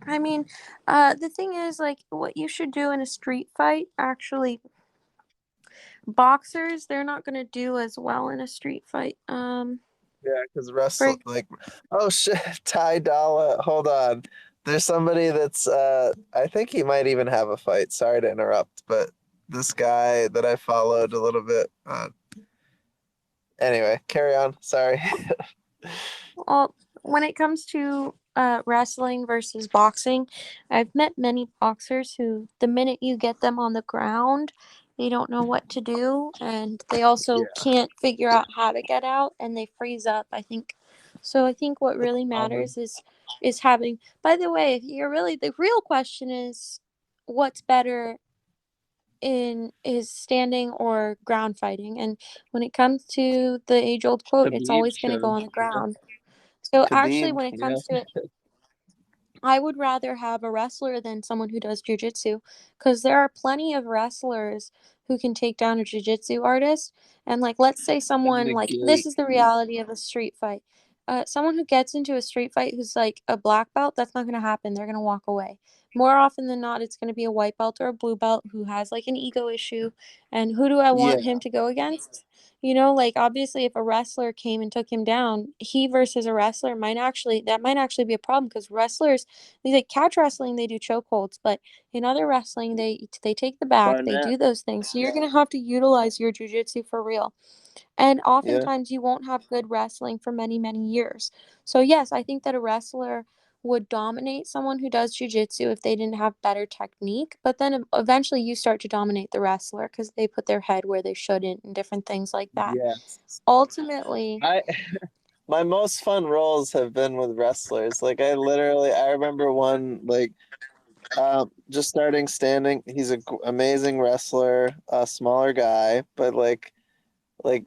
I mean, the thing is, like, what you should do in a street fight, actually, boxers, they're not going to do as well in a street fight. Yeah, because wrestling, like, oh shit, Ty Dolla, hold on. There's somebody that's, I think he might even have a fight. Sorry to interrupt, but this guy that I followed a little bit. Anyway, carry on. Sorry. Well, when it comes to wrestling versus boxing, I've met many boxers who, the minute you get them on the ground, they don't know what to do, and they also can't figure out how to get out, and they freeze up, I think. So I think what really matters is having. By the way, the real question is, what's better is standing or ground fighting? And when it comes to the age-old quote, it's always going to go on the ground. So actually, when it comes to it, I would rather have a wrestler than someone who does jiu-jitsu, because there are plenty of wrestlers who can take down a jiu-jitsu artist. And like, let's say someone like, this is the reality of a street fight. someone who gets into a street fight who's like a black belt, that's not going to happen. They're going to walk away. More often than not, it's going to be a white belt or a blue belt who has like an ego issue. And who do I want him to go against? You know, like obviously if a wrestler came and took him down, he versus a wrestler might actually be a problem, because wrestlers, like catch wrestling, they do chokeholds, but in other wrestling, they take the back, they do those things. So you're going to have to utilize your jiu-jitsu for real. And oftentimes you won't have good wrestling for many, many years. So yes, I think that a wrestler would dominate someone who does jiu-jitsu if they didn't have better technique. But then eventually you start to dominate the wrestler because they put their head where they shouldn't and different things like that. Yes. Ultimately, my most fun roles have been with wrestlers. Like I remember one, like just starting standing. He's an amazing wrestler, a smaller guy, but like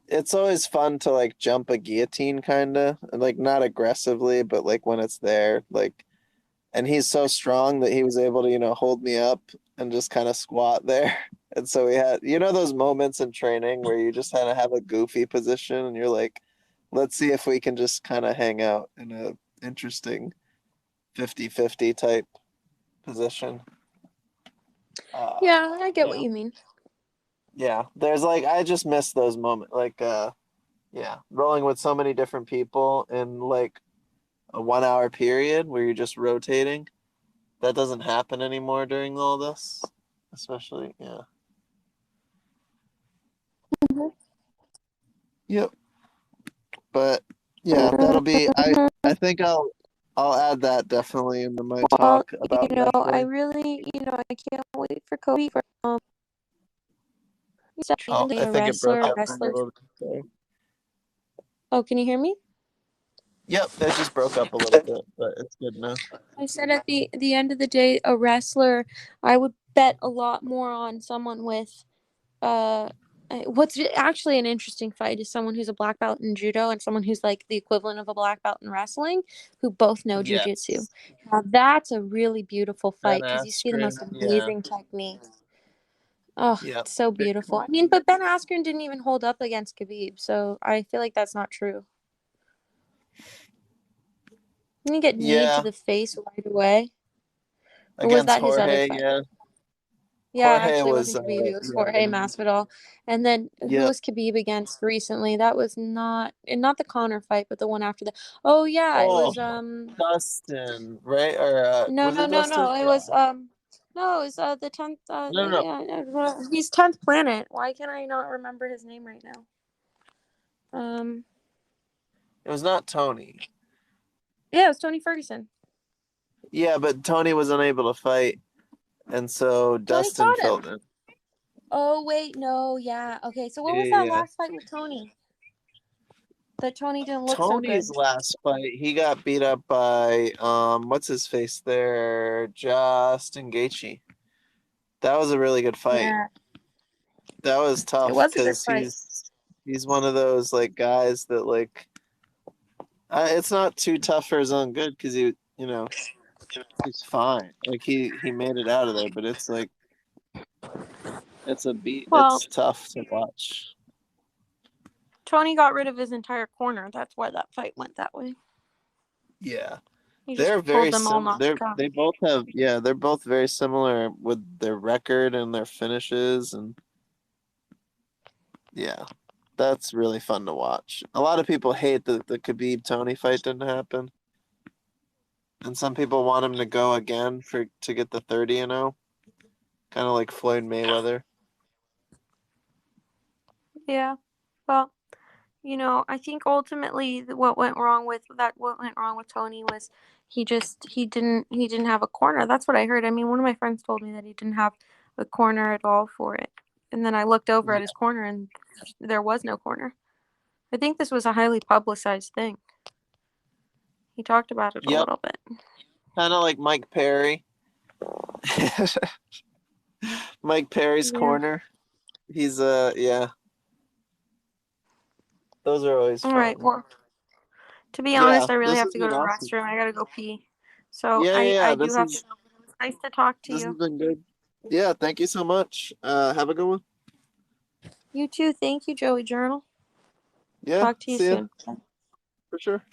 it's always fun to like jump a guillotine kind of, like not aggressively, but like when it's there, like, and he's so strong that he was able to, you know, hold me up and just kind of squat there. And so we had, you know, those moments in training where you just kind of have a goofy position and you're like, let's see if we can just kind of hang out in a interesting 50-50 type position. yeah, I get what you mean. Yeah, there's like, I just miss those moments, like rolling with so many different people in like a 1 hour period where you're just rotating. That doesn't happen anymore during all this, especially. Yep. But yeah, that'll be, I think I'll add that definitely into my talk about wrestling. I really, I can't wait for Kobe for he's definitely a wrestler. Oh, can you hear me? Yep, it just broke up a little bit, but it's good now. I said at the end of the day, a wrestler, I would bet a lot more on someone with what's actually an interesting fight is someone who's a black belt in judo and someone who's like the equivalent of a black belt in wrestling, who both know jiu-jitsu. That's a really beautiful fight because you see the most amazing techniques. Oh, it's so beautiful. I mean, but Ben Askren didn't even hold up against Khabib, so I feel like that's not true. Didn't he get kneed to the face right away? Or was that his other fight? Yeah, actually, it wasn't Khabib. It was Jorge Masvidal. And then who was Khabib against recently? That was not the Conor fight, but the one after that. Oh yeah, it was Dustin, right? Or no. It was no, it was the 10th. Yeah, he's 10th Planet. Why can I not remember his name right now? It was not Tony. Yeah, it was Tony Ferguson. Yeah, but Tony was unable to fight, and so Dustin filled in. Oh wait, no, yeah, okay. So what was that last fight with Tony? That Tony didn't look so good. Tony's last fight, he got beat up by what's his face there, Justin Gaethje. That was a really good fight. Yeah. That was tough because he's one of those like guys that like it's not too tough for his own good because he's fine. Like he made it out of there, but it's like it's a beat. It's tough to watch. Tony got rid of his entire corner. That's why that fight went that way. Yeah. They're very similar. They both have they're both very similar with their record and their finishes, and that's really fun to watch. A lot of people hate that the Khabib Tony fight didn't happen. And some people want him to go again to get the 30-0. Kind of like Floyd Mayweather. Yeah. Well, I think ultimately what went wrong with Tony was he didn't have a corner. That's what I heard. I mean, one of my friends told me that he didn't have a corner at all for it. And then I looked over at his corner and there was no corner. I think this was a highly publicized thing. He talked about it a little bit. Kind of like Mike Perry. Mike Perry's corner. He's Those are always fun. All right, well, to be honest, I really have to go to the restroom. I gotta go pee. So I do have to go. It was nice to talk to you. This has been good. Yeah, thank you so much. Have a good one. You too. Thank you, Joey Journal. Yeah. Talk to you soon. For sure.